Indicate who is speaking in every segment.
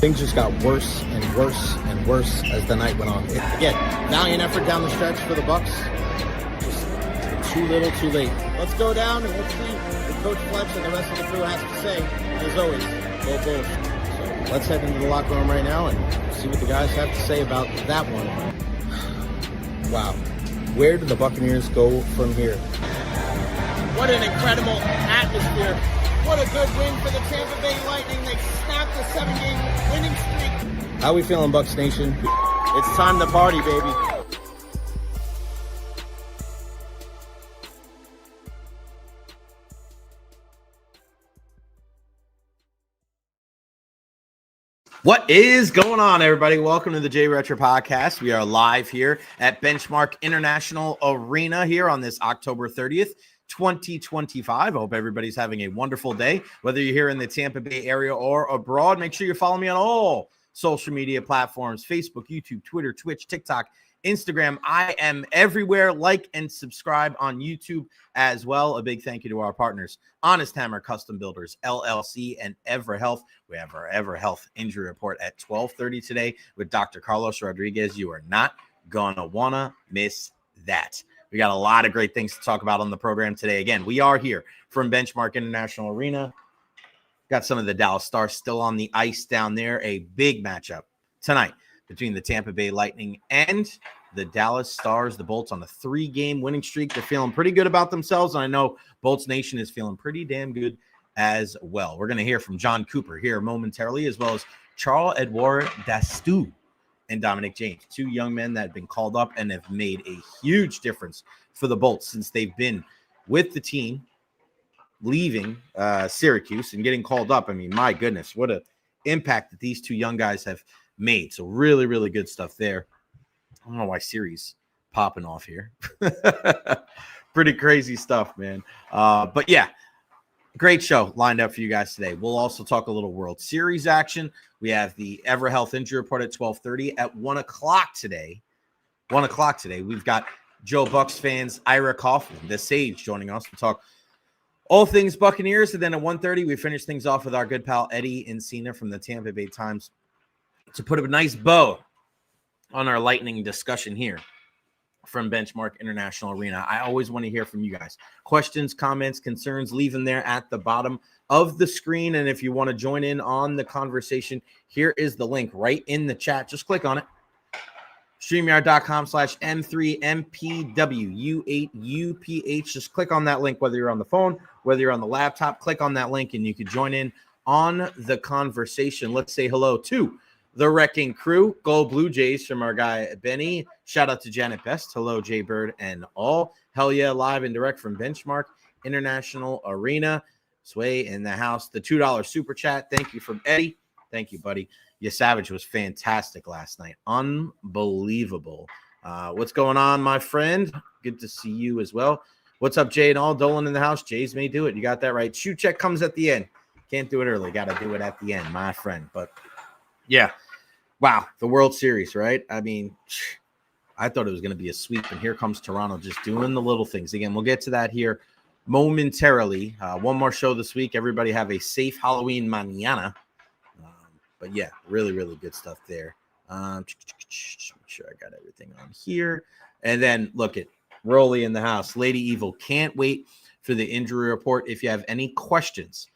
Speaker 1: Things just got worse and worse and worse as the night went on. Again, valiant effort down the stretch for the Bucs. Just too little, too late. Let's go down and let's see what Coach Fletch and the rest of the crew has to say. And as always, go Bulls. So let's head into the locker room right now and see what the guys have to say about that one. Wow. Where do the Buccaneers go from here? What an incredible atmosphere. What a good win for the Tampa Bay Lightning. They snapped a 7-game winning streak. How we feeling, Bucs Nation? It's time to party, baby.
Speaker 2: What is going on, everybody? Welcome to the Recher podcast. We are live here at Benchmark International Arena here on this October 30th, 2025. I hope everybody's having a wonderful day. Whether you're here in the Tampa Bay area or abroad, make sure you follow me on all social media platforms: Facebook, YouTube, Twitter, Twitch, TikTok, Instagram. I am everywhere. Like and subscribe on YouTube as well. A big thank you to our partners, Honest Hammer Custom Builders, LLC, and Evara Health. We have our Evara Health injury report at 12:30 today with Dr. Carlos Rodriguez. You are not going to want to miss that. We got a lot of great things to talk about on the program today. Again, we are here from Benchmark International Arena. Got some of the Dallas Stars still on the ice down there. A big matchup tonight between the Tampa Bay Lightning and the Dallas Stars. The Bolts on a 3-game winning streak. They're feeling pretty good about themselves, and I know Bolts Nation is feeling pretty damn good as well. We're going to hear from John Cooper here momentarily, as well as Charles-Edouard Dastou and Dominic James, two young men that have been called up and have made a huge difference for the Bolts since they've been with the team, leaving Syracuse and getting called up. I mean, my goodness, what an impact that these two young guys have made. So really, really good stuff there. I don't know why Siri's popping off here. Pretty crazy stuff, man. But yeah, great show lined up for you guys today. We'll also talk a little World Series action. We have the Evara Health injury report at 12:30. At 1 o'clock today, we've got Joe Bucs fans Ira Kaufman, the Sage, joining us to talk all things Buccaneers. And then at 1:30, we finish things off with our good pal Eddie Encina from the Tampa Bay Times to put a nice bow on our Lightning discussion here from Benchmark International Arena. I always want to hear from you guys. Questions, comments, concerns, leave them there at the bottom of the screen. And if you want to join in on the conversation, here is the link right in the chat. Just click on it. StreamYard.com/M3MPWU8UPH. Just click on that link, whether you're on the phone, whether you're on the laptop, click on that link and you can join in on the conversation. Let's say hello to the Wrecking Crew. Go Blue Jays from our guy Benny. Shout out to Janet Best. Hello, Jay Bird and all. Hell yeah, live and direct from Benchmark International Arena. Sway in the house. The $2 super chat. Thank you from Eddie. Thank you, buddy. Your Savage was fantastic last night. Unbelievable. What's going on, my friend? Good to see you as well. What's up, Jay and all? Dolan in the house. Jays may do it. You got that right. Shoe check comes at the end. Can't do it early. Got to do it at the end, my friend. But yeah. Wow. The World Series, right? I mean, I thought it was going to be a sweep, and here comes Toronto just doing the little things. Again, we'll get to that here momentarily. One more show this week. Everybody have a safe Halloween mañana. But yeah, really, really good stuff there. Make sure I got everything on here. And then look at Rolly in the house. Lady Evil, can't wait for the injury report. If you have any questions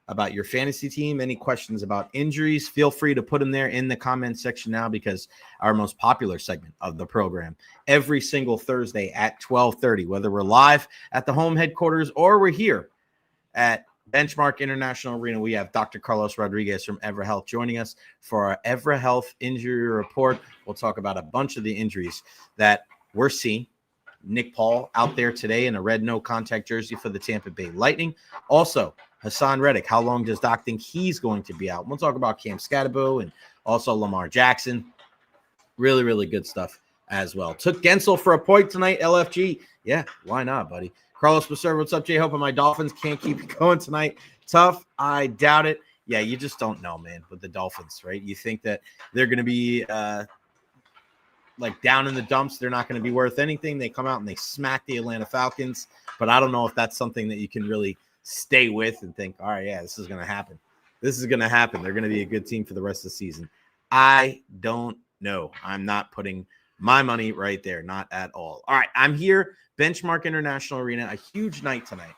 Speaker 2: about your fantasy team, any questions about injuries, feel free to put them there in the comment section now, because our most popular segment of the program every single Thursday at 12:30, whether we're live at the home headquarters or we're here at Benchmark International Arena, we have Dr. Carlos Rodriguez from Evara Health joining us for our Evara Health injury report. We'll talk about a bunch of the injuries that we're seeing. Nick Paul out there today in a red no contact jersey for the Tampa Bay Lightning. Also, Hassan Reddick, how long does Doc think he's going to be out? We'll talk about Cam Scatterbo and also Lamar Jackson. Really, really good stuff as well. Took Gensel for a point tonight, LFG. Yeah, why not, buddy? Carlos Becerra, what's up, Jay? Hoping my Dolphins can't keep it going tonight. Tough. I doubt it. Yeah, you just don't know, man, with the Dolphins, right? You think that they're going to be like down in the dumps. They're not going to be worth anything. They come out and they smack the Atlanta Falcons. But I don't know if that's something that you can really stay with and think, all right, yeah, this is going to happen. this is going to happen. They're going to be a good team for the rest of the season. I don't know. I'm not putting my money right there. Not at all. All right. I'm here. Benchmark International Arena. A huge night tonight.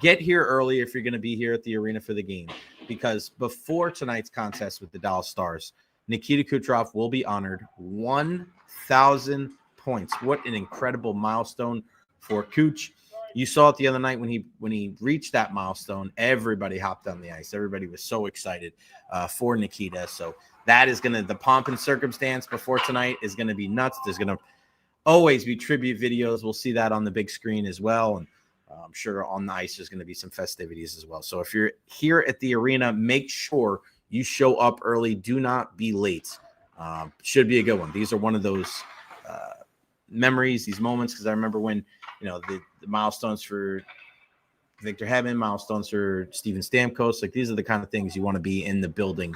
Speaker 2: Get here early if you're going to be here at the arena for the game, because before tonight's contest with the Dallas Stars, Nikita Kucherov will be honored 1,000 points. What an incredible milestone for Kuch. You saw it the other night when he reached that milestone. Everybody hopped on the ice. Everybody was so excited for Nikita. So that is going to, the pomp and circumstance before tonight is going to be nuts. There's going to always be tribute videos. We'll see that on the big screen as well. And I'm sure on the ice there's going to be some festivities as well. So if you're here at the arena, make sure you show up early. Do not be late. Should be a good one. These are one of those memories, these moments, because I remember when, the milestones for Victor Hedman, milestones for Steven Stamkos. Like, these are the kind of things you want to be in the building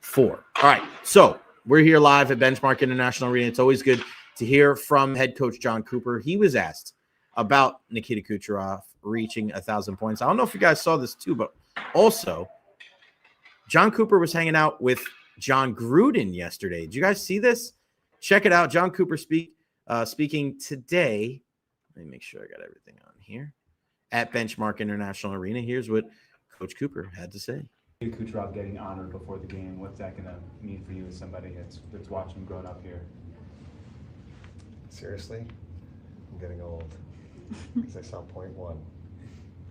Speaker 2: for. All right, so we're here live at Benchmark International Arena. It's always good to hear from head coach John Cooper. He was asked about Nikita Kucherov reaching 1,000 points. I don't know if you guys saw this too, but also John Cooper was hanging out with John Gruden yesterday. Did you guys see this? Check it out. John Cooper speaking today. Let me make sure I got everything on here at Benchmark International Arena. Here's what Coach Cooper had to say.
Speaker 3: Kucherov getting honored before the game, what's that going to mean for you as somebody that's watching him growing up here?
Speaker 4: Seriously, I'm getting old. Because I saw 0.1,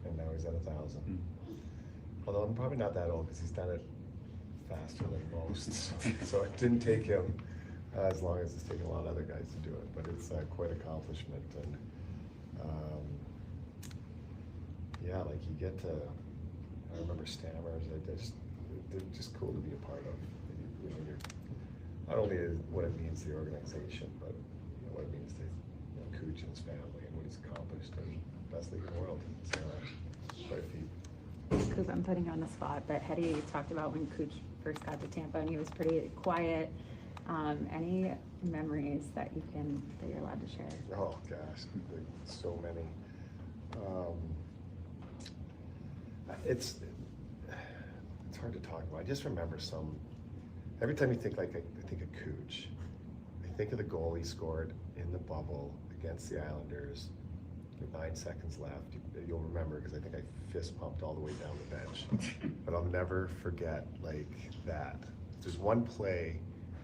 Speaker 4: and now he's at 1,000. Although I'm probably not that old because he's done it faster than most. So it didn't take him as long as it's taken a lot of other guys to do it. But it's quite an accomplishment. And yeah, like you get to, I remember Stammers. They're just cool to be a part of. You're not only what it means to the organization, but what it means to Cooch and his family and what he's accomplished, and best league in the world. So, quite a feat.
Speaker 5: Coop, I'm putting you on the spot, but Hetty talked about when Cooch first got to Tampa and he was pretty quiet. Any memories that you're allowed to share?
Speaker 4: Oh gosh, so many. It's hard to talk about. I just remember some. Every time you think I think of Cooch, I think of the goal he scored in the bubble against the Islanders with 9 seconds left. You'll remember because I think I fist pumped all the way down the bench. But I'll never forget like that. If there's one play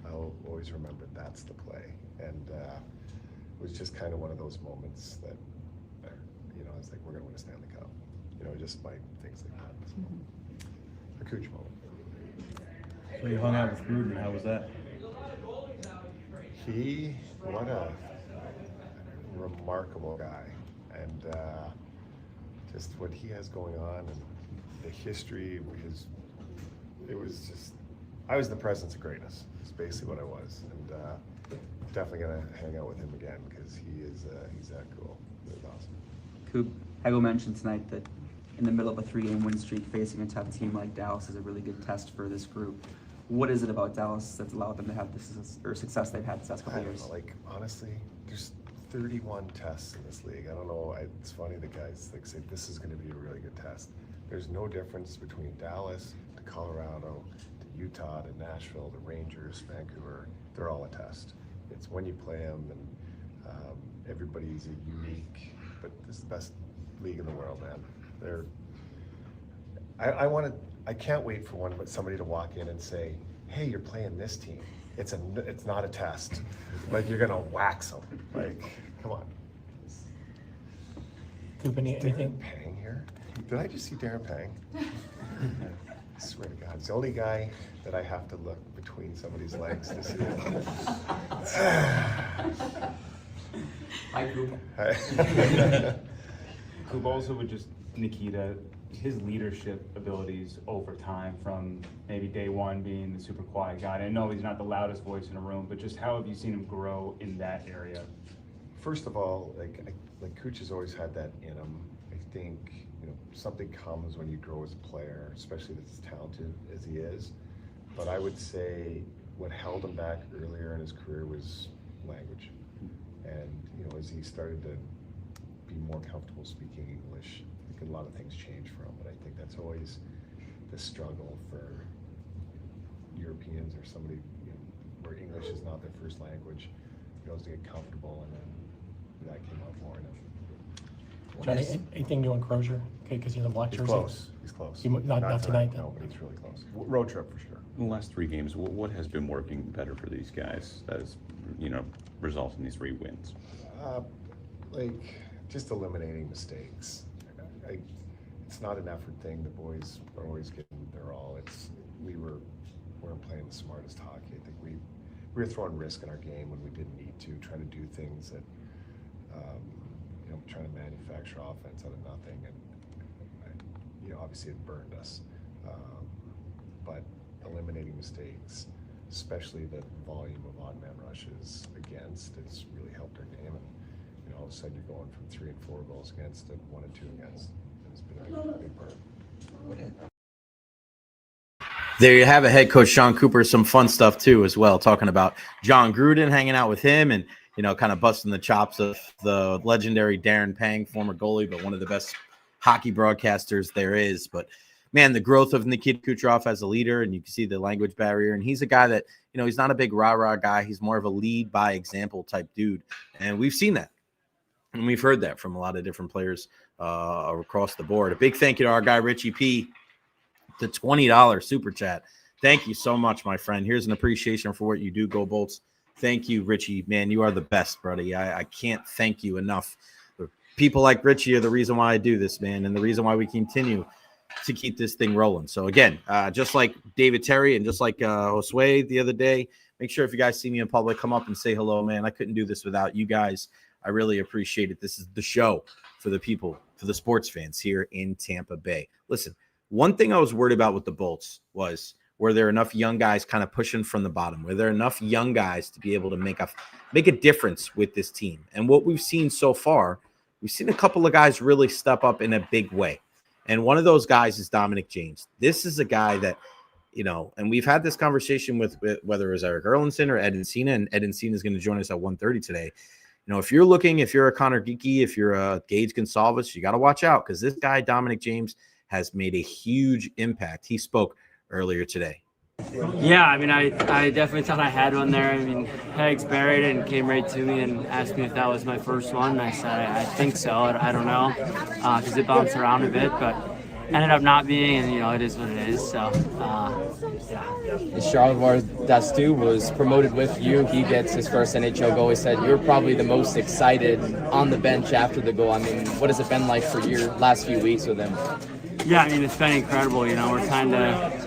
Speaker 4: I'll always remember, that's the play. And it was just kind of one of those moments that, I was like, we're going to win a Stanley Cup. Just by things like that. So, a Cooch moment.
Speaker 6: So you hung out with Gruden. How was that?
Speaker 4: What a remarkable guy, and just what he has going on and the history it was just, I was the presence of greatness. It's basically what I was, and definitely gonna hang out with him again because he's that cool. It was awesome.
Speaker 7: Coop, Hagel mentioned tonight that in the middle of a 3-game win streak, facing a tough team like Dallas is a really good test for this group. What is it about Dallas that's allowed them to have this success they've had this last couple of years?
Speaker 4: Like, honestly, there's 31 tests in this league. I don't know. It's funny the guys say this is going to be a really good test. There's no difference between Dallas to Colorado to Utah to Nashville to Rangers, Vancouver. They're all a test. It's when you play them, and everybody's unique. But this is the best league in the world, man. I can't wait for somebody to walk in and say, "Hey, you're playing this team. It's not a test. Like, you're gonna wax them. Like, come on."
Speaker 6: Coop, anything?
Speaker 4: Darren Pang here? Did I just see Darren Pang? I swear to God, it's the only guy that I have to look between somebody's legs to see him.
Speaker 7: Hi, Coop.
Speaker 3: Coop, also with just Nikita, his leadership abilities over time, from maybe day one being the super quiet guy. I know he's not the loudest voice in a room, but just how have you seen him grow in that area?
Speaker 4: First of all, like Cooch has always had that in him. I think something comes when you grow as a player, especially as talented as he is. But I would say what held him back earlier in his career was language. And as he started to be more comfortable speaking English, I think a lot of things changed for him. But I think that's always the struggle for Europeans or somebody, you know, where English is not their first language, goes to get comfortable, and then that came out more in him.
Speaker 8: Johnny, anything new on Crozier? Okay, because you're in the black
Speaker 4: He's
Speaker 8: jersey.
Speaker 4: close. He's close.
Speaker 8: Not tonight, then.
Speaker 4: No, but he's really close. Road trip for sure.
Speaker 9: In the last 3 games, what has been working better for these guys that has, resulted in these 3 wins?
Speaker 4: Like just eliminating mistakes. It's not an effort thing. The boys are always getting their all. We weren't playing the smartest hockey. I think we were throwing risk in our game when we didn't need to, trying to do things that, trying to manufacture offense out of nothing, and obviously it burned us. But eliminating mistakes, especially the volume of odd man rushes against, it's really helped our game. And all of a sudden you're going from 3 and 4 goals against to 1 and 2 against. It's been a big part.
Speaker 2: There you have it, head coach Sean Cooper. Some fun stuff too as well, talking about John Gruden, hanging out with him, and kind of busting the chops of the legendary Darren Pang, former goalie, but one of the best hockey broadcasters there is. But man, the growth of Nikita Kucherov as a leader, and you can see the language barrier. And he's a guy that, he's not a big rah-rah guy. He's more of a lead by example type dude. And we've seen that. And we've heard that from a lot of different players across the board. A big thank you to our guy, Richie P., the $20 super chat. Thank you so much, my friend. Here's an appreciation for what you do, Go Bolts. Thank you, Richie. Man, you are the best, buddy. I can't thank you enough. People like Richie are the reason why I do this, man, and the reason why we continue to keep this thing rolling. So, again, just like David Terry and just like Josue the other day, make sure if you guys see me in public, come up and say hello, man. I couldn't do this without you guys. I really appreciate it. This is the show for the people, for the sports fans here in Tampa Bay. Listen, one thing I was worried about with the Bolts was, were there enough young guys kind of pushing from the bottom? Were there enough young guys to be able to make a difference with this team? And what we've seen so far, we've seen a couple of guys really step up in a big way. And one of those guys is Dominic James. This is a guy that, and we've had this conversation with whether it was Eric Erlinson or Ed Encina, and Ed Encina is going to join us at 1:30 today. If you're a Connor Geeky, if you're a Gage Gonsalves, you got to watch out, because this guy, Dominic James, has made a huge impact. He spoke earlier today.
Speaker 10: Yeah, I definitely thought I had one there. Hags buried it and came right to me and asked me if that was my first one. And I said, I think so. I don't know, because it bounced around a bit, but ended up not being, and it is what it is. So, yeah.
Speaker 11: Charles Dastu was promoted with you. He gets his first NHL goal. He said you're probably the most excited on the bench after the goal. What has it been like for your last few weeks with him?
Speaker 10: Yeah, it's been incredible. We're kind of,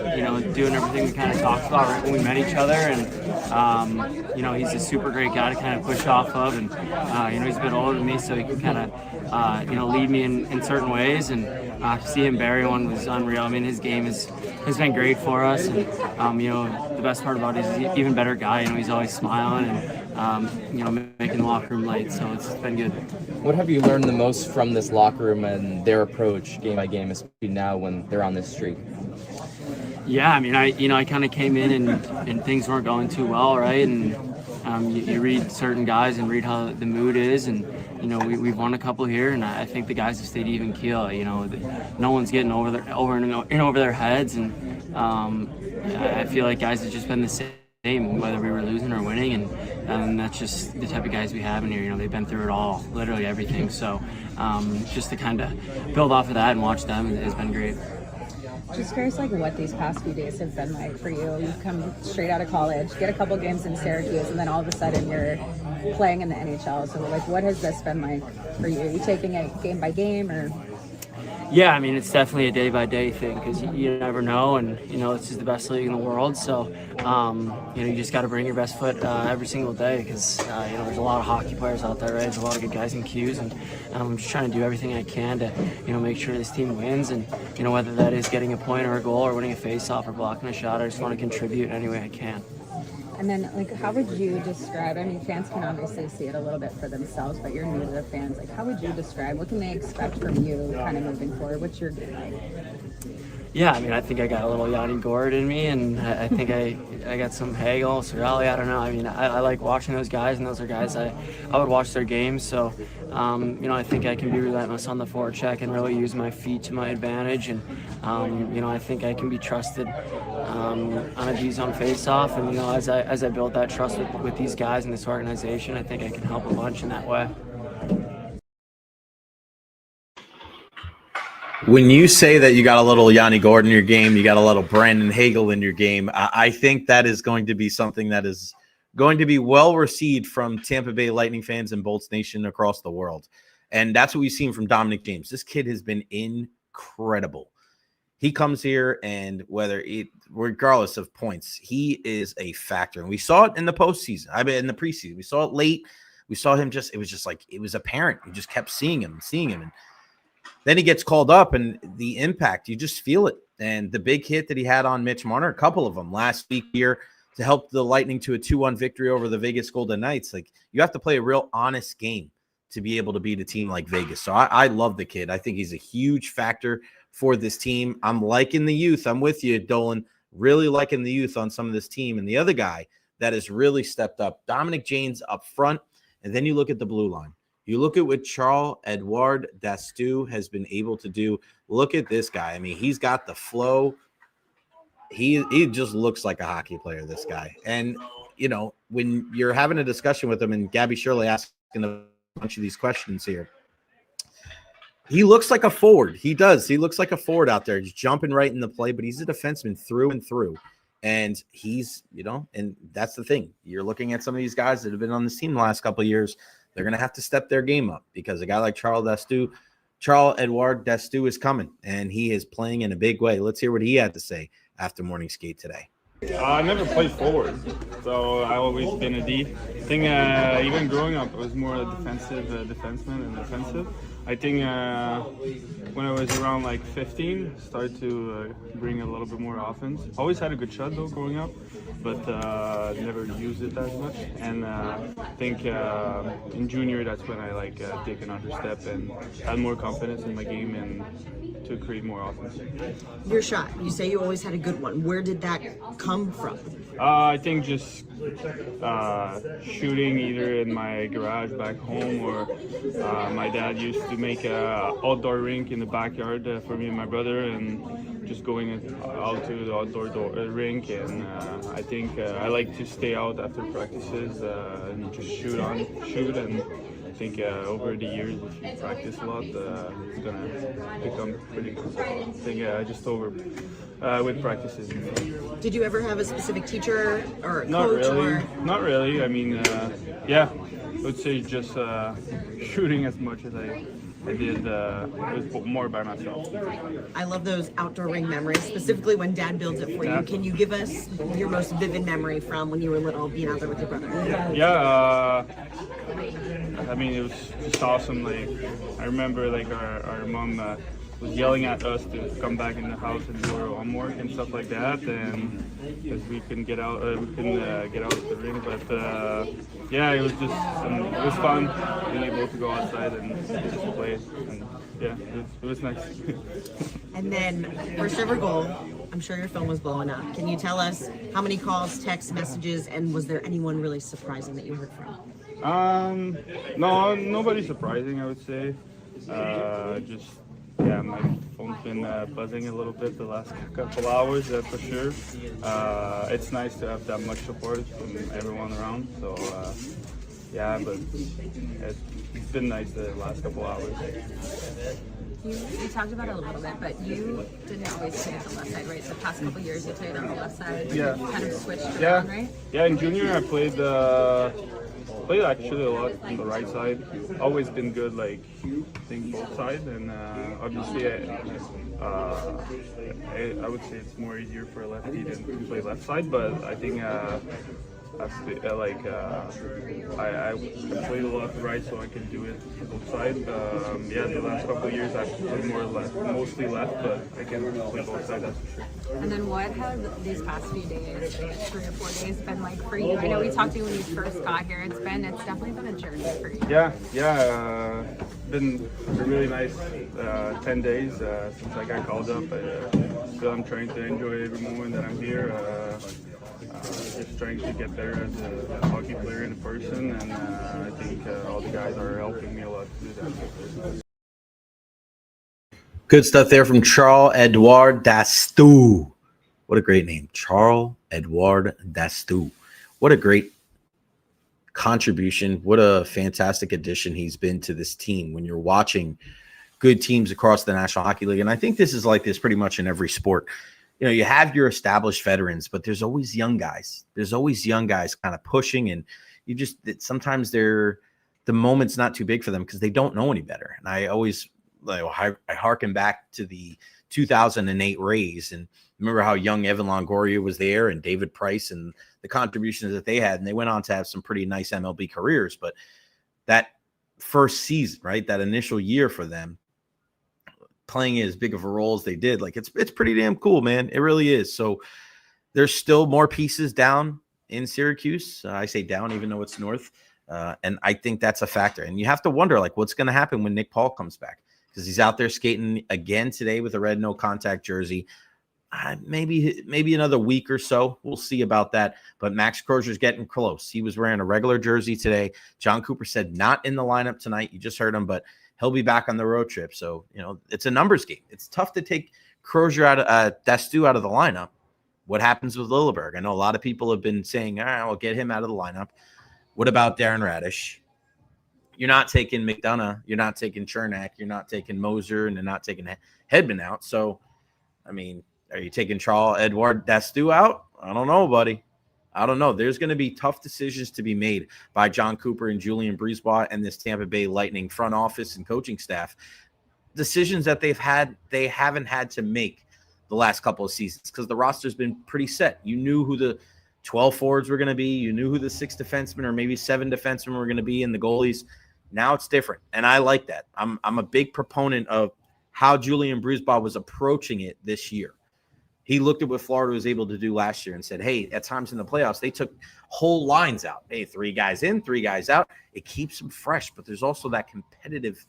Speaker 10: doing everything we kind of talked about right when we met each other. And, he's a super great guy to kind of push off of. And, he's a bit older than me, so he can kind of, lead me in certain ways. And to see him bury one was unreal. His game has been great for us. And, the best part about it is he's an even better guy. He's always smiling and, making the locker room light. So it's been good.
Speaker 11: What have you learned the most from this locker room and their approach game by game, especially now when they're on this streak?
Speaker 10: Yeah, I kind of came in and things weren't going too well, right? And you read certain guys and read how the mood is, and we've won a couple here, and I think the guys have stayed even keel. No one's getting over their heads, and I feel like guys have just been the same, whether we were losing or winning, and that's just the type of guys we have in here. They've been through it all, literally everything. So just to kind of build off of that and watch them has been great.
Speaker 5: Just curious, what these past few days have been like for you. You've come straight out of college, get a couple games in Syracuse, and then all of a sudden you're playing in the NHL. So, what has this been like for you? Are you taking it game by game, or?
Speaker 10: Yeah, it's definitely a day-by-day thing, because you never know, and, this is the best league in the world, so, you just got to bring your best foot every single day, because, there's a lot of hockey players out there, right? There's a lot of good guys in Qs, and I'm just trying to do everything I can to, make sure this team wins, and, whether that is getting a point or a goal or winning a face-off or blocking a shot, I just want to contribute any way I can.
Speaker 5: And then, like, how would you describe, I mean, fans can obviously see it a little bit for themselves, but you're new to the fans. Like, how would you describe, what can they expect from you kind of moving forward? What's your game like?
Speaker 10: Yeah, I mean, I think I got a little Yanni Gord in me, and I think I got some Hagel, Sorelli, I don't know. I mean, I like watching those guys, and those are guys I would watch their games. So, I think I can be relentless on the forecheck and really use my feet to my advantage. And, I think I can be trusted on a D-zone face-off. And, as I build that trust with these guys and this organization, I think I can help a bunch in that way.
Speaker 2: When you say that you got a little Yanni Gordon in your game, you got a little Brandon Hagel in your game, I think that is going to be something that is going to be well received from Tampa Bay Lightning fans and Bolts Nation across the world. And that's what we've seen from Dominic James. This kid has been incredible. He comes here, and regardless of points, he is a factor. And we saw it in the postseason. I mean, in the preseason, we saw it late. We saw him it was just like, it was apparent. We just kept seeing him. And then he gets called up, and the impact, you just feel it. And the big hit that he had on Mitch Marner, a couple of them last week here to help the Lightning to a 2-1 victory over the Vegas Golden Knights. Like, you have to play a real honest game to be able to beat a team like Vegas. So I love the kid. I think he's a huge factor for this team. I'm liking the youth. I'm with you, Dolan. Really liking the youth on some of this team. And the other guy that has really stepped up, Dominic James up front. And then you look at the blue line. You look at what Charles-Edouard Dastou has been able to do. Look at this guy. I mean, he's got the flow. He just looks like a hockey player, this guy. And, when you're having a discussion with him, and Gabby Shirley asking a bunch of these questions here, he looks like a forward. He does. He looks like a forward out there. He's jumping right in the play, but he's a defenseman through and through. And he's, and that's the thing. You're looking at some of these guys that have been on this team the last couple of years. They're going to have to step their game up because a guy like Charles-Edouard Dastou is coming, and he is playing in a big way. Let's hear what he had to say after morning skate today.
Speaker 12: I never played forward, so I always been a D. I think even growing up, I was more a defensive defenseman and offensive. I think when I was around like 15, started to bring a little bit more offense. Always had a good shot though growing up, but never used it as much. And I think in junior, that's when I take another step and had more confidence in my game and to create more offense.
Speaker 13: Your shot, you say you always had a good one. Where did that come from?
Speaker 12: I think just shooting either in my garage back home or my dad used to make a outdoor rink in the backyard for me and my brother, and just going out to the outdoor rink. And I think I like to stay out after practices and just shoot. And I think over the years, if you practice a lot, it's gonna become pretty good. So I think just with practices.
Speaker 13: Did you ever have a specific teacher or a
Speaker 12: Not
Speaker 13: coach?
Speaker 12: really. Not really. I mean, I would say just shooting as much as I did. It was more by myself.
Speaker 13: I love those outdoor ring memories, specifically when Dad builds it for you. Can you give us your most vivid memory from when you were little, being out there with your brother?
Speaker 12: Yeah. I mean, it was just awesome. Like, I remember our mom was yelling at us to come back in the house and do our homework and stuff like that, and because we couldn't get out, get out of the ring. But it was just it was fun being able to go outside and just play. And it was nice.
Speaker 13: And then, first ever goal. I'm sure your phone was blowing up. Can you tell us how many calls, texts, messages, and was there anyone really surprising that you heard from?
Speaker 12: No, nobody surprising, I would say. My phone's been buzzing a little bit the last couple hours, for sure. It's nice to have that much support from everyone around. So, but it's been nice the last couple hours.
Speaker 5: You talked about it a little bit, but you didn't always play on the left side, right? The past couple of years you played on the left side.
Speaker 12: Yeah.
Speaker 5: You kind of switched around, right?
Speaker 12: Yeah, in junior I played actually a lot on the right side. Always been good, I think both sides, and obviously I would say it's more easier for a lefty than to play left side, but I think I played a lot right, so I can do it both sides. The last couple of years I've played more left, mostly left, but I can play both sides, that's for sure.
Speaker 5: And then what have these past few days, I guess 3 or 4 days, been like for you? I know we talked to you when you first got here. It's definitely been a journey for you.
Speaker 12: Been a really nice 10 days since I got called up. I feel I'm trying to enjoy every moment that I'm here. Just trying to get better as a hockey player and a person, and I think all the guys are helping me a lot to do that.
Speaker 2: Good stuff there from Charles-Edouard Dastou. What a great name. Charles-Edouard Dastou. What a great contribution. What a fantastic addition he's been to this team when you're watching good teams across the National Hockey League. And I think this is like this pretty much in every sport. You know, you have your established veterans, but there's always young guys. There's always young guys kind of pushing, and you just sometimes the moment's not too big for them because they don't know any better. And I always I harken back to the 2008 Rays and remember how young Evan Longoria was there and David Price and the contributions that they had, and they went on to have some pretty nice MLB careers. But that first season, right, that initial year for them, playing as big of a role as they did, like it's pretty damn cool, man. It really is. So there's still more pieces down in Syracuse. I say down, even though it's north. And I think that's a factor. And you have to wonder, like, what's going to happen when Nick Paul comes back? Because he's out there skating again today with a red no contact jersey. Maybe another week or so. We'll see about that. But Max Crozier's getting close. He was wearing a regular jersey today. John Cooper said not in the lineup tonight. You just heard him, but he'll be back on the road trip. So, you know, it's a numbers game. It's tough to take Crozier out of Dastou out of the lineup. What happens with Lilleberg? I know a lot of people have been saying, all right, I'll get him out of the lineup. What about Darren Radish? You're not taking McDonough. You're not taking Chernak. You're not taking Moser, and they're not taking Hedman out. So, I mean, are you taking Charles-Edouard Dastou out? I don't know, buddy. I don't know. There's going to be tough decisions to be made by John Cooper and Julien Brisebois and this Tampa Bay Lightning front office and coaching staff. Decisions that they haven't had to make the last couple of seasons because the roster's been pretty set. You knew who the 12 forwards were going to be. You knew who the 6 defensemen or maybe 7 defensemen were going to be, and the goalies. Now it's different, and I like that. I'm a big proponent of how Julien Brisebois was approaching it this year. He looked at what Florida was able to do last year and said, hey, at times in the playoffs, they took whole lines out. Hey, 3 guys in, 3 guys out. It keeps them fresh, but there's also that competitive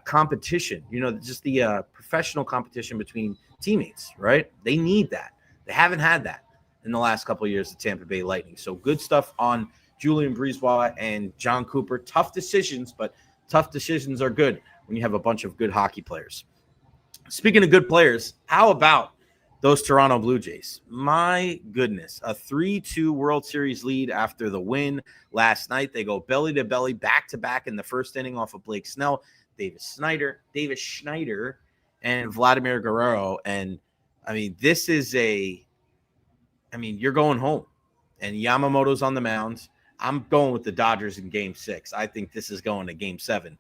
Speaker 2: competition, you know, just the professional competition between teammates, right? They need that. They haven't had that in the last couple of years at Tampa Bay Lightning. So good stuff on Julien Brisebois and John Cooper. Tough decisions, but tough decisions are good when you have a bunch of good hockey players. Speaking of good players, how about those Toronto Blue Jays? My goodness, a 3-2 World Series lead after the win last night. They go belly to belly, back to back in the first inning off of Blake Snell, Davis Schneider, and Vladimir Guerrero. And I mean, you're going home, and Yamamoto's on the mound. I'm going with the Dodgers in Game 6. I think this is going to Game 7.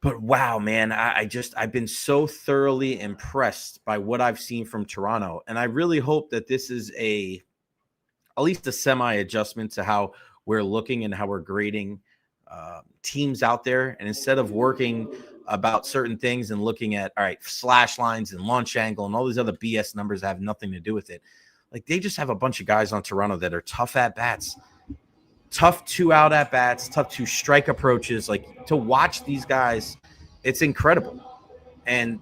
Speaker 2: But wow, man, I've been so thoroughly impressed by what I've seen from Toronto. And I really hope that this is at least a semi-adjustment to how we're looking and how we're grading teams out there. And instead of working about certain things and looking at, all right, slash lines and launch angle and all these other BS numbers that have nothing to do with it, like they just have a bunch of guys on Toronto that are tough at bats. Tough 2-out at bats, tough 2-strike approaches. Like, to watch these guys, it's incredible. And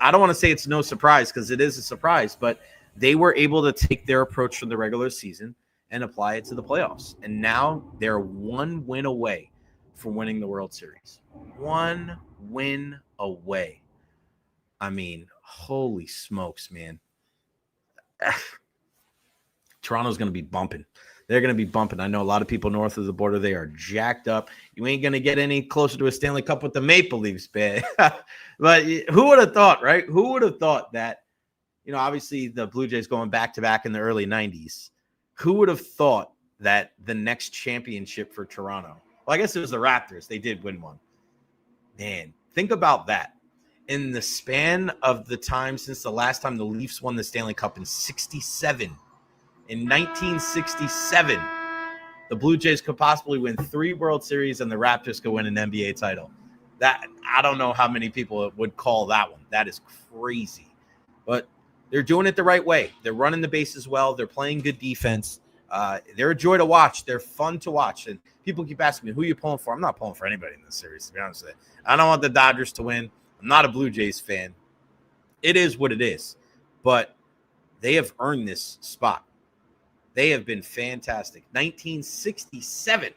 Speaker 2: I don't want to say it's no surprise because it is a surprise, but they were able to take their approach from the regular season and apply it to the playoffs. And now they're 1 win away from winning the World Series. 1 win away. I mean, holy smokes, man. Toronto's going to be bumping. They're going to be bumping. I know a lot of people north of the border, they are jacked up. You ain't going to get any closer to a Stanley Cup with the Maple Leafs, man. But who would have thought, right? Who would have thought that, you know, obviously the Blue Jays going back-to-back in the early 90s. Who would have thought that the next championship for Toronto, well, I guess it was the Raptors. They did win one. Man, think about that. In the span of the time since the last time the Leafs won the Stanley Cup in 1967, In 1967, the Blue Jays could possibly win 3 World Series and the Raptors could win an NBA title. That, I don't know how many people would call that one. That is crazy. But they're doing it the right way. They're running the bases well. They're playing good defense. They're a joy to watch. They're fun to watch. And people keep asking me, who are you pulling for? I'm not pulling for anybody in this series, to be honest with you. I don't want the Dodgers to win. I'm not a Blue Jays fan. It is what it is. But they have earned this spot. They have been fantastic. 1967.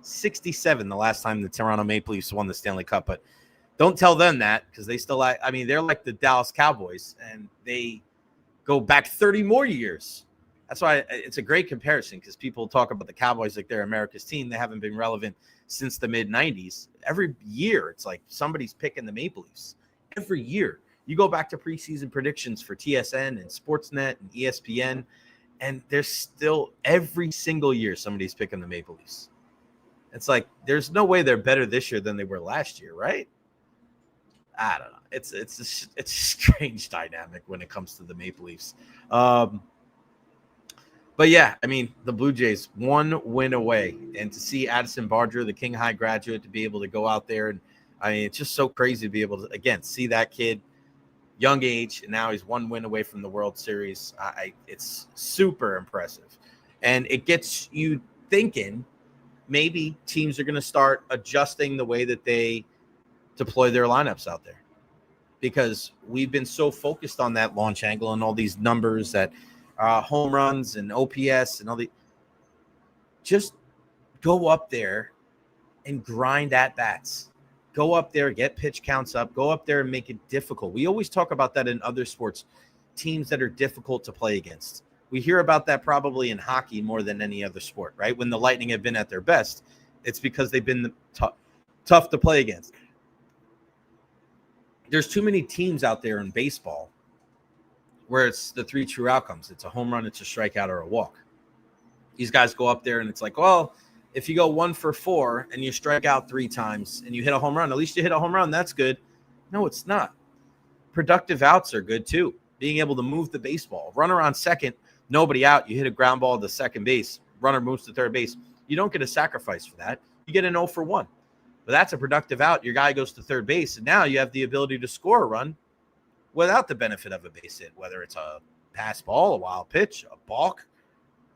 Speaker 2: 67, the last time the Toronto Maple Leafs won the Stanley Cup. But don't tell them that, because they still, I mean, they're like the Dallas Cowboys, and they go back 30 more years. That's why it's a great comparison, because people talk about the Cowboys like they're America's team. They haven't been relevant since the mid-90s. Every year, it's like somebody's picking the Maple Leafs. Every year. You go back to preseason predictions for TSN and Sportsnet and ESPN, and there's still every single year somebody's picking the Maple Leafs. It's like there's no way they're better this year than they were last year, right? I don't know. It's a strange dynamic when it comes to the Maple Leafs. But yeah, I mean, the Blue Jays 1 win away, and to see Addison Barger, the King High graduate, to be able to go out there, and I mean, it's just so crazy to be able to again see that kid, young age, and now he's 1 win away from the World Series. It's super impressive, and it gets you thinking. Maybe teams are going to start adjusting the way that they deploy their lineups out there, because we've been so focused on that launch angle and all these numbers that home runs and OPS and all the. Just go up there and grind at bats. Go up there, get pitch counts up. Go up there and make it difficult. We always talk about that in other sports, teams that are difficult to play against. We hear about that probably in hockey more than any other sport, right? When the Lightning have been at their best, it's because they've been tough to play against. There's too many teams out there in baseball where it's the 3 true outcomes. It's a home run, it's a strikeout, or a walk. These guys go up there and it's like, well, if you go 1 for 4 and you strike out 3 times and you hit a home run, at least you hit a home run. That's good. No, it's not. Productive outs are good too. Being able to move the baseball, runner on second, nobody out. You hit a ground ball to second base. Runner moves to third base. You don't get a sacrifice for that. You get an 0 for 1. But that's a productive out. Your guy goes to third base, and now you have the ability to score a run without the benefit of a base hit, whether it's a pass ball, a wild pitch, a balk,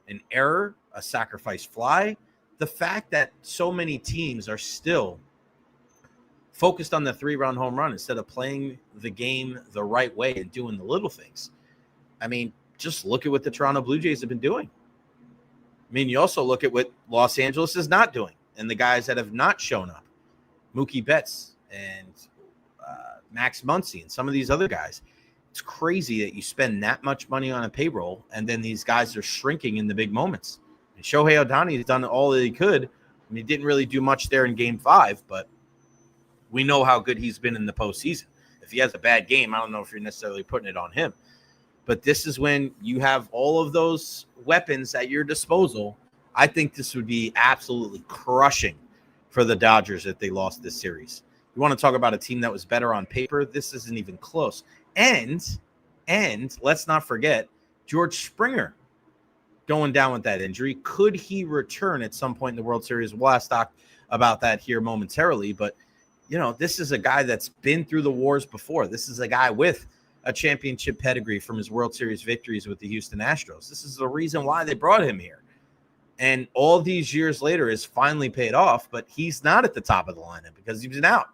Speaker 2: an error, a sacrifice fly. The fact that so many teams are still focused on the 3-run home run instead of playing the game the right way and doing the little things. I mean, just look at what the Toronto Blue Jays have been doing. I mean, you also look at what Los Angeles is not doing and the guys that have not shown up. Mookie Betts and Max Muncy and some of these other guys. It's crazy that you spend that much money on a payroll and then these guys are shrinking in the big moments. And Shohei Ohtani has done all that he could. I mean, he didn't really do much there in Game 5, but we know how good he's been in the postseason. If he has a bad game, I don't know if you're necessarily putting it on him. But this is when you have all of those weapons at your disposal. I think this would be absolutely crushing for the Dodgers if they lost this series. You want to talk about a team that was better on paper? This isn't even close. And let's not forget George Springer going down with that injury. Could he return at some point in the World Series? We'll ask Doc about that here momentarily. But, you know, this is a guy that's been through the wars before. This is a guy with a championship pedigree from his World Series victories with the Houston Astros. This is the reason why they brought him here. And all these years later is finally paid off, but he's not at the top of the lineup because he's been out.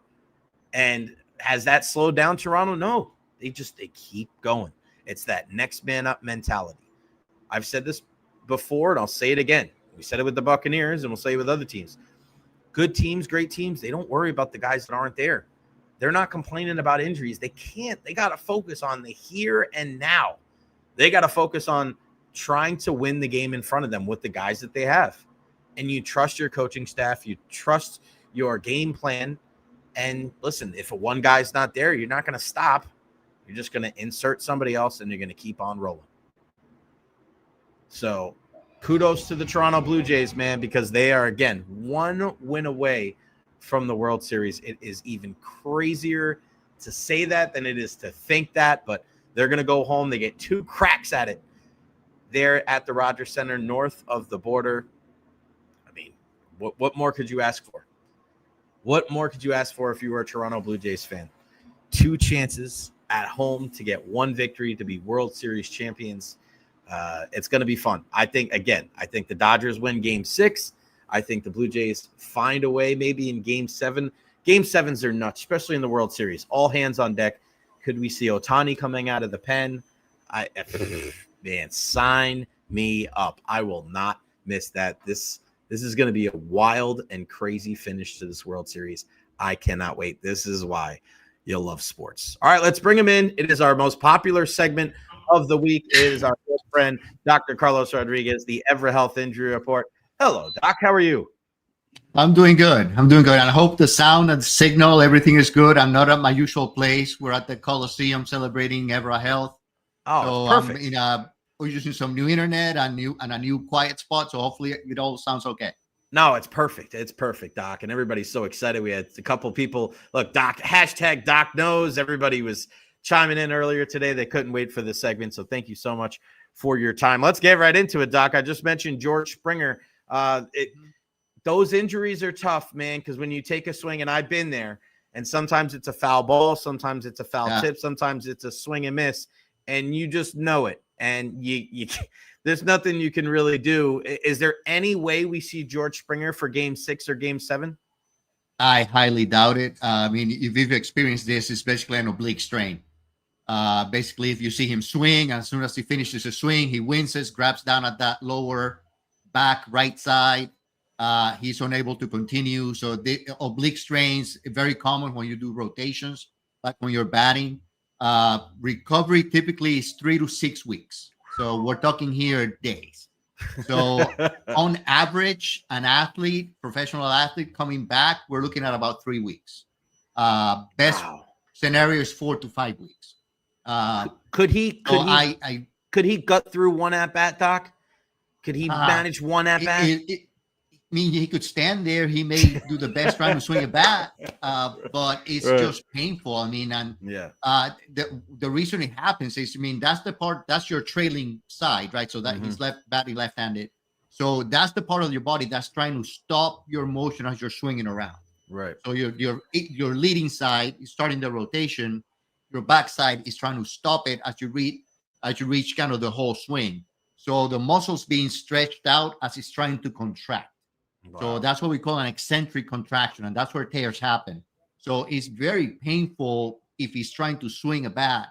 Speaker 2: And has that slowed down Toronto? No. They keep going. It's that next man up mentality. I've said this before, and I'll say it again. We said it with the Buccaneers, and we'll say it with other teams. Good teams, great teams, they don't worry about the guys that aren't there. They're not complaining about injuries. They can't. They got to focus on the here and now. They got to focus on trying to win the game in front of them with the guys that they have. And you trust your coaching staff. You trust your game plan. And listen, if one guy's not there, you're not going to stop. You're just going to insert somebody else, and you're going to keep on rolling. So kudos to the Toronto Blue Jays, man, because they are, again, 1 win away from the World Series. It is even crazier to say that than it is to think that, but they're going to go home. They get 2 cracks at it there at the Rogers Center, north of the border. I mean, what more could you ask for? What more could you ask for if you were a Toronto Blue Jays fan? 2 chances at home to get 1 victory to be World Series champions. It's going to be fun. I think the Dodgers win Game 6. I think the Blue Jays find a way maybe in Game 7. Game 7s are nuts, especially in the World Series. All hands on deck. Could we see Ohtani coming out of the pen? Man, sign me up. I will not miss that. This is going to be a wild and crazy finish to this World Series. I cannot wait. This is why you'll love sports. All right, let's bring him in. It is our most popular segment of the week. It is our good friend, Dr. Carlos Rodriguez, the Evara Health Injury Report. Hello, Doc. How are you?
Speaker 14: I'm doing good. And I hope the sound and the signal, everything is good. I'm not at my usual place. We're at the Coliseum celebrating Evara Health.
Speaker 2: Oh,
Speaker 14: so
Speaker 2: perfect.
Speaker 14: We're using some new internet and a new quiet spot. So hopefully it all sounds okay.
Speaker 2: No, it's perfect. It's perfect, Doc. And everybody's so excited. We had a couple people. Look, Doc, hashtag Doc knows. Everybody was chiming in earlier today. They couldn't wait for this segment. So thank you so much for your time. Let's get right into it, Doc. I just mentioned George Springer. Those injuries are tough, man, because when you take a swing, and I've been there, and sometimes it's a foul ball, sometimes it's a foul tip, sometimes it's a swing and miss, and you just know it. And you there's nothing you can really do. Is there any way we see George Springer for Game 6 or Game 7?
Speaker 14: I highly doubt it. I mean, if you've experienced this, it's basically an oblique strain. Basically, if you see him swing, as soon as he finishes a swing, he winces, grabs down at that lower back right side. He's unable to continue. So the oblique strains are very common when you do rotations, like when you're batting. Recovery typically is 3 to 6 weeks. So we're talking here days. So on average, an professional athlete coming back, we're looking at about 3 weeks. Best scenario is 4 to 5 weeks.
Speaker 2: Could he gut through one at bat, Doc? Could he manage one at bat?
Speaker 14: I mean, he could stand there. He may do the best trying to swing a bat, but it's just painful. I mean, and the reason it happens is, I mean, that's your trailing side, right? So that he's batting left-handed. So that's the part of your body that's trying to stop your motion as you're swinging around.
Speaker 2: Right.
Speaker 14: So your leading side is starting the rotation. Your back side is trying to stop it as you reach kind of the whole swing. So the muscle's being stretched out as it's trying to contract. Wow. So that's what we call an eccentric contraction, and that's where tears happen. So it's very painful if he's trying to swing a bat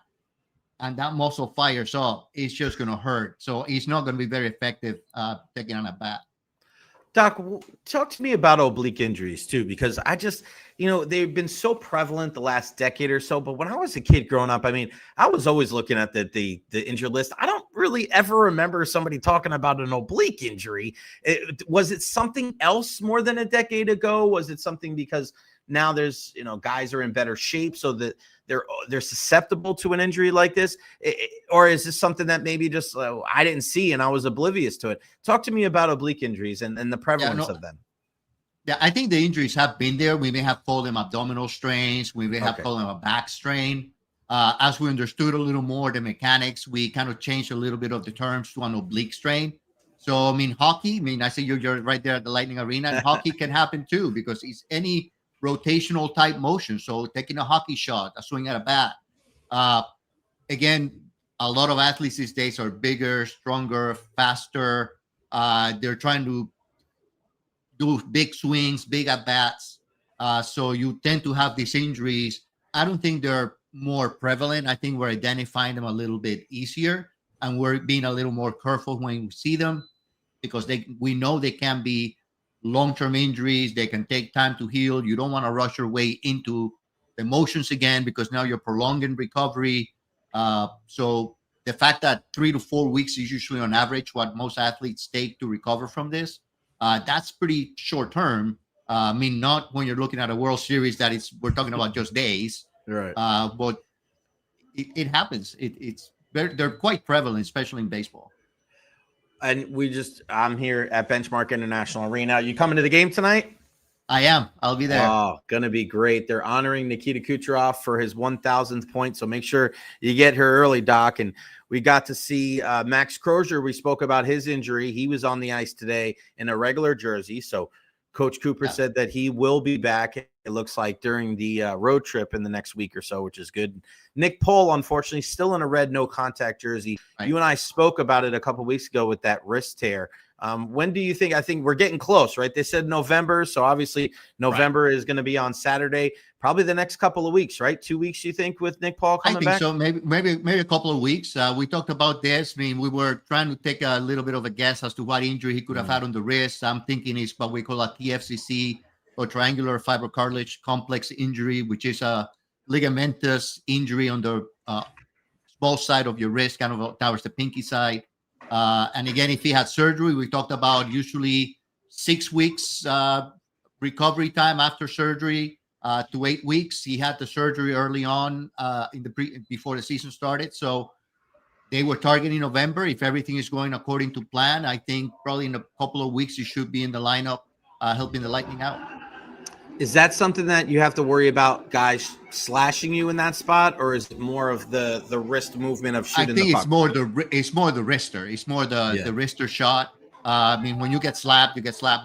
Speaker 14: and that muscle fires up. It's just going to hurt. So it's not going to be very effective taking on a bat.
Speaker 2: Doc, talk to me about oblique injuries too, because I just, they've been so prevalent the last decade or so. But when I was a kid growing up, I mean, I was always looking at the injured list. I don't really ever remember somebody talking about an oblique injury. Was it something else more than a decade ago? Was it something because now there's, guys are in better shape so that they're susceptible to an injury like this? Or is this something that maybe just I didn't see and I was oblivious to it? Talk to me about oblique injuries and the prevalence of them.
Speaker 14: Yeah, I think the injuries have been there. We may have called them abdominal strains. We may have called them a back strain. As we understood a little more the mechanics, we kind of changed a little bit of the terms to an oblique strain. So, I mean, hockey, I say you're right there at the Lightning Arena, and hockey can happen too because it's any rotational type motion. So taking a hockey shot, a swing at a bat. Again, a lot of athletes these days are bigger, stronger, faster. They're trying to do big swings, big at bats. So you tend to have these injuries. I don't think they're more prevalent. I think we're identifying them a little bit easier, and we're being a little more careful when we see them because we know they can be long-term injuries. They can take time to heal. You don't want to rush your way into the motions again because now you're prolonging recovery. So the fact that 3 to 4 weeks is usually on average what most athletes take to recover from this, that's pretty short-term. I mean, not when you're looking at a World Series we're talking about just days.
Speaker 2: Right.
Speaker 14: But it happens. They're quite prevalent, especially in baseball.
Speaker 2: And I'm here at Benchmark International Arena. You coming to the game tonight?
Speaker 14: I am. I'll be there.
Speaker 2: Oh, gonna be great. They're honoring Nikita Kucherov for his 1,000th point, so make sure you get here early, Doc. And we got to see Max Crozier. We spoke about his injury. He was on the ice today in a regular jersey. So Coach Cooper said that he will be back, it looks like, during the road trip in the next week or so, which is good. Nick Pohl, unfortunately, still in a red no-contact jersey. Right. You and I spoke about it a couple weeks ago with that wrist tear. When do you think? I think we're getting close, right? They said November, so obviously November is going to be on Saturday. Probably the next couple of weeks, right? 2 weeks, you think, with Nick Pohl coming back?
Speaker 14: I think so. Maybe a couple of weeks. We talked about this. I mean, we were trying to take a little bit of a guess as to what injury he could have had on the wrist. I'm thinking it's what we call a TFCC, or triangular fibrocartilage complex injury, which is a ligamentous injury on the small side of your wrist, kind of towards the pinky side. And again, if he had surgery, we talked about usually 6 weeks recovery time after surgery to 8 weeks. He had the surgery early on before the season started. So they were targeting November. If everything is going according to plan, I think probably in a couple of weeks, he should be in the lineup helping the Lightning out.
Speaker 2: Is that something that you have to worry about guys slashing you in that spot, or is it more of the wrist movement of shooting?
Speaker 14: I think it's more the wrister. It's more the wrister shot. I mean, when you get slapped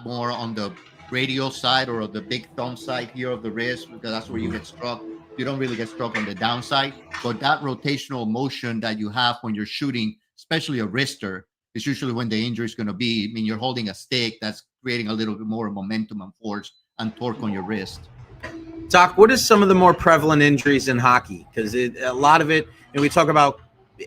Speaker 14: more on the radial side or the big thumb side here of the wrist, because that's where you get struck. You don't really get struck on the downside, but that rotational motion that you have when you're shooting, especially a wrister, is usually when the injury is going to be. I mean, you're holding a stick that's creating a little bit more momentum and force and torque on your wrist.
Speaker 2: Doc, what is some of the more prevalent injuries in hockey? Because a lot of it, and we talk about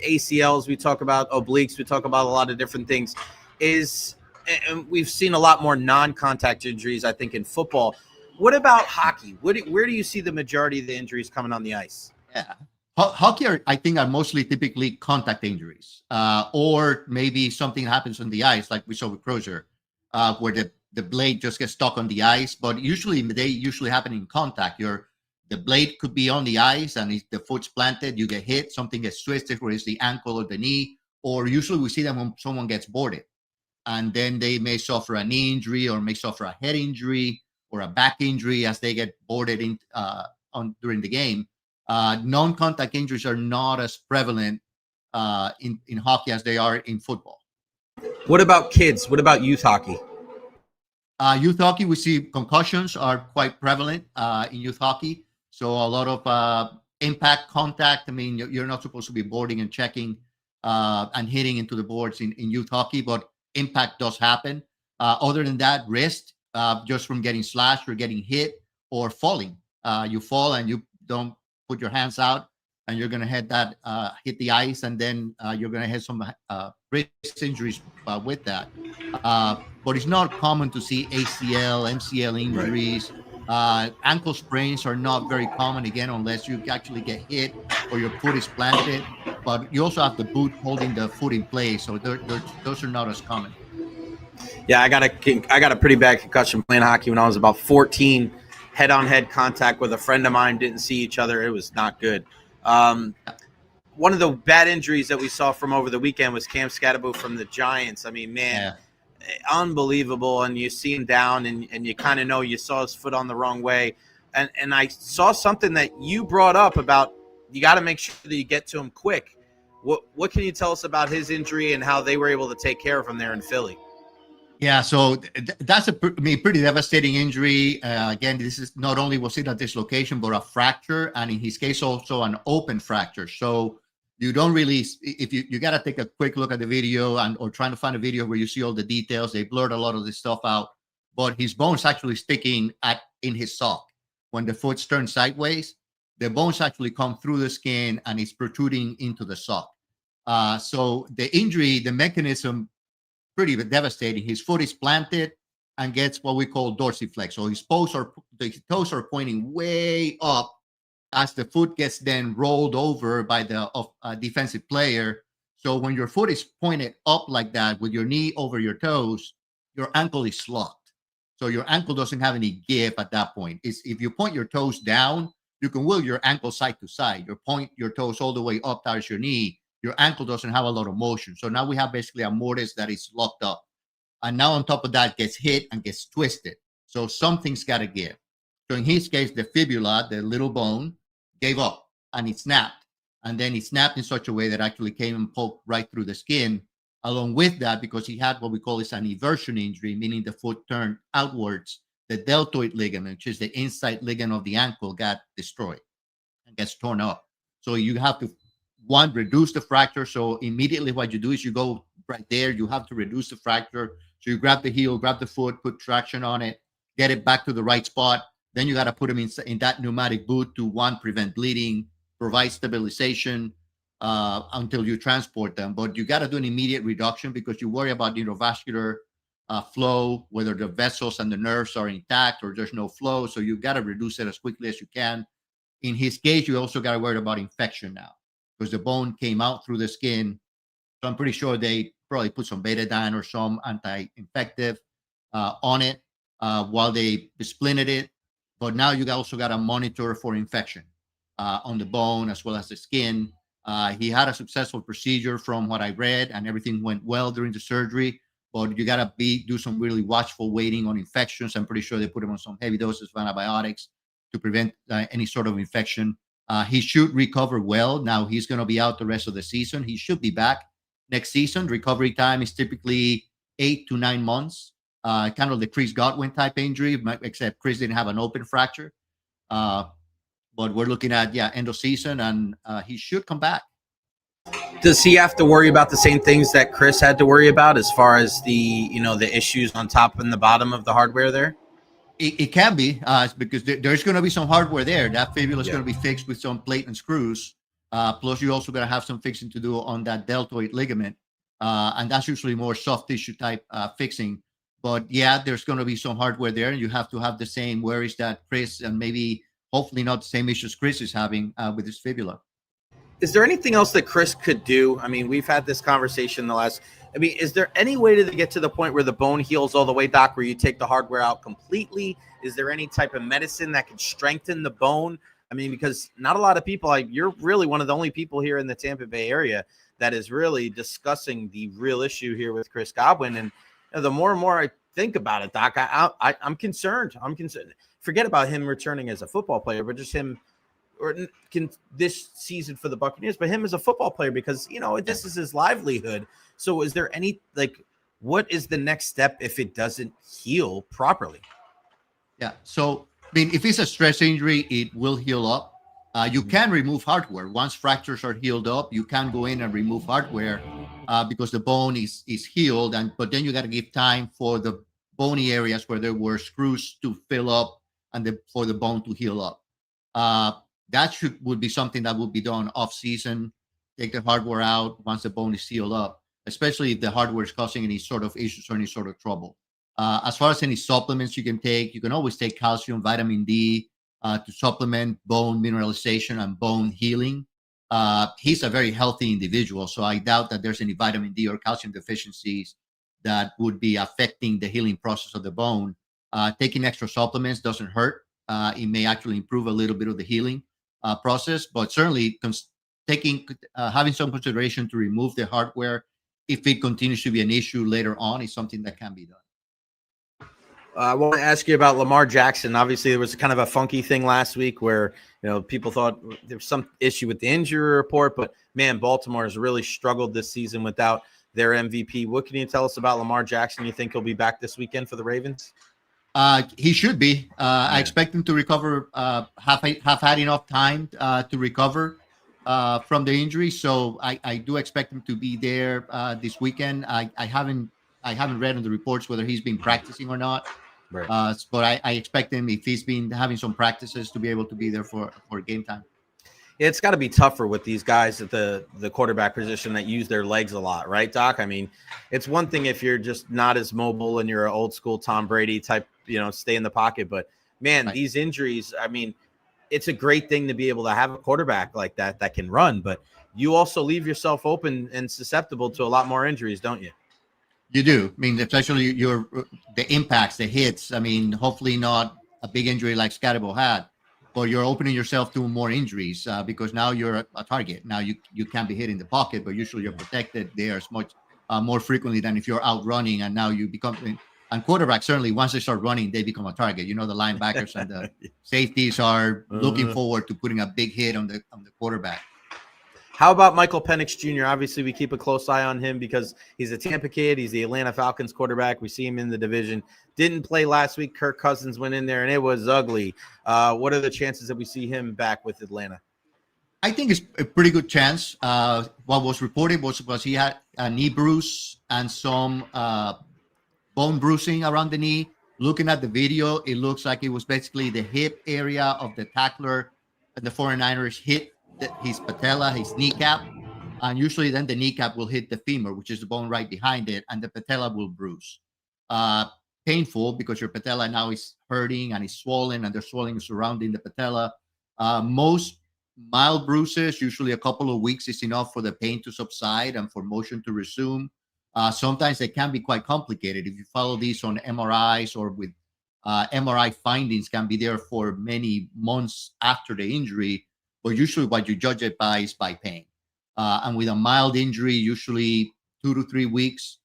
Speaker 2: ACLs, we talk about obliques, we talk about a lot of different things, and we've seen a lot more non-contact injuries, I think, in football. What about hockey? Where do you see the majority of the injuries coming on the ice?
Speaker 14: Yeah. Hockey, I think, are mostly typically contact injuries, or maybe something happens on the ice, like we saw with Crozier, where the blade just gets stuck on the ice. But they usually happen in contact. The blade could be on the ice, and if the foot's planted, you get hit, something gets twisted, whether it's the ankle or the knee, or usually we see them when someone gets boarded. And then they may suffer a knee injury or may suffer a head injury or a back injury as they get boarded during the game. Non-contact injuries are not as prevalent in hockey as they are in football.
Speaker 2: What about kids? What about youth hockey?
Speaker 14: Youth hockey, we see concussions are quite prevalent in youth hockey. So a lot of impact contact. I mean, you're not supposed to be boarding and checking and hitting into the boards in youth hockey, but impact does happen. Other than that, wrist, just from getting slashed or getting hit or falling. You fall and you don't put your hands out, and you're going to hit the ice, and then you're going to have some wrist injuries with that. But it's not common to see ACL, MCL injuries. Right. Ankle sprains are not very common, again, unless you actually get hit or your foot is planted. But you also have the boot holding the foot in place, so those are not as common.
Speaker 2: Yeah, I got a pretty bad concussion playing hockey when I was about 14. Head-on-head contact with a friend of mine, didn't see each other. It was not good. One of the bad injuries that we saw from over the weekend was Cam Scatterbo from the Giants. I mean, man, unbelievable. And you see him down, and you kind of know you saw his foot on the wrong way. And I saw something that you brought up about you got to make sure that you get to him quick. What can you tell us about his injury and how they were able to take care of him there in Philly?
Speaker 14: Yeah, so that's a pretty devastating injury. Again, this is not only was it a dislocation, but a fracture, and in his case, also an open fracture. So you don't really, if you got to take a quick look at the video or trying to find a video where you see all the details. They blurred a lot of this stuff out, but his bone's actually sticking in his sock. When the foot's turned sideways, the bones actually come through the skin and it's protruding into the sock. So the injury, the mechanism, pretty devastating. His foot is planted and gets what we call dorsiflex. So his toes are pointing way up as the foot gets then rolled over by the defensive player. So when your foot is pointed up like that with your knee over your toes, your ankle is locked. So your ankle doesn't have any give at that point. If you point your toes down, you can wheel your ankle side to side. You point your toes all the way up towards your knee. Your ankle doesn't have a lot of motion. So now we have basically a mortise that is locked up. And now on top of that gets hit and gets twisted. So something's got to give. So in his case, the fibula, the little bone, gave up and it snapped. And then it snapped in such a way that actually came and poked right through the skin. Along with that, because he had what we call is an eversion injury, meaning the foot turned outwards, the deltoid ligament, which is the inside ligament of the ankle, got destroyed and gets torn up. So you have to, one, reduce the fracture. So immediately what you do is you go right there, you have to reduce the fracture. So you grab the heel, grab the foot, put traction on it, get it back to the right spot. Then you got to put them in that pneumatic boot to, one, prevent bleeding, provide stabilization until you transport them. But you got to do an immediate reduction because you worry about neurovascular flow, whether the vessels and the nerves are intact or there's no flow. So you got to reduce it as quickly as you can. In his case, you also got to worry about infection now because the bone came out through the skin. So I'm pretty sure they probably put some betadine or some anti-infective on it while they splinted it. But now you also got to monitor for infection on the bone as well as the skin. He had a successful procedure from what I read, and everything went well during the surgery. But you got to do some really watchful waiting on infections. I'm pretty sure they put him on some heavy doses of antibiotics to prevent any sort of infection. He should recover well. Now he's going to be out the rest of the season. He should be back next season. Recovery time is typically 8 to 9 months. Kind of the Chris Godwin type injury, except Chris didn't have an open fracture. But we're looking at, end of season, and he should come back.
Speaker 2: Does he have to worry about the same things that Chris had to worry about as far as the issues on top and the bottom of the hardware there?
Speaker 14: It can be because there's going to be some hardware there. That fibula is going to be fixed with some plate and screws. Plus, you also going to have some fixing to do on that deltoid ligament. And that's usually more soft tissue type fixing. But there's going to be some hardware there, and you have to have the same worries that Chris, and maybe hopefully not the same issues Chris is having with his fibula.
Speaker 2: Is there anything else that Chris could do? I mean, we've had this conversation is there any way to get to the point where the bone heals all the way, Doc, where you take the hardware out completely? Is there any type of medicine that can strengthen the bone? I mean, because not a lot of people, you're really one of the only people here in the Tampa Bay area that is really discussing the real issue here with Chris Godwin. And the more and more I think about it, Doc, I'm concerned. Forget about him returning as a football player, but just him this season for the Buccaneers, but him as a football player, because, this is his livelihood. So is there any, what is the next step if it doesn't heal properly?
Speaker 14: Yeah. So, if it's a stress injury, it will heal up. You can remove hardware. Once fractures are healed up, you can go in and remove hardware because the bone is healed. But then you got to give time for the bony areas where there were screws to fill up and for the bone to heal up. That would be something that would be done off season. Take the hardware out once the bone is sealed up, especially if the hardware is causing any sort of issues or any sort of trouble. As far as any supplements you can take, you can always take calcium, vitamin D to supplement bone mineralization and bone healing. He's a very healthy individual, so I doubt that there's any vitamin D or calcium deficiencies that would be affecting the healing process of the bone. Taking extra supplements doesn't hurt. It may actually improve a little bit of the healing process, but certainly having some consideration to remove the hardware if it continues to be an issue later on is something that can be done.
Speaker 2: I want to ask you about Lamar Jackson. Obviously, there was kind of a funky thing last week where people thought there was some issue with the injury report, but man, Baltimore has really struggled this season without their MVP. What can you tell us about Lamar Jackson? You think he'll be back this weekend for the Ravens?
Speaker 14: He should be. I expect him to recover. Have had enough time to recover from the injury, so I do expect him to be there this weekend. I haven't read in the reports whether he's been practicing or not.
Speaker 2: Right.
Speaker 14: But I expect him, if he's been having some practices, to be able to be there for game time.
Speaker 2: It's got to be tougher with these guys at the quarterback position that use their legs a lot, right, Doc? I mean, it's one thing if you're just not as mobile and you're an old school Tom Brady type, stay in the pocket. But, man, right. These injuries, I mean, it's a great thing to be able to have a quarterback like that can run. But you also leave yourself open and susceptible to a lot more injuries, don't you?
Speaker 14: You do. I mean, especially the impacts, the hits. I mean, hopefully not a big injury like Scatterbo had. But you're opening yourself to more injuries because now you're a target. Now you can't be hit in the pocket, but usually you're protected there as much more frequently than if you're out running. And now you become And quarterbacks, certainly, once they start running, they become a target. The linebackers and the safeties are looking forward to putting a big hit on the quarterback.
Speaker 2: How about Michael Penix Jr.? Obviously, we keep a close eye on him because he's a Tampa kid. He's the Atlanta Falcons quarterback. We see him in the division. Didn't play last week. Kirk Cousins went in there, and it was ugly. What are the chances that we see him back with Atlanta?
Speaker 14: I think it's a pretty good chance. What was reported was he had a knee bruise and some bone bruising around the knee. Looking at the video, it looks like it was basically the hip area of the tackler. The 49ers hit his patella, his kneecap, and usually then the kneecap will hit the femur, which is the bone right behind it, and the patella will bruise. Painful because your patella now is hurting and is swollen, and there's swelling surrounding the patella. Most mild bruises, usually a couple of weeks is enough for the pain to subside and for motion to resume. Sometimes they can be quite complicated. If you follow these on MRIs or with MRI findings can be there for many months after the injury, but usually what you judge it by is by pain. And with a mild injury, usually 2 to 3 weeks.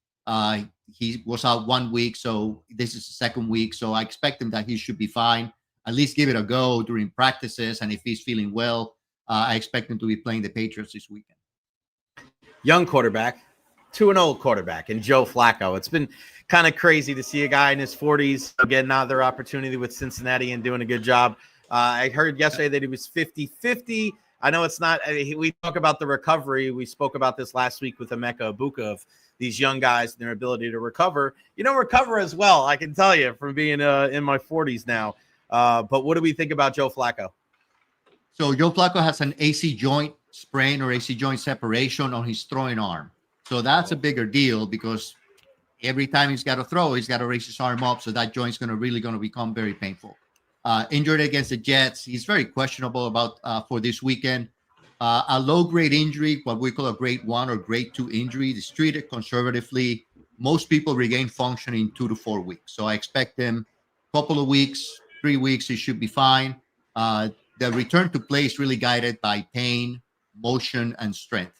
Speaker 14: He was out 1 week, so this is the second week. So I expect him that he should be fine. At least give it a go during practices. And if he's feeling well, I expect him to be playing the Patriots this weekend.
Speaker 2: Young quarterback to an old quarterback, and Joe Flacco. It's been kind of crazy to see a guy in his 40s get another opportunity with Cincinnati and doing a good job. I heard yesterday that he was 50-50. I know it's not. We talk about the recovery. We spoke about this last week with Emeka Ibuka of these young guys and their ability to recover. Recover as well, I can tell you, from being in my 40s now. But what do we think about Joe Flacco?
Speaker 14: So Joe Flacco has an AC joint sprain or AC joint separation on his throwing arm. So that's a bigger deal because every time he's got to throw, he's got to raise his arm up. So that joint's going to become very painful. Injured against the Jets. He's very questionable about for this weekend. A low-grade injury, what we call a grade 1 or grade 2 injury, is treated conservatively. Most people regain function in 2 to 4 weeks. So I expect him a couple of weeks, 3 weeks, he should be fine. The return to play is really guided by pain, motion, and strength.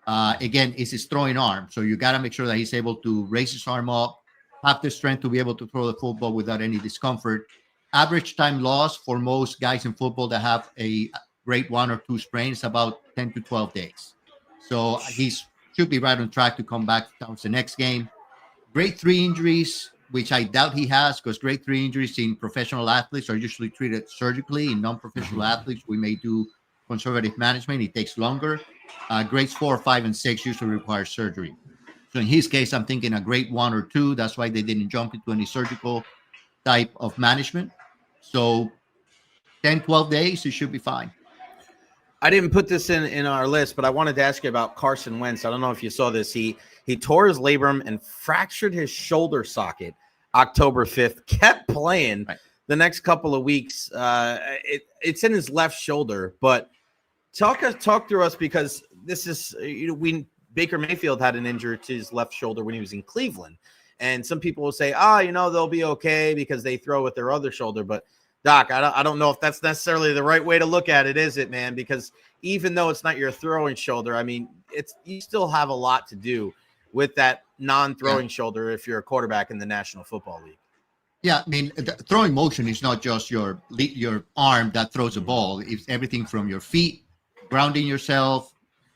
Speaker 14: Again, it's his throwing arm. So you got to make sure that he's able to raise his arm up, have the strength to be able to throw the football without any discomfort. Average time lost for most guys in football that have a grade 1 or 2 sprain is about 10 to 12 days. So he should be right on track to come back towards the next game. Grade 3 injuries, which I doubt he has, because grade 3 injuries in professional athletes are usually treated surgically. In non-professional athletes, we may do conservative management. It takes longer. Grades 4, 5, and 6 usually require surgery. So in his case, I'm thinking a grade 1 or 2. That's why they didn't jump into any surgical type of management. So 10, 12 days, he should be fine.
Speaker 2: I didn't put this in our list, but I wanted to ask you about Carson Wentz. I don't know if you saw this. He tore his labrum and fractured his shoulder socket October 5th, kept playing the next couple of weeks. It's in his left shoulder, but talk through us, because this is, Baker Mayfield had an injury to his left shoulder when he was in Cleveland. And some people will say, they'll be okay because they throw with their other shoulder. But Doc, I don't know if that's necessarily the right way to look at it, is it, man? Because even though it's not your throwing shoulder, I mean, you still have a lot to do with that non-throwing shoulder if you're a quarterback in the National Football League.
Speaker 14: Yeah, I mean, the throwing motion is not just your arm that throws the ball. It's everything from your feet, grounding yourself,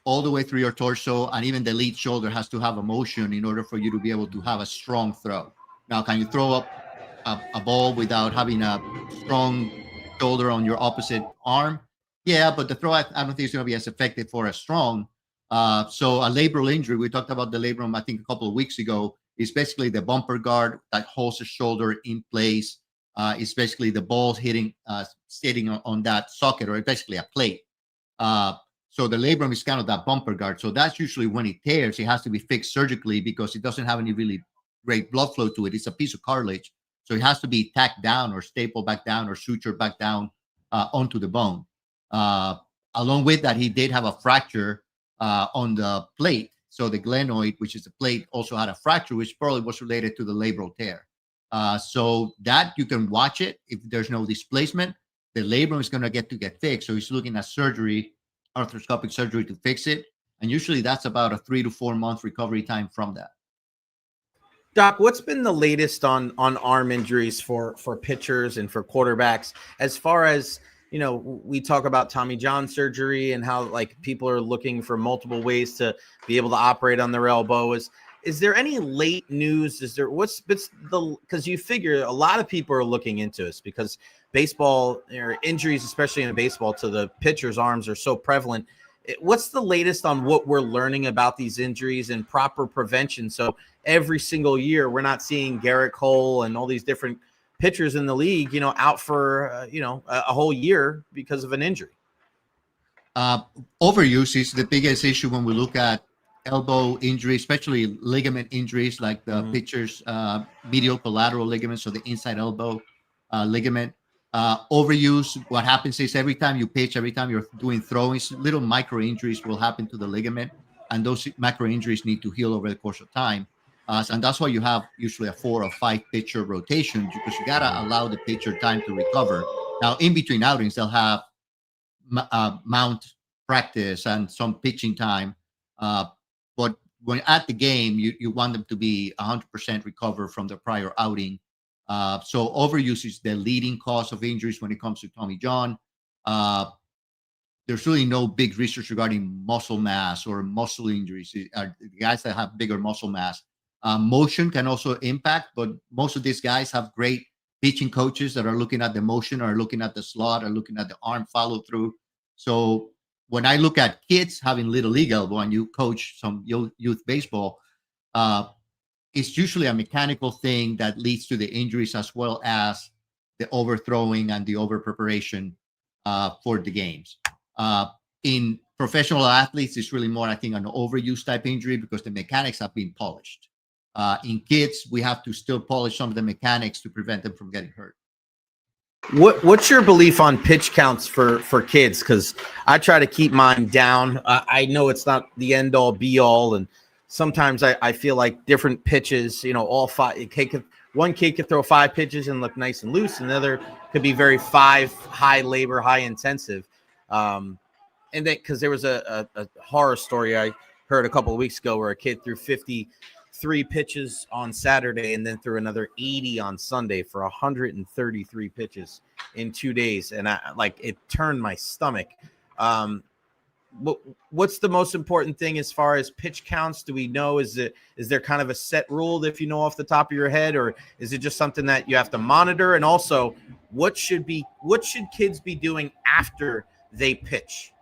Speaker 14: all the way through your torso, and even the lead shoulder has to have a motion in order for you to be able to have a strong throw. Now, can you throw up a ball without having a strong shoulder on your opposite arm? Yeah, but the throw, I don't think it's going to be as effective for a strong. So a labral injury, we talked about the labrum, I think, a couple of weeks ago, is basically the bumper guard that holds the shoulder in place. It's basically the ball sitting on that socket, or basically a plate. So the labrum is kind of that bumper guard. So that's usually when it tears, it has to be fixed surgically because it doesn't have any really great blood flow to it. It's a piece of cartilage. So it has to be tacked down or stapled back down or sutured back down onto the bone. Along with that, he did have a fracture on the plate. So the glenoid, which is the plate, also had a fracture, which probably was related to the labral tear. So that you can watch it. If there's no displacement, the labrum is going to get fixed. So he's looking at surgery, arthroscopic surgery to fix it. And usually that's about a 3 to 4 month recovery time from that.
Speaker 2: Doc, what's been the latest on arm injuries for pitchers and for quarterbacks? As far as, you know, we talk about Tommy John surgery and how like people are looking for multiple ways to be able to operate on their elbow. Is there any late news? Is there because you figure a lot of people are looking into this because baseball or injuries, especially in baseball, to the pitcher's arms are so prevalent. What's the latest on what we're learning about these injuries and proper prevention? So every single year we're not seeing Garrett Cole and all these different pitchers in the league, you know, out for, a whole year because of an injury.
Speaker 14: Overuse is the biggest issue when we look at elbow injury, especially ligament injuries like the pitcher's medial collateral ligament, so the inside elbow ligament. Overuse, what happens is every time you pitch, every time you're doing throwings, little micro injuries will happen to the ligament, and those micro injuries need to heal over the course of time. And that's why you have usually a 4 or 5 pitcher rotation, because you got to allow the pitcher time to recover. Now, in between outings, they'll have mount practice and some pitching time. But when at the game, you want them to be 100% recovered from the prior outing. So overuse is the leading cause of injuries when it comes to Tommy John. There's really no big research regarding muscle mass or muscle injuries. The guys that have bigger muscle mass. Motion can also impact, but most of these guys have great pitching coaches that are looking at the motion, are looking at the slot, are looking at the arm follow through. So when I look at kids having little league elbow and you coach some youth baseball, it's usually a mechanical thing that leads to the injuries as well as the overthrowing and the over preparation for the games. In professional athletes, it's really more, I think, an overuse type injury because the mechanics have been polished. In kids, we have to still polish some of the mechanics to prevent them from getting hurt.
Speaker 2: What's your belief on pitch counts for kids? Because I try to keep mine down. I know it's not the end all be all, and sometimes I feel like different pitches, you know, all 5. One kid could throw 5 pitches and look nice and loose, and the other could be very 5 high labor, high intensive. And then because there was a horror story I heard a couple of weeks ago where a kid threw 53 pitches on Saturday and then threw another 80 on Sunday for 133 pitches in 2 days. And it turned my stomach. What's the most important thing as far as pitch counts? Do we know, is there kind of a set rule that if you know off the top of your head, or is it just something that you have to monitor? And also what should kids be doing after they pitch?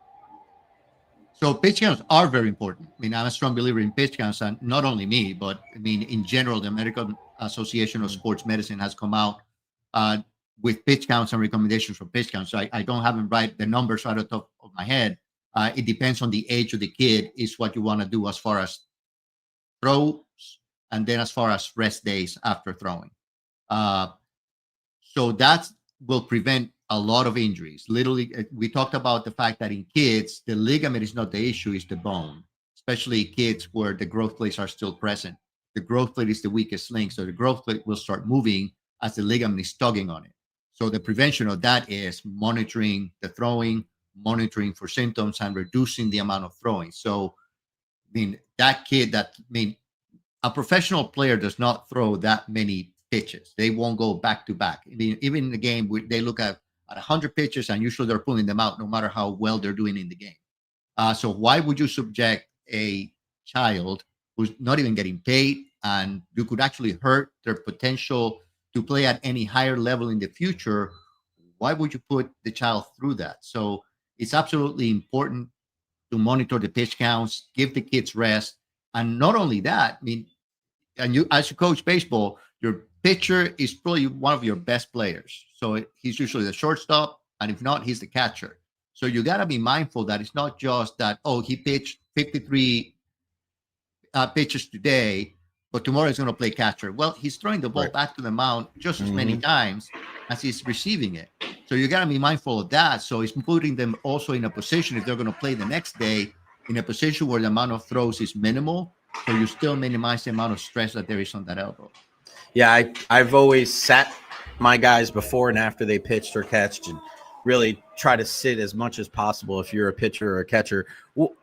Speaker 14: So pitch counts are very important. I mean, I'm a strong believer in pitch counts, and not only me, but I mean, in general, the American Association of Sports Medicine has come out with pitch counts and recommendations for pitch counts. So I don't have them right, the numbers right off the top of my head. It depends on the age of the kid is what you want to do as far as throws, and then as far as rest days after throwing. So that will prevent a lot of injuries. Literally, we talked about the fact that in kids, the ligament is not the issue, it's the bone, especially kids where the growth plates are still present. The growth plate is the weakest link, so the growth plate will start moving as the ligament is tugging on it. So the prevention of that is monitoring the throwing, monitoring for symptoms, and reducing the amount of throwing. So, I mean, a professional player does not throw that many pitches. They won't go back to back. I mean, even in the game, they look at 100 pitches, and usually they're pulling them out no matter how well they're doing in the game. So why would you subject a child who's not even getting paid, and you could actually hurt their potential to play at any higher level in the future? Why would you put the child through that? So it's absolutely important to monitor the pitch counts, give the kids rest. And not only that, I mean, and you, as you coach baseball, your pitcher is probably one of your best players. So he's usually the shortstop, and if not, he's the catcher. So you got to be mindful that it's not just that, oh, he pitched 53 pitches today, but tomorrow he's going to play catcher. Well, he's throwing the ball back to the mound just as many times as he's receiving it. So you got to be mindful of that. So it's putting them also in a position, if they're going to play the next day, in a position where the amount of throws is minimal, so you still minimize the amount of stress that there is on that elbow.
Speaker 2: Yeah, I've always sat my guys before and after they pitched or catched, and really try to sit as much as possible if you're a pitcher or a catcher. Well,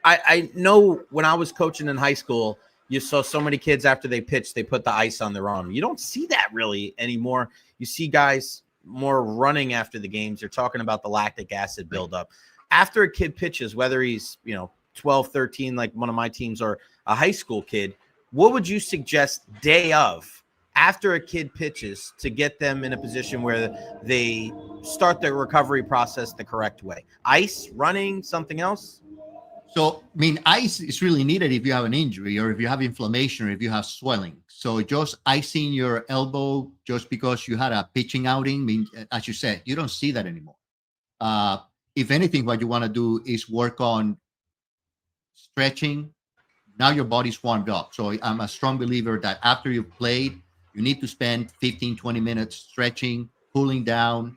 Speaker 2: I know when I was coaching in high school, you saw so many kids after they pitched, they put the ice on their arm. You don't see that really anymore. You see guys more running after the games. They're talking about the lactic acid buildup. After a kid pitches, whether he's, 12, 13, like one of my teams, or a high school kid, what would you suggest day of after a kid pitches to get them in a position where they start their recovery process the correct way? Ice, running, something else?
Speaker 14: So, ice is really needed if you have an injury or if you have inflammation or if you have swelling. So just icing your elbow just because you had a pitching outing, as you said, you don't see that anymore. If anything, what you want to do is work on stretching. Now your body's warmed up. So I'm a strong believer that after you've played, you need to spend 15, 20 minutes stretching, cooling down,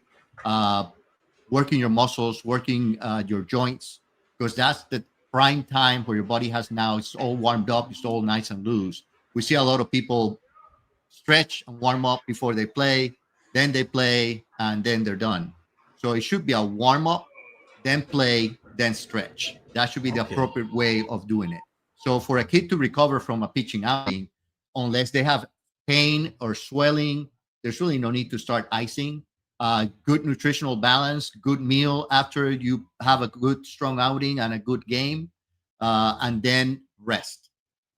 Speaker 14: working your muscles, working your joints, because that's the prime time where your body has now, it's all warmed up, it's all nice and loose. We see a lot of people stretch and warm up before they play, then they play, and then they're done. So it should be a warm up, then play, then stretch. That should be the appropriate way of doing it. So for a kid to recover from a pitching outing, unless they have pain or swelling, there's really no need to start icing. Good nutritional balance, good meal after you have a good strong outing and a good game, and then rest.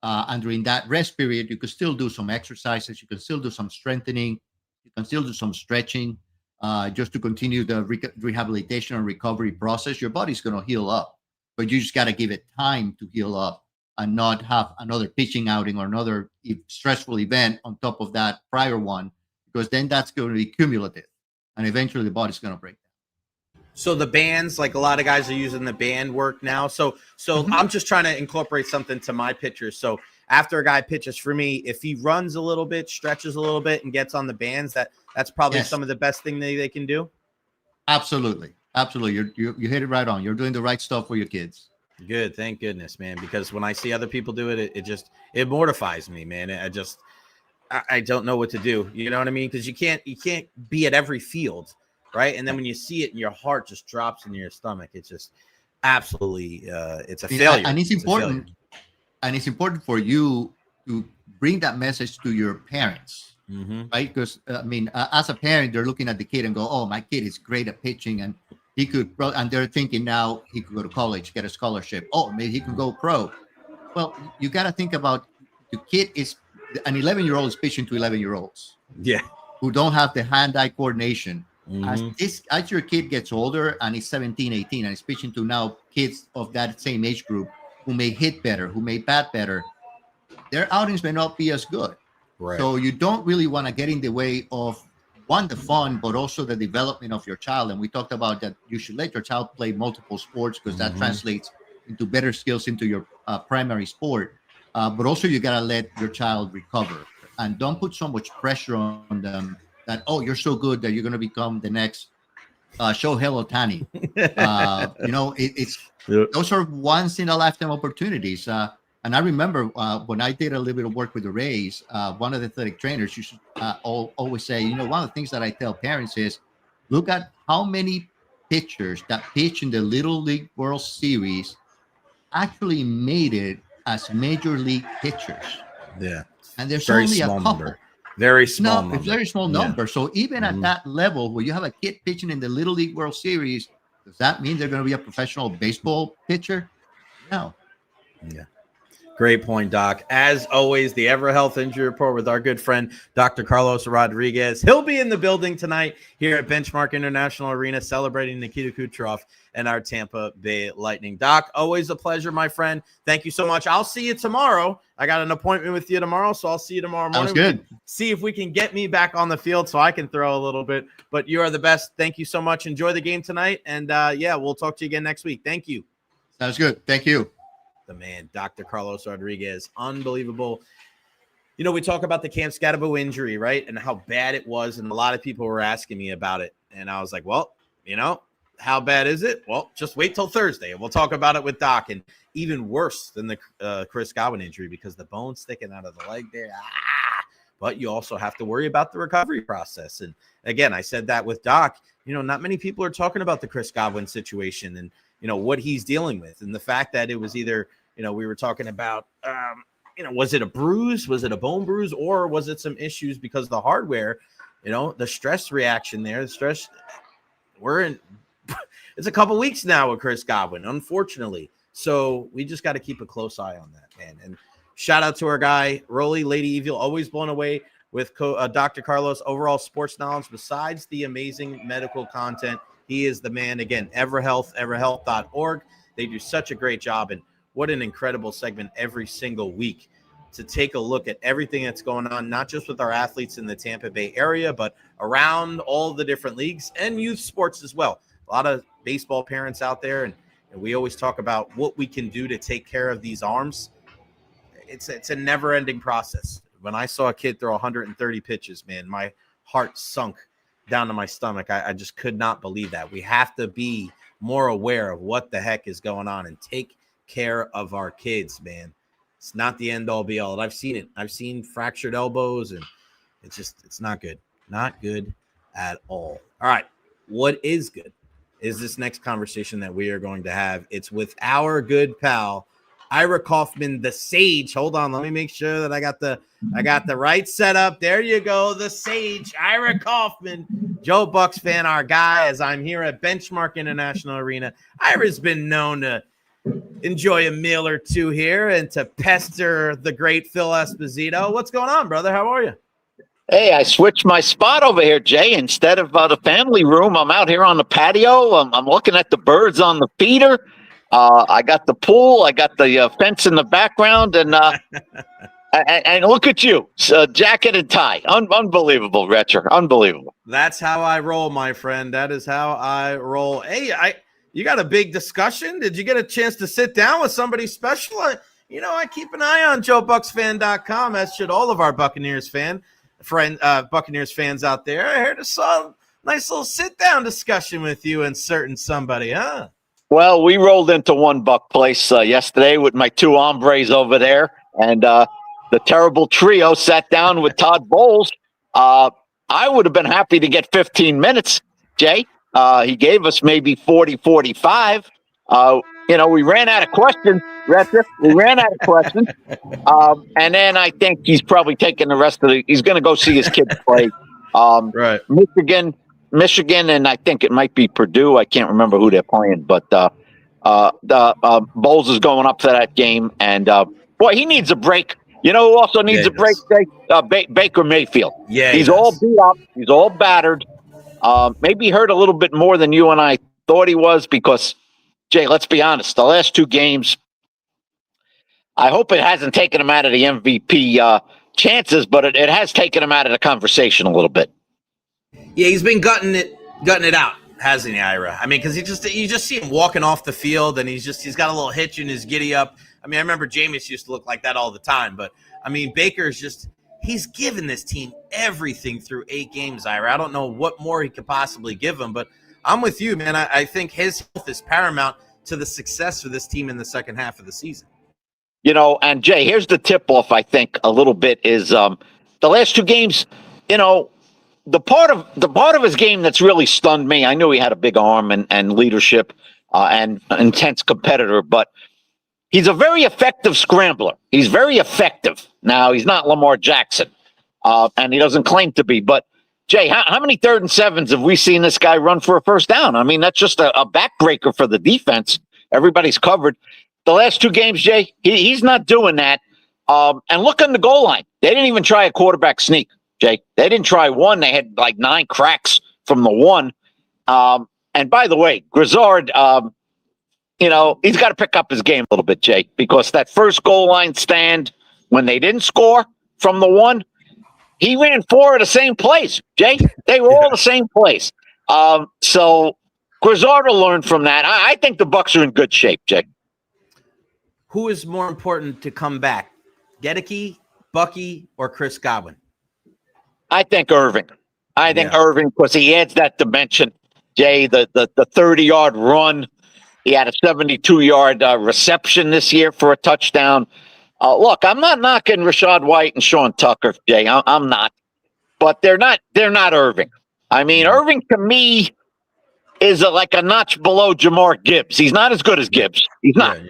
Speaker 14: And during that rest period, you can still do some exercises, you can still do some strengthening, you can still do some stretching, just to continue the rehabilitation and recovery process. Your body's going to heal up, but you just got to give it time to heal up and not have another pitching outing or another stressful event on top of that prior one, because then that's going to be cumulative. And eventually the body's going to break down.
Speaker 2: So the bands, like a lot of guys are using the band work now. So I'm just trying to incorporate something to my pitchers. So after a guy pitches, for me, if he runs a little bit, stretches a little bit, and gets on the bands, that's probably some of the best thing they can do.
Speaker 14: Absolutely. You hit it right on. You're doing the right stuff for your kids.
Speaker 2: Good. Thank goodness, man. Because when I see other people do it, it mortifies me, man. I don't know what to do. You know what I mean? Because you can't be at every field, right? And then when you see it and your heart just drops in your stomach, it's just absolutely it's a failure.
Speaker 14: And it's important. And it's important for you to bring that message to your parents, right? Because as a parent, they're looking at the kid and go, "Oh, my kid is great at pitching, and he could," and they're thinking now he could go to college, get a scholarship. Oh, maybe he can go pro. Well, you got to think about the kid is. An 11-year-old is pitching to 11-year-olds.
Speaker 2: Yeah.
Speaker 14: Who don't have the hand-eye coordination. As your kid gets older and he's 17, 18, and he's pitching to now kids of that same age group who may hit better, who may bat better, their outings may not be as good.
Speaker 2: Right.
Speaker 14: So you don't really want to get in the way of, one, the fun, but also the development of your child. And we talked about that you should let your child play multiple sports, because that translates into better skills into your primary sport. But also you got to let your child recover, and don't put so much pressure on them that, oh, you're so good that you're going to become the next Shohei Ohtani. Those are once in a lifetime opportunities. And I remember when I did a little bit of work with the Rays, one of the athletic trainers used to always say, one of the things that I tell parents is, look at how many pitchers that pitch in the Little League World Series actually made it as major league pitchers.
Speaker 2: Yeah.
Speaker 14: And there's
Speaker 2: very
Speaker 14: only a couple.
Speaker 2: Number. Very small number.
Speaker 14: It's very small number. So even at that level where you have a kid pitching in the Little League World Series, does that mean they're going to be a professional baseball pitcher? No.
Speaker 2: Yeah. Great point, Doc. As always, the Evara Health Injury Report with our good friend, Dr. Carlos Rodriguez. He'll be in the building tonight here at Benchmark International Arena celebrating Nikita Kucherov and our Tampa Bay Lightning. Doc, always a pleasure, my friend. Thank you so much. I'll see you tomorrow. I got an appointment with you tomorrow, so I'll see you tomorrow morning.
Speaker 14: Sounds good.
Speaker 2: See if we can get me back on the field so I can throw a little bit. But you are the best. Thank you so much. Enjoy the game tonight. And, we'll talk to you again next week. Thank you.
Speaker 14: Sounds good. Thank you.
Speaker 2: The man, Dr. Carlos Rodriguez, unbelievable. We talk about the Cam Scatterbo injury, right? And how bad it was. And a lot of people were asking me about it. And I was like, well, how bad is it? Well, just wait till Thursday and we'll talk about it with Doc. And even worse than the Chris Godwin injury, because the bone sticking out of the leg there. But you also have to worry about the recovery process. And again, I said that with Doc, not many people are talking about the Chris Godwin situation and, what he's dealing with. And the fact that it was either, we were talking about, was it a bruise? Was it a bone bruise? Or was it some issues because of the hardware? The stress reaction there, the stress. We're in, it's a couple weeks now with Chris Godwin, unfortunately. So we just got to keep a close eye on that, man. And shout out to our guy, Rolly, Lady Evil, always blown away with Dr. Carlos' overall sports knowledge. Besides the amazing medical content, he is the man. Again, EverHealth, everhealth.org. They do such a great job. And what an incredible segment every single week to take a look at everything that's going on, not just with our athletes in the Tampa Bay area, but around all the different leagues and youth sports as well. A lot of baseball parents out there, and we always talk about what we can do to take care of these arms. It's a never-ending process. When I saw a kid throw 130 pitches, man, my heart sunk down to my stomach. I just could not believe that. We have to be more aware of what the heck is going on and take care of our kids, man. It's not the end all be all. And I've seen it. I've seen fractured elbows, and it's not good. Not good at all. All right. What is good is this next conversation that we are going to have. It's with our good pal, Ira Kaufman, the Sage. Hold on. Let me make sure that I got the right setup. There you go. The Sage, Ira Kaufman, Joe Bucs fan, our guy, as I'm here at Benchmark International Arena. Ira's been known to enjoy a meal or two here and to pester the great Phil Esposito. What's going on, brother? How are you?
Speaker 15: Hey, I switched my spot over here, Jay. Instead of the family room, I'm out here on the patio. I'm looking at the birds on the feeder. I got the pool. I got the fence in the background, and look at you, jacket and tie. Unbelievable, Recher. Unbelievable.
Speaker 2: That's how I roll, my friend. That is how I roll. Hey, you got a big discussion? Did you get a chance to sit down with somebody special? I keep an eye on JoeBucsFan.com, as should all of our Buccaneers fans out there. I heard a nice little sit-down discussion with you and certain somebody, huh?
Speaker 15: Well, we rolled into one Buck place yesterday with my two hombres over there, and the terrible trio sat down with Todd Bowles. I would have been happy to get 15 minutes, Jay. He gave us maybe 40, 45. We ran out of questions, Recher. We ran out of questions. And then I think he's probably taking the rest of he's going to go see his kids play.
Speaker 2: Right.
Speaker 15: Michigan, and I think it might be Purdue. I can't remember who they're playing, but Bowles is going up to that game. And, boy, he needs a break. You know who also needs a break, Baker Mayfield.
Speaker 2: Yeah,
Speaker 15: he's all beat up. He's all battered. Maybe hurt a little bit more than you and I thought he was because, Jay, let's be honest, the last two games, I hope it hasn't taken him out of the MVP chances, but it has taken him out of the conversation a little bit.
Speaker 2: Yeah, he's been gutting it out, hasn't he, Ira? I mean, because you just see him walking off the field, and he's got a little hitch in his giddy up. I mean, I remember Jameis used to look like that all the time, but I mean, Baker's he's given this team everything through 8 games, Ira. I don't know what more he could possibly give them, but I'm with you, man. I think his health is paramount to the success of this team in the second half of the season.
Speaker 15: And Jay, here's the tip-off, I think, a little bit is the last 2 games, the part of his game that's really stunned me, I knew he had a big arm and leadership and intense competitor, but he's a very effective scrambler. He's very effective. Now, he's not Lamar Jackson, and he doesn't claim to be, but Jay, how many 3rd and 7s have we seen this guy run for a first down? I mean, that's just a backbreaker for the defense. Everybody's covered. The last 2 games, Jay, he's not doing that. And look on the goal line. They didn't even try a quarterback sneak, Jay. They didn't try one. They had like 9 cracks from the one. And by the way, Grizzard, he's got to pick up his game a little bit, Jay, because that first goal line stand, when they didn't score from the one, he ran 4 at the same place, Jay. They were all the same place. So Grizzard will learn from that. I think the Bucs are in good shape, Jay.
Speaker 2: Who is more important to come back, Gedeke, Bucky, or Chris Godwin?
Speaker 15: I think Irving. Irving, because he adds that dimension, Jay, the 30-yard run. He had a 72-yard reception this year for a touchdown. Look, I'm not knocking Rachaad White and Sean Tucker, Jay. I'm not. But they're not Irving. I mean, Irving to me is like a notch below Jamar Gibbs. He's not as good as Gibbs. He's not. Yeah.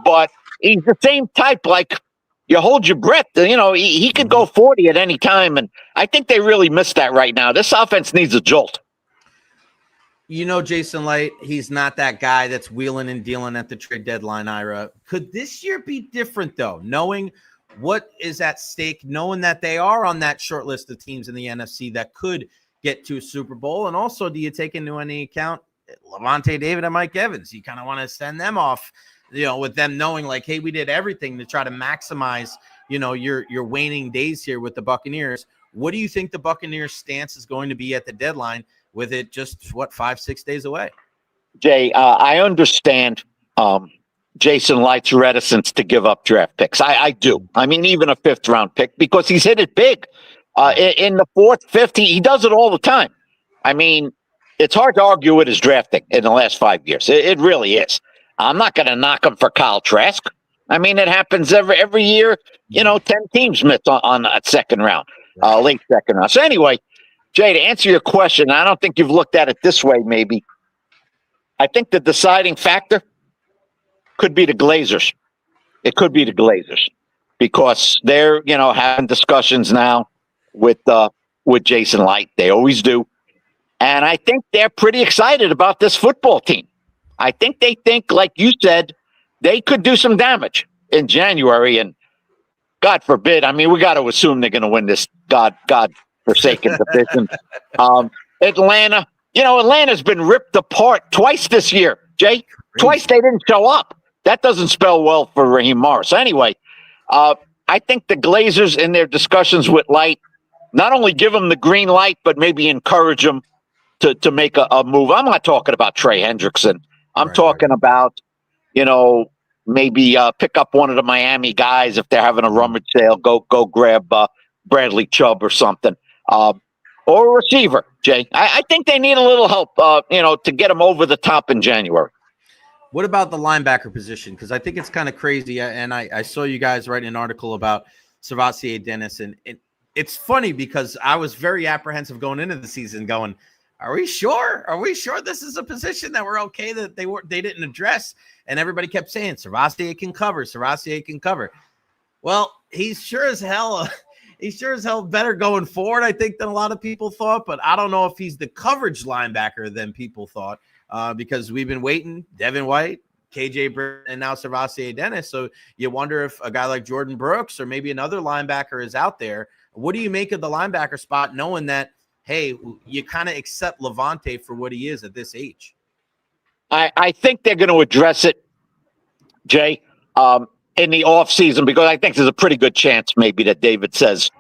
Speaker 15: But he's the same type like you hold your breath. You know, he could go 40 at any time, and I think they really miss that right now. This offense needs a jolt.
Speaker 2: You know, Jason Light, he's not that guy that's wheeling and dealing at the trade deadline, Ira. Could this year be different, though, knowing what is at stake, knowing that they are on that short list of teams in the NFC that could get to a Super Bowl? And also, do you take into any account Levante David and Mike Evans? You kind of want to send them off, you know, with them knowing like, hey, we did everything to try to maximize, you know, your waning days here with the Buccaneers. What do you think the Buccaneers' stance is going to be at the deadline with it just, 5-6 days away?
Speaker 15: Jay, I understand Jason Light's reticence to give up draft picks. I do. I mean, even a 5th-round pick, because he's hit it big. In the 4th, 5th, he does it all the time. I mean, it's hard to argue with his drafting in the last 5 years. It really is. I'm not going to knock him for Kyle Trask. I mean, it happens every year. You know, 10 teams miss on that 2nd round, late 2nd round. So anyway, Jay, to answer your question, I don't think you've looked at it this way, maybe. I think the deciding factor could be the Glazers. It could be the Glazers because they're, you know, having discussions now with Jason Light. They always do. And I think they're pretty excited about this football team. I think they think, like you said, they could do some damage in January. And God forbid, I mean, we got to assume they're going to win this God-forsaken division. Atlanta, you know, Atlanta's been ripped apart twice this year, Jay. Twice they didn't show up. That doesn't spell well for Raheem Morris. Anyway, I think the Glazers in their discussions with Light not only give him the green light, but maybe encourage him to make a move. I'm not talking about Trey Hendrickson. I'm talking about, you know, maybe pick up one of the Miami guys if they're having a rummage sale. Go grab Bradley Chubb or something, or a receiver. Jay, I think they need a little help, you know, to get them over the top in January.
Speaker 2: What about the linebacker position? Because I think it's kind of crazy. And I saw you guys write an article about Savasier Dennis, and it's funny because I was very apprehensive going into the season, going, "Are we sure? Are we sure this is a position that we're okay that they didn't address?" And everybody kept saying Savasier can cover. Savasier can cover. Well, he's sure as hell better going forward, I think, than a lot of people thought. But I don't know if he's the coverage linebacker than people thought, because we've been waiting. Devin White, KJ Britt, and now Savasier Dennis. So you wonder if a guy like Jordan Brooks or maybe another linebacker is out there. What do you make of the linebacker spot, knowing that, hey, you kind of accept Levante for what he is at this age?
Speaker 15: I think they're going to address it, Jay, in the offseason, because I think there's a pretty good chance maybe that David says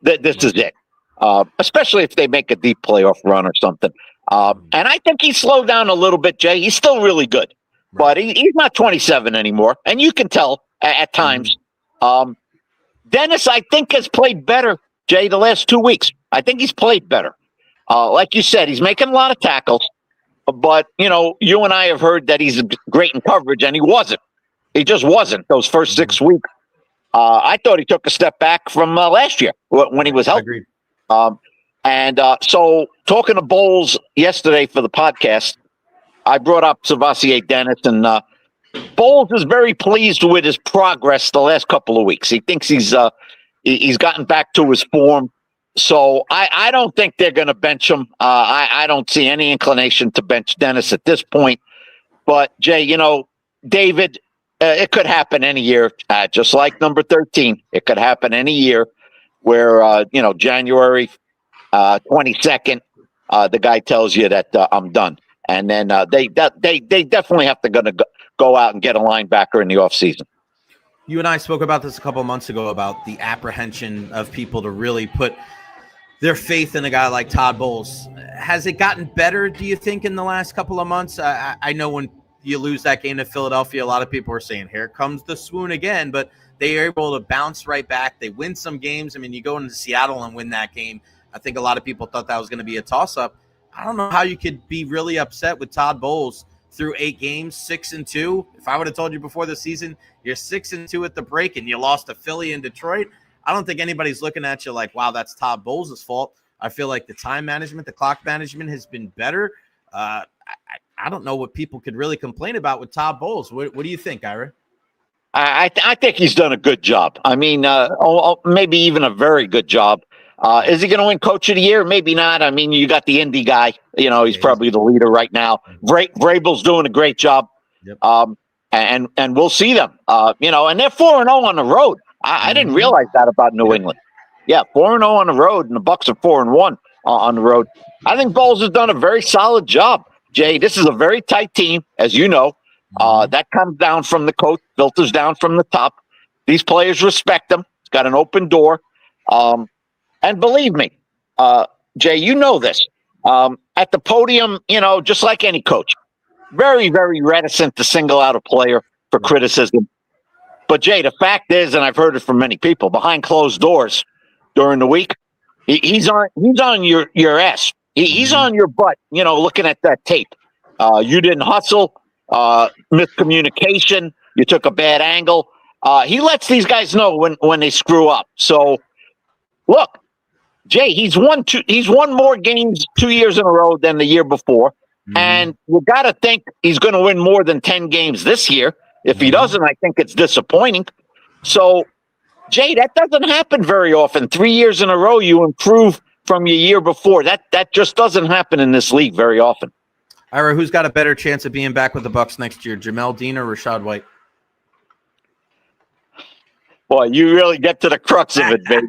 Speaker 15: that this is it, especially if they make a deep playoff run or something. And I think he slowed down a little bit, Jay. He's still really good, but he's not 27 anymore, and you can tell at times. Dennis, I think, has played better, Jay, the last 2 weeks. I think he's played better. Like you said, he's making a lot of tackles, but, you know, you and I have heard that he's great in coverage, and he wasn't. He just wasn't those first 6 weeks. I thought he took a step back from last year when he was healthy. So talking to Bowles yesterday for the podcast, I brought up Savasier Dennis, and Bowles is very pleased with his progress the last couple of weeks. He thinks he's gotten back to his form. So I don't think they're going to bench him. I don't see any inclination to bench Dennis at this point. But, Jay, you know, David, it could happen any year, just like number 13. It could happen any year where, you know, January 22nd, the guy tells you that I'm done. And then they definitely have to go out and get a linebacker in the offseason.
Speaker 2: You and I spoke about this a couple of months ago about the apprehension of people to really put their faith in a guy like Todd Bowles. Has it gotten better, do you think, in the last couple of months? I know when you lose that game to Philadelphia, a lot of people are saying, here comes the swoon again, but they are able to bounce right back. They win some games. I mean, you go into Seattle and win that game. I think a lot of people thought that was going to be a toss-up. I don't know how you could be really upset with Todd Bowles through 8 games, 6-2. If I would have told you before the season, you're 6-2 at the break and you lost to Philly and Detroit, I don't think anybody's looking at you like, wow, that's Todd Bowles' fault. I feel like the time management, the clock management has been better. I don't know what people could really complain about with Todd Bowles. What do you think, Ira?
Speaker 15: I think he's done a good job. I mean, maybe even a very good job. Is he going to win Coach of the Year? Maybe not. I mean, you got the Indy guy. You know, he's probably the leader right now. Vrabel's doing a great job.
Speaker 2: Yep.
Speaker 15: And we'll see them. You know, and they're 4-0 on the road. I didn't realize that about New England. Yeah, 4-0 on the road, and the Bucs are 4-1 on the road. I think Bowles has done a very solid job. Jay, this is a very tight team, as you know. That comes down from the coach, filters down from the top. These players respect him. He's got an open door. And believe me, Jay, you know this. At the podium, you know, just like any coach, very, very reticent to single out a player for criticism. But, Jay, the fact is, and I've heard it from many people, behind closed doors during the week, he's on your ass. He's on your butt, you know, looking at that tape. You didn't hustle, miscommunication, you took a bad angle. He lets these guys know when they screw up. So, look, Jay, he's won more games 2 years in a row than the year before. And you got to think he's going to win more than 10 games this year. If he doesn't, I think it's disappointing. So, Jay, that doesn't happen very often. 3 years in a row, you improve from your year before. That just doesn't happen in this league very often.
Speaker 2: Ira, who's got a better chance of being back with the Bucs next year, Jamel Dean or Rachaad White?
Speaker 15: Boy, you really get to the crux of it, baby.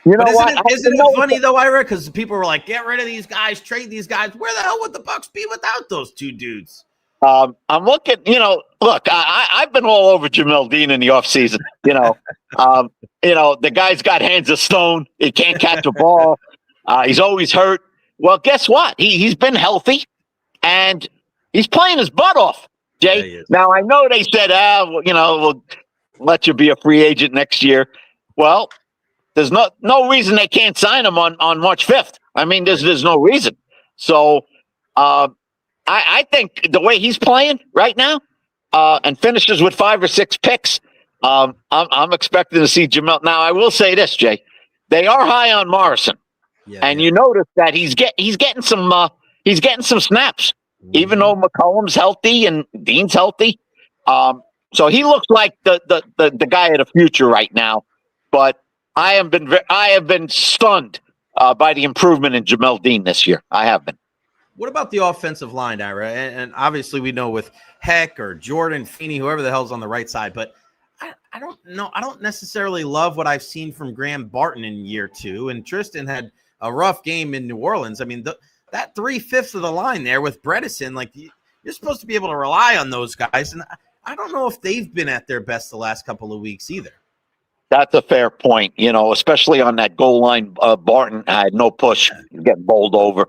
Speaker 2: You know what? Isn't it funny, though, Ira? Because people were like, get rid of these guys, trade these guys. Where the hell would the Bucs be without those two dudes?
Speaker 15: I'm looking, you know, look, I've been all over Jamel Dean in the offseason. You know, the guy's got hands of stone. He can't catch a ball. He's always hurt. Well, guess what? He's been healthy, and he's playing his butt off, Jay.
Speaker 2: Yeah,
Speaker 15: now, I know they said, we'll let you be a free agent next year. Well, there's no reason they can't sign him on March 5th. I mean, there's no reason. So I think the way he's playing right now and finishes with 5 or 6 picks, I'm expecting to see Jamel. Now, I will say this, Jay. They are high on Morrison. You notice that he's getting some snaps, even though McCollum's healthy and Dean's healthy. So he looks like the guy of the future right now. But I have been stunned by the improvement in Jamel Dean this year. I have been.
Speaker 2: What about the offensive line, Ira? And obviously we know with Heck or Jordan, Feeney, whoever the hell's on the right side, but I don't know. I don't necessarily love what I've seen from Graham Barton in year 2. And Tristan had a rough game in New Orleans. I mean, that 3/5 of the line there with Bredesen, like you're supposed to be able to rely on those guys. And I don't know if they've been at their best the last couple of weeks either.
Speaker 15: That's a fair point, you know, especially on that goal line. Barton had no push, getting bowled over.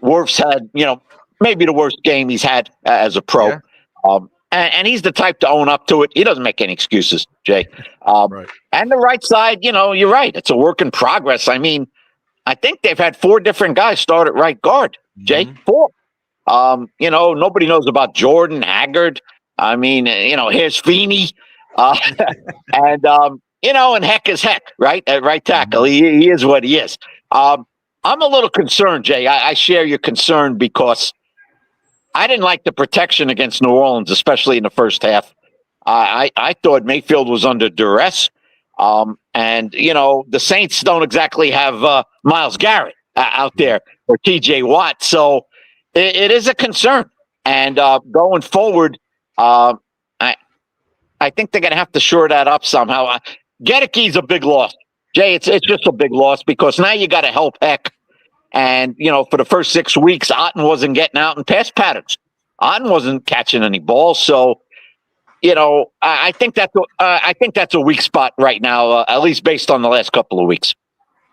Speaker 15: Wirfs had, you know, maybe the worst game he's had as a pro. Yeah. And he's the type to own up to it. He doesn't make any excuses, Jay.
Speaker 2: Right.
Speaker 15: And the right side, you know, you're right. It's a work in progress. I mean, I think they've had 4 different guys start at right guard, Jay. 4. You know, nobody knows about Jordan, Haggard. I mean, you know, here's Feeney. And, you know, and Heck is Heck, right? At right tackle. He is what he is. I'm a little concerned, Jay. I share your concern because I didn't like the protection against New Orleans, especially in the first half. I thought Mayfield was under duress. And, you know, the Saints don't exactly have Myles Garrett out there or TJ Watt. So it is a concern. And going forward, I think they're going to have to shore that up somehow. Gedecke's a big loss. Jay, it's just a big loss because now you got to help Heck. And, you know, for the first 6 weeks, Otten wasn't getting out in pass patterns. Otten wasn't catching any balls. So, you know, I think that's a weak spot right now, at least based on the last couple of weeks.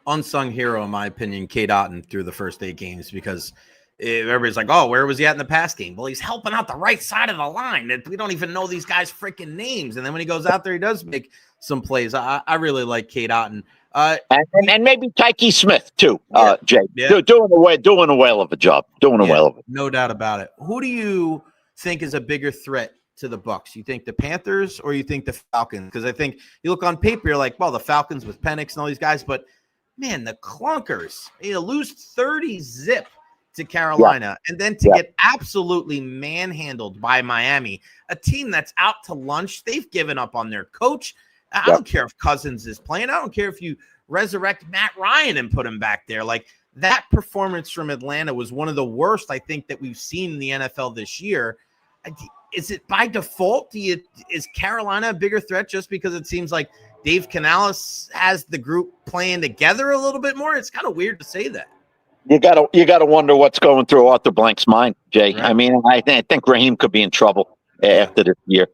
Speaker 2: Unsung hero, in my opinion, Cade Otten through the first 8 games because everybody's like, oh, where was he at in the pass game? Well, he's helping out the right side of the line. We don't even know these guys' freaking names. And then when he goes out there, he does make some plays. I really like Cade Otten.
Speaker 15: And maybe Tyke Smith, too, Jay.
Speaker 2: Yeah.
Speaker 15: Doing a whale of a job. Doing a whale of it.
Speaker 2: No doubt about it. Who do you think is a bigger threat to the Bucs? You think the Panthers or you think the Falcons? Because I think you look on paper, you're like, well, the Falcons with Penix and all these guys. But, man, the Clunkers, lose 30 zip to Carolina, and then to get absolutely manhandled by Miami, a team that's out to lunch. They've given up on their coach. I don't care if Cousins is playing. I don't care if you resurrect Matt Ryan and put him back there. Like, that performance from Atlanta was one of the worst, I think, that we've seen in the NFL this year. Is it by default? Is Carolina a bigger threat just because it seems like Dave Canales has the group playing together a little bit more? It's kind of weird to say that.
Speaker 15: You gotta wonder what's going through Arthur Blank's mind, Jay. Right. I mean, I think Raheem could be in trouble after this year.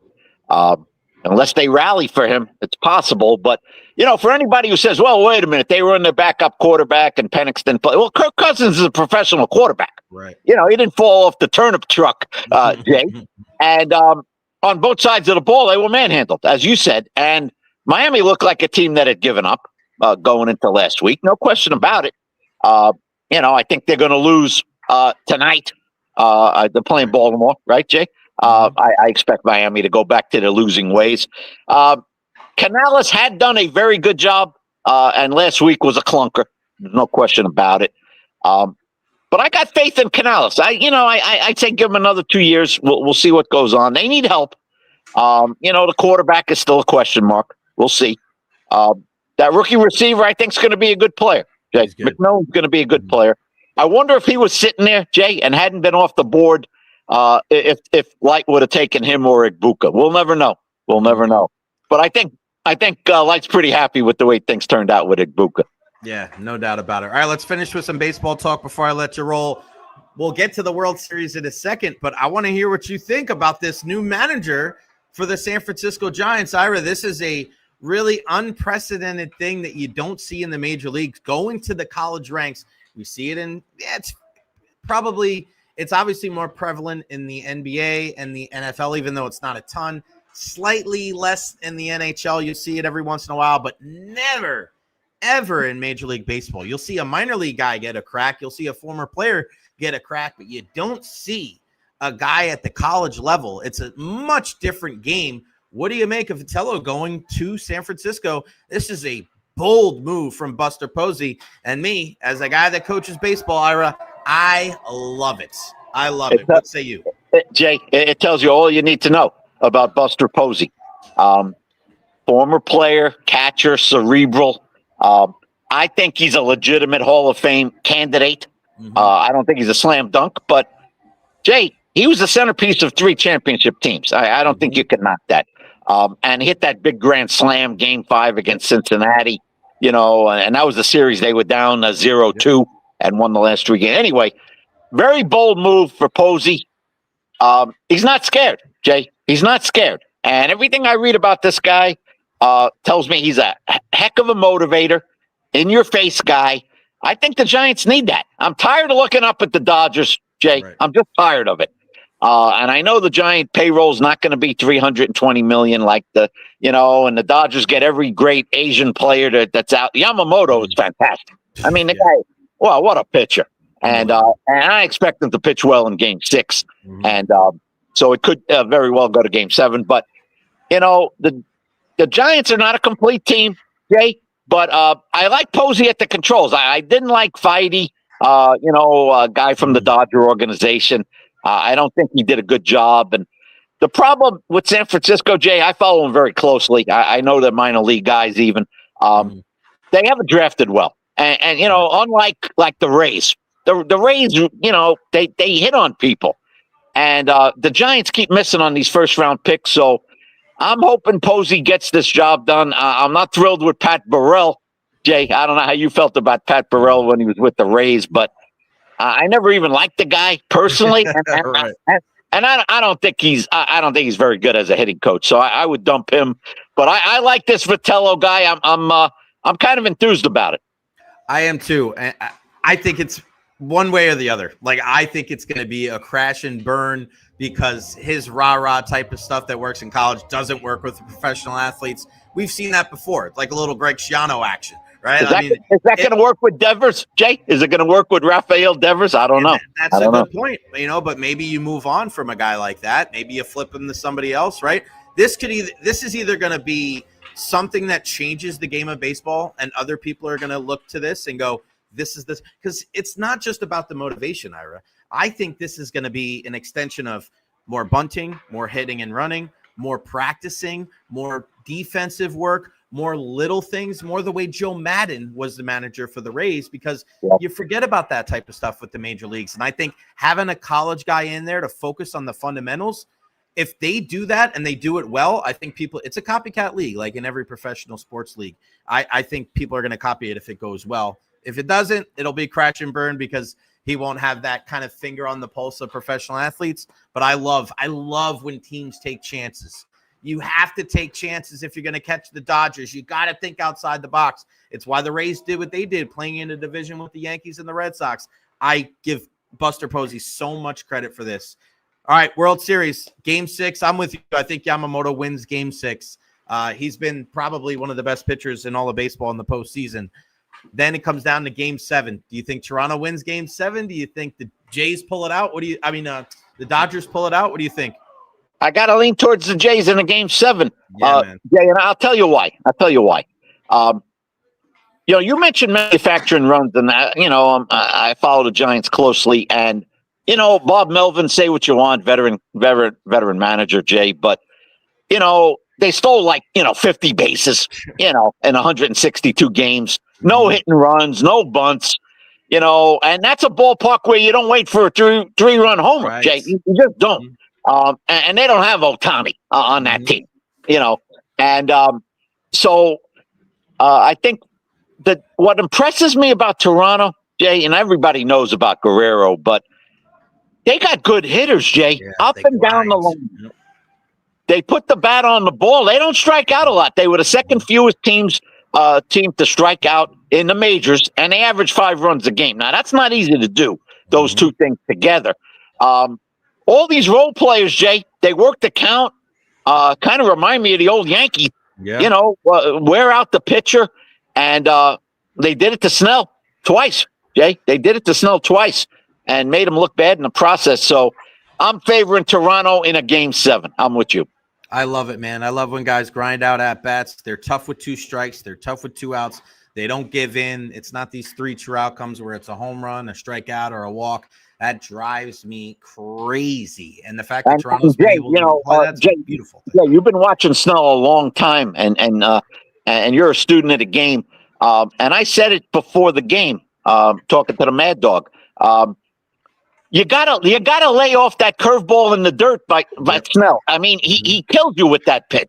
Speaker 15: Unless they rally for him, it's possible. But, for anybody who says, well, wait a minute, they were in their backup quarterback and Penix didn't play. Well, Kirk Cousins is a professional quarterback.
Speaker 2: Right.
Speaker 15: He didn't fall off the turnip truck, Jay. And on both sides of the ball, they were manhandled, as you said. And Miami looked like a team that had given up going into last week. No question about it. I think they're going to lose tonight. They're playing Baltimore, right, Jay? I expect Miami to go back to their losing ways. Canales had done a very good job, and last week was a clunker. There's no question about it. But I got faith in Canales. I'd say give him another 2 years. We'll see what goes on. They need help. The quarterback is still a question mark. We'll see. That rookie receiver, I think, is going to be a good player. Jay McMillan's going to be a good player. I wonder if he was sitting there, Jay, and hadn't been off the board. If Light would have taken him or Igbuka. We'll never know. But I think Light's pretty happy with the way things turned out with Igbuka.
Speaker 2: Yeah, no doubt about it. All right, let's finish with some baseball talk before I let you roll. We'll get to the World Series in a second, but I want to hear what you think about this new manager for the San Francisco Giants. Ira, this is a really unprecedented thing that you don't see in the major leagues, going to the college ranks. We see it it's obviously more prevalent in the NBA and the NFL, even though it's not a ton. Slightly less in the NHL. You see it every once in a while, but never, ever in Major League Baseball. You'll see a minor league guy get a crack. You'll see a former player get a crack, but you don't see a guy at the college level. It's a much different game. What do you make of Vitello going to San Francisco? This is a bold move from Buster Posey. And me, as a guy that coaches baseball, Ira, I love it. I love it. What say you?
Speaker 15: Jay, it tells you all you need to know about Buster Posey. Former player, catcher, cerebral. I think he's a legitimate Hall of Fame candidate. I don't think he's a slam dunk, but Jay, he was the centerpiece of 3 championship teams. I don't think you can knock that. And hit that big grand slam Game 5 against Cincinnati, and that was the series they were down 0-2 and won the last 3 games. Anyway, very bold move for Posey. He's not scared, Jay. He's not scared. And everything I read about this guy tells me he's a heck of a motivator, in-your-face guy. I think the Giants need that. I'm tired of looking up at the Dodgers, Jay. Right. I'm just tired of it. And I know the Giant payroll is not going to be $320 million like and the Dodgers get every great Asian player that's out. Yamamoto is fantastic. I mean, the guy, wow, what a pitcher. And I expect him to pitch well in Game 6. And so it could very well go to Game 7. But, the Giants are not a complete team, Jay. But I like Posey at the controls. I didn't like Feige, a guy from the Dodger organization. I don't think he did a good job. And the problem with San Francisco, Jay, I follow them very closely. I know they're minor league guys even. They haven't drafted well. And unlike the Rays, the Rays, they hit on people. And the Giants keep missing on these first-round picks. So I'm hoping Posey gets this job done. I'm not thrilled with Pat Burrell. Jay, I don't know how you felt about Pat Burrell when he was with the Rays, but I never even liked the guy personally. And I don't think he's very good as a hitting coach. So I would dump him. But I like this Vitello guy. I'm kind of enthused about it.
Speaker 2: I am too. And I think it's one way or the other. Like, I think it's going to be a crash and burn because his rah-rah type of stuff that works in college doesn't work with professional athletes. We've seen that before. It's like a little Greg Schiano action, right?
Speaker 15: Is that going to work with Devers, Jay? Is it going to work with Rafael Devers? I don't know.
Speaker 2: That's a good point, but maybe you move on from a guy like that. Maybe you flip him to somebody else, right? This is either going to be something that changes the game of baseball, and other people are going to look to this and go, this is this, because it's not just about the motivation, Ira. I think this is going to be an extension of more bunting, more hitting and running, more practicing, more defensive work, more little things, more the way Joe Madden was the manager for the Rays, because you forget about that type of stuff with the major leagues. And I think having a college guy in there to focus on the fundamentals, if they do that and they do it well, I think it's a copycat league, like in every professional sports league. I think people are going to copy it if it goes well. If it doesn't, it'll be crash and burn because he won't have that kind of finger on the pulse of professional athletes. But I love when teams take chances. You have to take chances if you're going to catch the Dodgers. You got to think outside the box. It's why the Rays did what they did, playing in a division with the Yankees and the Red Sox. I give Buster Posey so much credit for this. All right, World Series, Game 6. I'm with you. I think Yamamoto wins Game 6. He's been probably one of the best pitchers in all of baseball in the postseason. Then it comes down to Game 7. Do you think Toronto wins Game 7? Do you think the Jays pull it out? The Dodgers pull it out? What do you think?
Speaker 15: I got to lean towards the Jays in a Game 7.
Speaker 2: Yeah, man.
Speaker 15: Jay, and I'll tell you why. You mentioned manufacturing runs, and I follow the Giants closely, and Bob Melvin, say what you want, veteran manager, Jay, but they stole 50 bases, in 162 games, no hit and runs, no bunts, and that's a ballpark where you don't wait for a three-run homer, right. Jay. You just don't. And they don't have Ohtani on that team, so I think that what impresses me about Toronto, Jay, and everybody knows about Guerrero, but they got good hitters, Jay, up and down the line. Yep. They put the bat on the ball. They don't strike out a lot. They were the second fewest team to strike out in the majors, and they average 5 runs a game. Now, that's not easy to do, those two things together. All these role players, Jay, they work the count, kind of remind me of the old Yankees. Yeah. Wear out the pitcher, and they did it to Snell twice, Jay. They did it to Snell twice and made him look bad in the process. So I'm favoring Toronto in a Game 7. I'm with you.
Speaker 2: I love it, man. I love when guys grind out at-bats. They're tough with 2 strikes. They're tough with 2 outs. They don't give in. It's not these 3 true outcomes where it's a home run, a strikeout, or a walk. That drives me crazy. And the fact that Toronto's been able to play that's Jay, beautiful.
Speaker 15: Yeah, you've been watching Snell a long time, and you're a student of the game. And I said it before the game, talking to the Mad Dog. You gotta lay off that curveball in the dirt by Snell. I mean, he killed you with that pitch,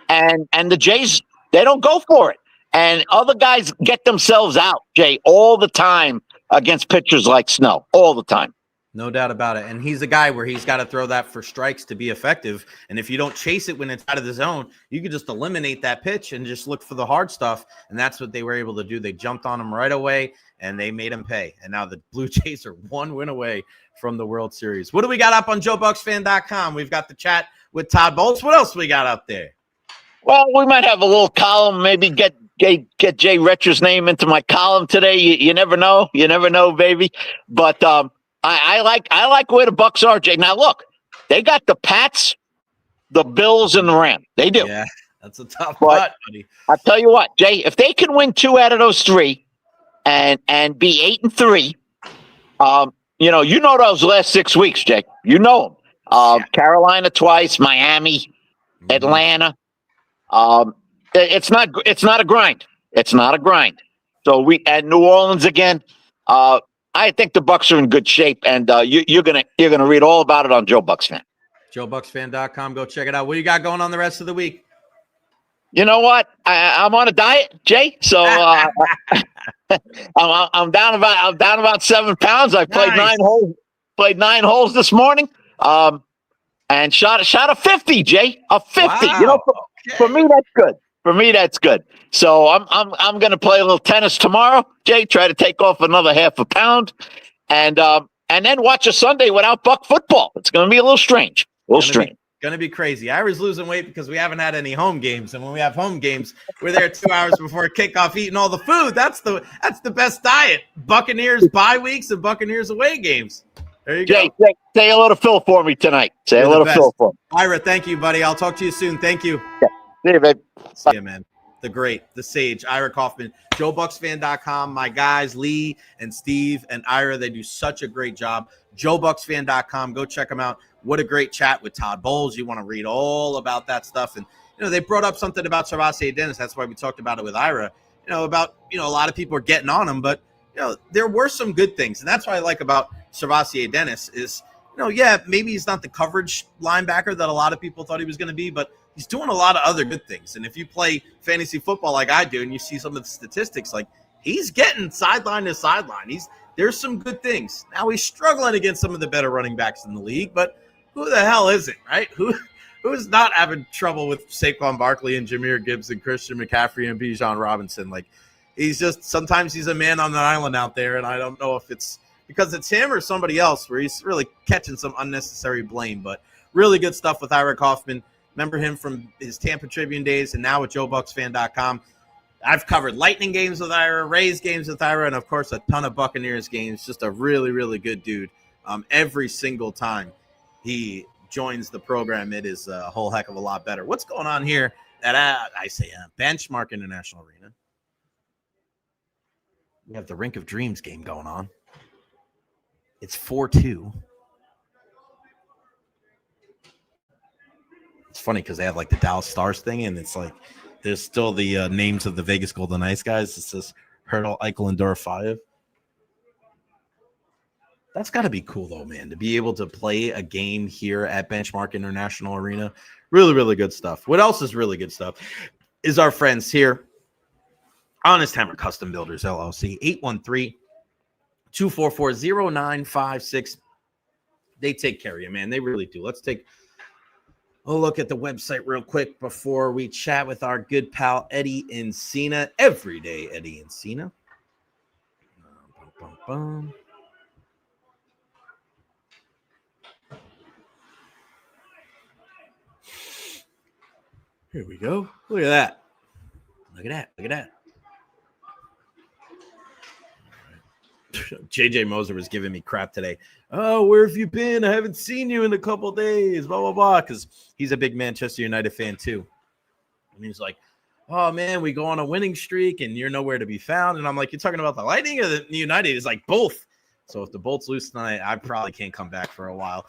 Speaker 15: and the Jays, they don't go for it, and other guys get themselves out, Jay, all the time against pitchers like Snell, all the time.
Speaker 2: No doubt about it. And he's a guy where he's got to throw that for strikes to be effective. And if you don't chase it when it's out of the zone, you can just eliminate that pitch and just look for the hard stuff. And that's what they were able to do. They jumped on him right away and they made him pay. And now the Blue Jays are 1 win away from the World Series. What do we got up on JoeBucsFan.com? We've got the chat with Todd Bolts. What else we got up there?
Speaker 15: Well, we might have a little column, maybe get Jay Recher's name into my column today. You never know. You never know, baby. But I like where the Bucs are, Jay. Now, look, they got the Pats, the Bills, and the Rams. They do.
Speaker 2: Yeah, that's a tough putt, buddy.
Speaker 15: I'll tell you what, Jay, if they can win 2 out of those 3 and be 8-3, you know those last 6 weeks, Jay. You know them. Carolina twice, Miami, Atlanta. It's not a grind. It's not a grind. So we at New Orleans again. I think the Bucs are in good shape, and you're gonna read all about it on Joe Bucs Fan.
Speaker 2: JoeBucsFan.com. Go check it out. What do you got going on the rest of the week?
Speaker 15: You know what? I'm on a diet, Jay. So I'm down about 7 pounds. I played
Speaker 2: Nice.
Speaker 15: 9 holes this morning. And shot a 50, Jay. A 50.
Speaker 2: Wow.
Speaker 15: For me that's good. For me that's good. So I'm going to play a little tennis tomorrow, Jay. Try to take off another half a pound, and then watch a Sunday without Buck football. It's going to be a little strange.
Speaker 2: Going to be crazy. I was losing weight because we haven't had any home games, and when we have home games, we're there 2 hours before kickoff eating all the food. That's the best diet. Buccaneers bye weeks and Buccaneers away games. There you
Speaker 15: Jay,
Speaker 2: go.
Speaker 15: Say hello to Phil for me tonight. Say
Speaker 2: You're
Speaker 15: hello
Speaker 2: the
Speaker 15: to
Speaker 2: best.
Speaker 15: Phil for me.
Speaker 2: Ira, thank you, buddy. I'll talk to you soon. Thank you.
Speaker 15: Yeah. See you, babe.
Speaker 2: See you, man. the great, the sage, Ira Kaufman, JoeBucsFan.com. My guys, Lee and Steve and Ira, they do such a great job. JoeBucsFan.com. Go check them out. What a great chat with Todd Bowles. You want to read all about that stuff. And, they brought up something about Servassier Dennis. That's why we talked about it with Ira, about, a lot of people are getting on him, but, there were some good things. And that's what I like about Servassier Dennis is, yeah, maybe he's not the coverage linebacker that a lot of people thought he was going to be, but he's doing a lot of other good things. And if you play fantasy football like I do and you see some of the statistics, like he's getting sideline to sideline. There's some good things. Now he's struggling against some of the better running backs in the league, but who the hell isn't, right? Who's not having trouble with Saquon Barkley and Jahmyr Gibbs and Christian McCaffrey and Bijan Robinson? Like sometimes he's a man on the island out there, and I don't know if it's because it's him or somebody else where he's really catching some unnecessary blame, but really good stuff with Ira Kaufman. Remember him from his Tampa Tribune days and now with JoeBucsFan.com. I've covered Lightning games with Ira, Rays games with Ira, and, of course, a ton of Buccaneers games. Just a really, really good dude. Every single time he joins the program, it is a whole heck of a lot better. What's going on here at, Benchmark International Arena? We have the Rink of Dreams game going on. It's 4-2. It's funny because they have like the Dallas Stars thing, and it's like there's still the names of the Vegas Golden Knights guys. It says Hertel, Eichel, and Dorofeyev. That's got to be cool, though, man, to be able to play a game here at Benchmark International Arena. Really, really good stuff. What else is really good stuff is our friends here, Honest Hammer Custom Builders, LLC, 813-244-0956. They take care of you, man. They really do. Let's take a look at the website real quick before we chat with our good pal, Eddie Encina. Everyday Eddie Encina. Here we go. Look at that. Look at that. Look at that. JJ Moser was giving me crap today. Oh, where have you been? I haven't seen you in a couple days, blah, blah, blah, because he's a big Manchester United fan too. And he's like, oh, man, we go on a winning streak and you're nowhere to be found. And I'm like, you're talking about the Lightning or the United? He's like, both. So if the Bolts lose tonight, I probably can't come back for a while.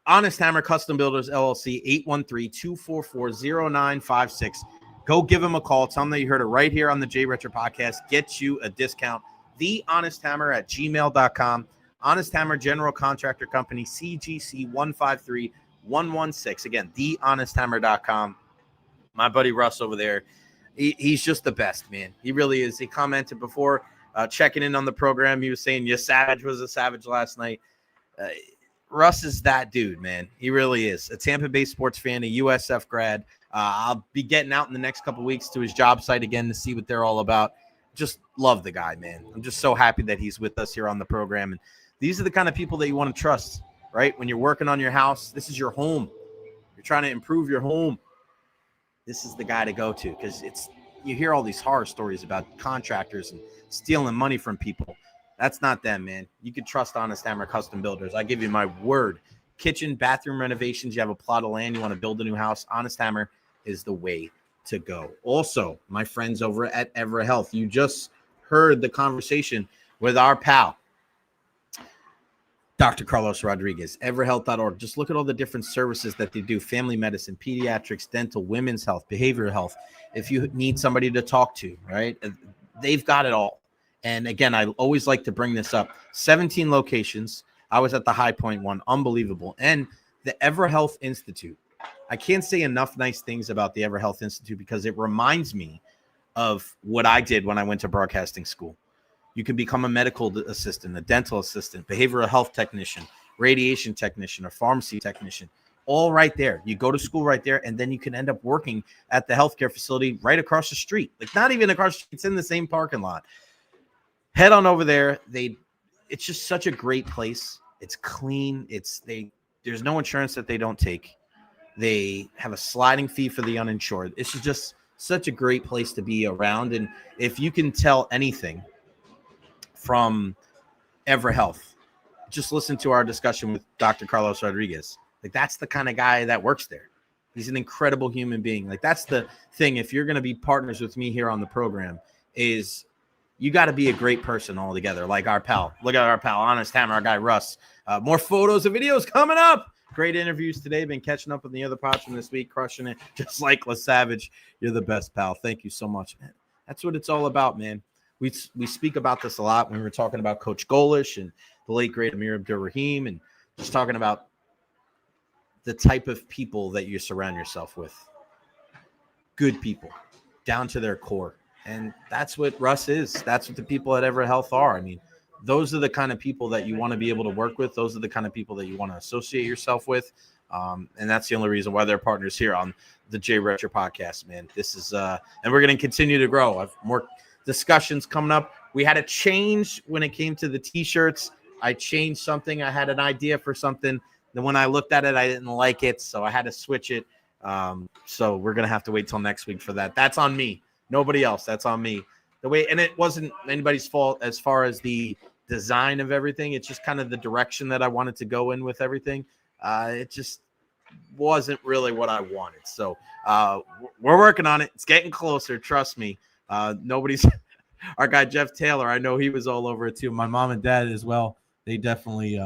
Speaker 2: Honest Hammer Custom Builders, LLC, 813-244-0956. Go give him a call. Tell him that you heard it right here on the Jay Recher podcast. Get you a discount. TheHonestHammer@gmail.com. Honest Hammer General Contractor Company, CGC 153116. Again, TheHonestHammer.com. My buddy Russ over there, he's just the best, man. He really is. He commented before checking in on the program. He was saying, "Yeah, Savage was a savage last night." Russ is that dude, man. He really is. A Tampa-based sports fan, a USF grad. I'll be getting out in the next couple weeks to his job site again to see what they're all about. Just love the guy, man. I'm just so happy that he's with us here on the program. And these are the kind of people that you want to trust, right? When you're working on your house, this is your home. You're trying to improve your home. This is the guy to go to because you hear all these horror stories about contractors and stealing money from people. That's not them, man. You can trust Honest Hammer Custom Builders. I give you my word. Kitchen, bathroom renovations, you have a plot of land, you want to build a new house, Honest Hammer is the way to go. Also, my friends over at Evara Health, you just heard the conversation with our pal, Dr. Carlos Rodriguez, everahealth.org. Just look at all the different services that they do: family medicine, pediatrics, dental, women's health, behavioral health. If you need somebody to talk to, right? They've got it all. And again, I always like to bring this up. 17 locations. I was at the High Point one. Unbelievable. And the Evara Health Institute. I can't say enough nice things about the Evara Health Institute because it reminds me of what I did when I went to broadcasting school. You can become a medical assistant, a dental assistant, behavioral health technician, radiation technician, or pharmacy technician, all right there. You go to school right there, and then you can end up working at the healthcare facility right across the street. Like not even across the street, it's in the same parking lot. Head on over there. It's just such a great place. It's clean. There's no insurance that they don't take. They have a sliding fee for the uninsured. It's just such a great place to be around. And if you can tell anything from Evara Health, just listen to our discussion with Dr. Carlos Rodriguez. Like that's the kind of guy that works there. He's an incredible human being. Like, that's the thing. If you're going to be partners with me here on the program, is you got to be a great person altogether. Like our pal. Look at our pal, Honest Hammer, our guy Russ. More photos and videos coming up. Great interviews today. Been catching up with the other pods from this week, crushing it. Just like La Savage. You're the best, pal. Thank you so much, man. That's what it's all about, man. We speak about this a lot when we were talking about Coach Golish and the late, great Amir Abdur-Rahim, and just talking about the type of people that you surround yourself with. Good people, down to their core. And that's what Russ is. That's what the people at Evara Health are. I mean, those are the kind of people that you want to be able to work with. Those are the kind of people that you want to associate yourself with. And that's the only reason why they're partners here on the Jay Recher podcast, man. This is, and we're going to continue to grow. I've more discussions coming up. We had a change when it came to the T-shirts. I changed something. I had an idea for something. Then when I looked at it, I didn't like it, so I had to switch it. So we're going to have to wait till next week for that. That's on me. Nobody else. That's on me. The way, and it wasn't anybody's fault as far as the design of everything. It's just kind of the direction that I wanted to go in with everything. It just wasn't really what I wanted. So we're working on it. It's getting closer. Trust me. Nobody's our guy, Jeff Taylor. I know he was all over it too. My mom and dad as well. They definitely,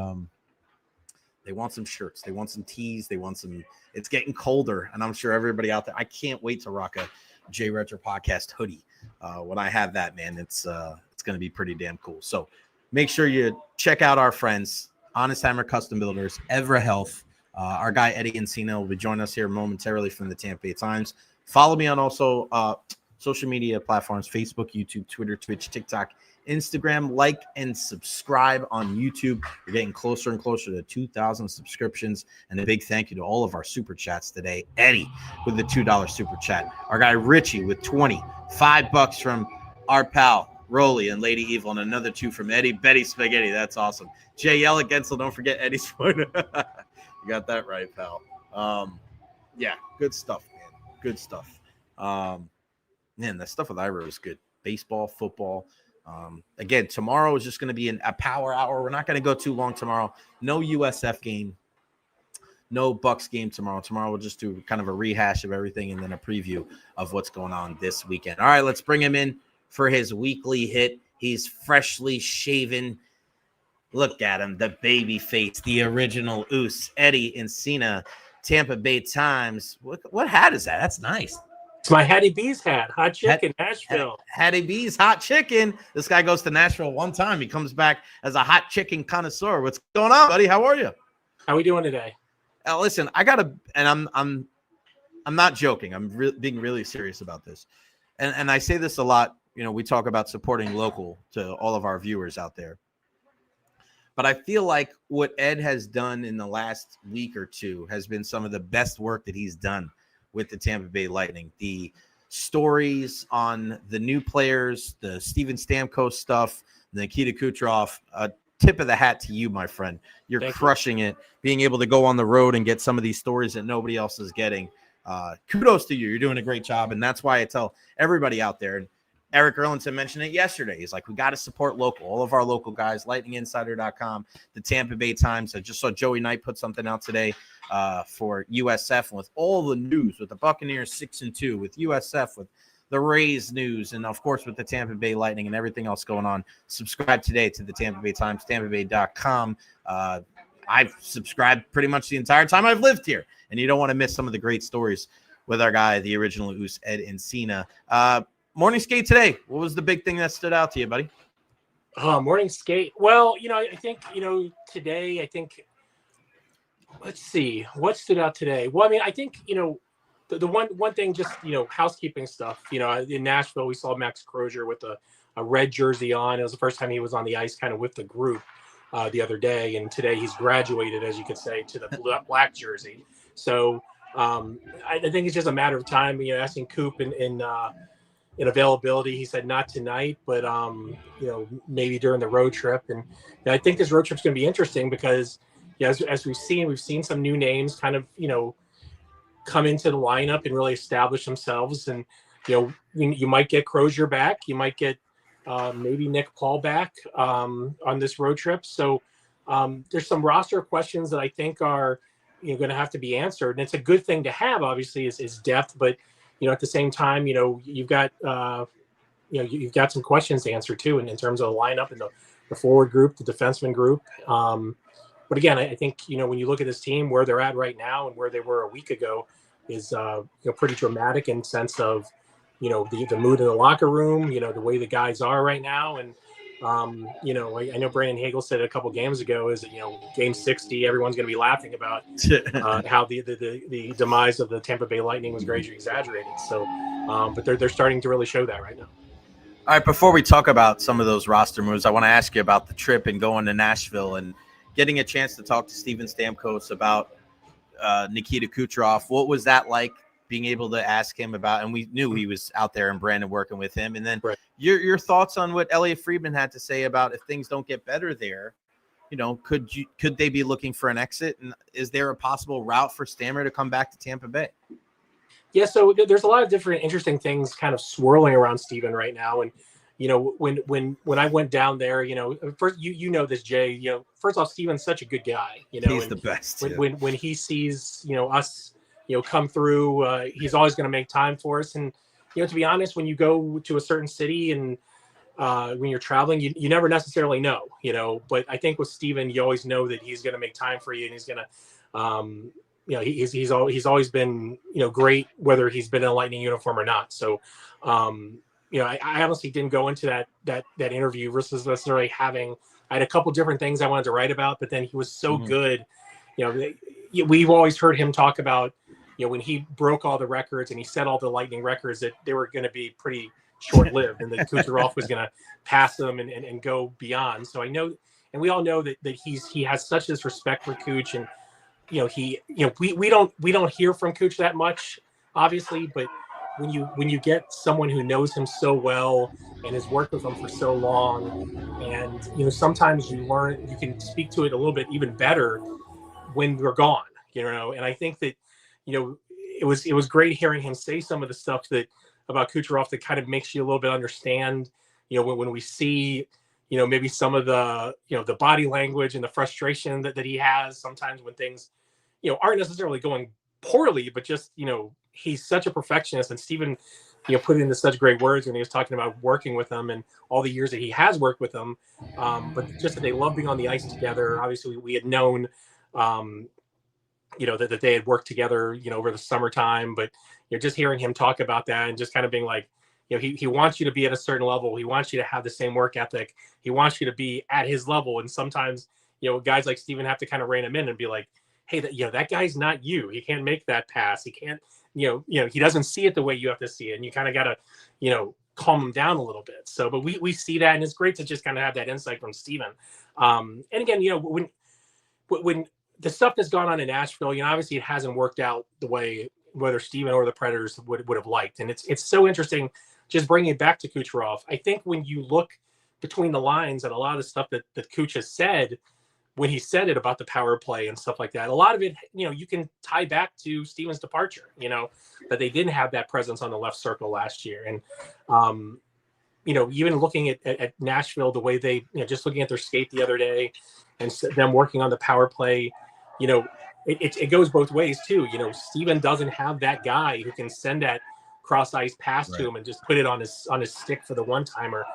Speaker 2: they want some shirts. They want some tees. They want some, it's getting colder. And I'm sure everybody out there, I can't wait to rock a Jay Recher podcast hoodie. When I have that, man, it's going to be pretty damn cool. So make sure you check out our friends, Honest Hammer Custom Builders, Evara Health. Our guy, Eddie Encina, will be joining us here momentarily from the Tampa Bay Times. Follow me on also social media platforms, Facebook, YouTube, Twitter, Twitch, TikTok, Instagram. Like and subscribe on YouTube. We're getting closer and closer to 2,000 subscriptions. And a big thank you to all of our super chats today. Eddie with the $2 super chat. Our guy Richie with $5 from our pal Rolly and Lady Evil, and another 2 from Eddie. Betty Spaghetti. That's awesome. Jay Yell at Gensel. Don't forget Eddie's phone. You got that right, pal. Yeah, good stuff, man. Good stuff. Man, that stuff with Ira is good. Baseball, football. Again, tomorrow is just going to be a power hour. We're not going to go too long tomorrow. No USF game. No Bucs game tomorrow. Tomorrow we'll just do kind of a rehash of everything and then a preview of what's going on this weekend. All right, let's bring him in for his weekly hit. He's freshly shaven. Look at him, the baby face, the original Oos, Eddie Encina, Tampa Bay Times. What hat is that? That's nice.
Speaker 8: It's my Hattie B's hat. Hot chicken, Nashville.
Speaker 2: Hattie B's hot chicken. This guy goes to Nashville one time. He comes back as a hot chicken connoisseur. What's going on, buddy? How are you?
Speaker 8: How we doing today?
Speaker 2: Listen, I gotta, and I'm not joking. I'm being really serious about this, and I say this a lot. You know, we talk about supporting local to all of our viewers out there. But I feel like what Ed has done in the last week or two has been some of the best work that he's done with the Tampa Bay Lightning. The stories on the new players, the Steven Stamkos stuff, Nikita Kucherov, tip of the hat to you, my friend. You're crushing it, being able to go on the road and get some of these stories that nobody else is getting. Kudos to you. You're doing a great job. And that's why I tell everybody out there, and Eric Erlinson mentioned it yesterday. He's like, we got to support local, all of our local guys, lightninginsider.com, the Tampa Bay Times. I just saw Joey Knight put something out today for USF, and with all the news, with the Buccaneers 6-2, with USF, with the Rays news, and of course with the Tampa Bay Lightning and everything else going on. Subscribe today to the Tampa Bay Times, tampabay.com. I've subscribed pretty much the entire time I've lived here, and you don't want to miss some of the great stories with our guy, the original Oos, Ed Encina. Morning skate today. What was the big thing that stood out to you, buddy?
Speaker 8: Morning skate. Well, I think, today, let's see, what stood out today? Well, I mean, I think, the one thing, just, housekeeping stuff, in Nashville, we saw Max Crozier with a red jersey on. It was the first time he was on the ice kind of with the group the other day. And today he's graduated, as you could say, to the black jersey. So I think it's just a matter of time, asking Coop in availability. He said not tonight, but maybe during the road trip. And I think this road trip's going to be interesting because as we've seen some new names kind of come into the lineup and really establish themselves. And you might get Crozier back, you might get maybe Nick Paul back on this road trip. So there's some roster questions that I think are going to have to be answered. And it's a good thing to have, obviously, is depth. But, at the same time, you've got, you've got some questions to answer too, in terms of the lineup and the forward group, the defenseman group. But again, I think, when you look at this team, where they're at right now and where they were a week ago is, pretty dramatic in sense of, the mood in the locker room, the way the guys are right now. And, I know Brandon Hagel said a couple games ago is that, game 60, everyone's going to be laughing about how the demise of the Tampa Bay Lightning was greatly exaggerated. So, but they're starting to really show that right now.
Speaker 2: All right, before we talk about some of those roster moves, I want to ask you about the trip and going to Nashville and getting a chance to talk to Steven Stamkos about Nikita Kucherov. What was that like, being able to ask him about, and we knew he was out there in Brandon working with him. And then your thoughts on what Elliot Friedman had to say about if things don't get better there, could they be looking for an exit? And is there a possible route for Stammer to come back to Tampa Bay?
Speaker 8: Yeah, so there's a lot of different interesting things kind of swirling around Steven right now. And, when I went down there, first, this, Jay, first off, Steven's such a good guy,
Speaker 2: he's the best.
Speaker 8: When he sees, us, come through, he's always going to make time for us. And, to be honest, when you go to a certain city and when you're traveling, you never necessarily know, but I think with Steven, you always know that he's going to make time for you and he's going to, he's always been, great, whether he's been in a Lightning uniform or not. So, I honestly didn't go into that interview versus necessarily I had a couple different things I wanted to write about, but then he was so good. We've always heard him talk about, when he broke all the records and he set all the Lightning records, that they were going to be pretty short-lived and that Kucherov was going to pass them and go beyond. So I know, and we all know that he has such this respect for Kuch, and we don't hear from Kuch that much, obviously, but when you get someone who knows him so well and has worked with him for so long, and sometimes you can speak to it a little bit even better when we're gone, and I think that it was great hearing him say some of the stuff about Kucherov that kind of makes you a little bit understand, when we see, maybe some of the, the body language and the frustration that he has sometimes when things, aren't necessarily going poorly, but just, he's such a perfectionist, and Steven, put it into such great words when he was talking about working with him and all the years that he has worked with them. But just that they love being on the ice together. Obviously we had known, that they had worked together, over the summertime, but just hearing him talk about that and just kind of being like, he wants you to be at a certain level. He wants you to have the same work ethic. He wants you to be at his level. And sometimes, guys like Steven have to kind of rein him in and be like, hey, that guy's not you. He can't make that pass. He can't, he doesn't see it the way you have to see it. And you kind of got to, calm him down a little bit. So, but we see that, and it's great to just kind of have that insight from Steven. And again, when the stuff that's gone on in Nashville, obviously it hasn't worked out the way whether Steven or the Predators would have liked. And it's so interesting just bringing it back to Kucherov. I think when you look between the lines and a lot of the stuff that Kuch has said, when he said it about the power play and stuff like that, a lot of it, you can tie back to Steven's departure, that they didn't have that presence on the left circle last year. And, even looking at Nashville, the way they, just looking at their skate the other day and them working on the power play, it goes both ways too. Steven doesn't have that guy who can send that cross ice pass to him and just put it on his stick for the one timer,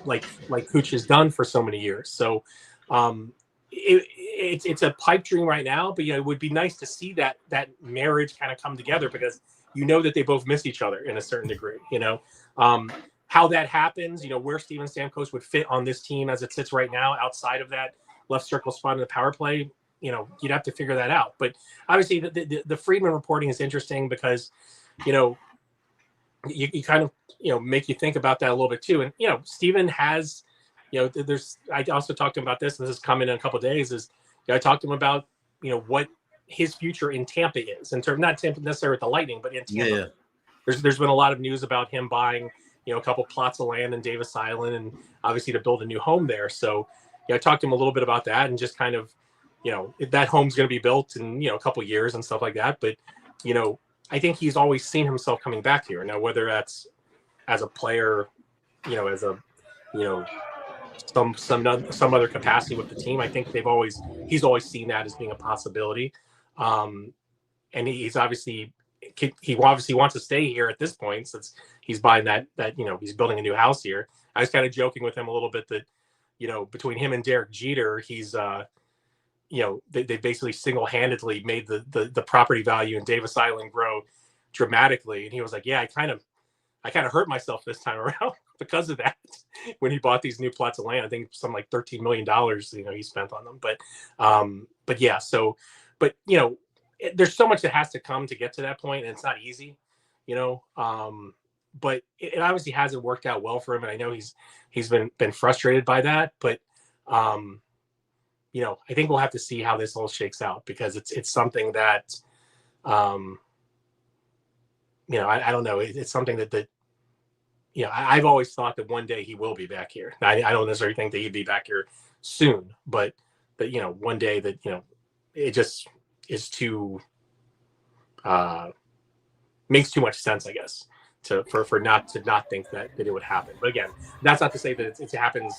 Speaker 8: like Kuch has done for so many years. So it's a pipe dream right now, but it would be nice to see that marriage kind of come together, because that they both miss each other in a certain degree. How that happens, where Steven Stamkos would fit on this team as it sits right now outside of that left circle spot in the power play, you'd have to figure that out. But obviously the Friedman reporting is interesting because, you kind of, make you think about that a little bit too. And, Steven has, I also talked to him about this, and this is coming in a couple of days, I talked to him about, what his future in Tampa is, in terms, not Tampa necessarily with the Lightning, but in Tampa. Yeah. There's been a lot of news about him buying, a couple plots of land in Davis Island, and obviously to build a new home there. So, I talked to him a little bit about that, and just kind of, that home's going to be built in, a couple of years and stuff like that. But, I think he's always seen himself coming back here. Now, whether that's as a player, as a, some other capacity with the team, I think he's always seen that as being a possibility. And he's obviously wants to stay here at this point since he's buying that he's building a new house here. I was kind of joking with him a little bit that between him and Derek Jeter, he's they basically single-handedly made the property value in Davis Island grow dramatically. And he was like, yeah, I kind of hurt myself this time around because of that when he bought these new plots of land. I think some like $13 million he spent on them. But yeah, so there's so much that has to come to get to that point, and it's not easy, but it obviously hasn't worked out well for him, and I know he's been frustrated by that, but I think we'll have to see how this all shakes out, because it's something that I don't know, it's something that I've always thought that one day he will be back here. I don't necessarily think that he'd be back here soon, but one day that it just is too makes too much sense, I guess, for not think that it would happen. But again, that's not to say that it happens.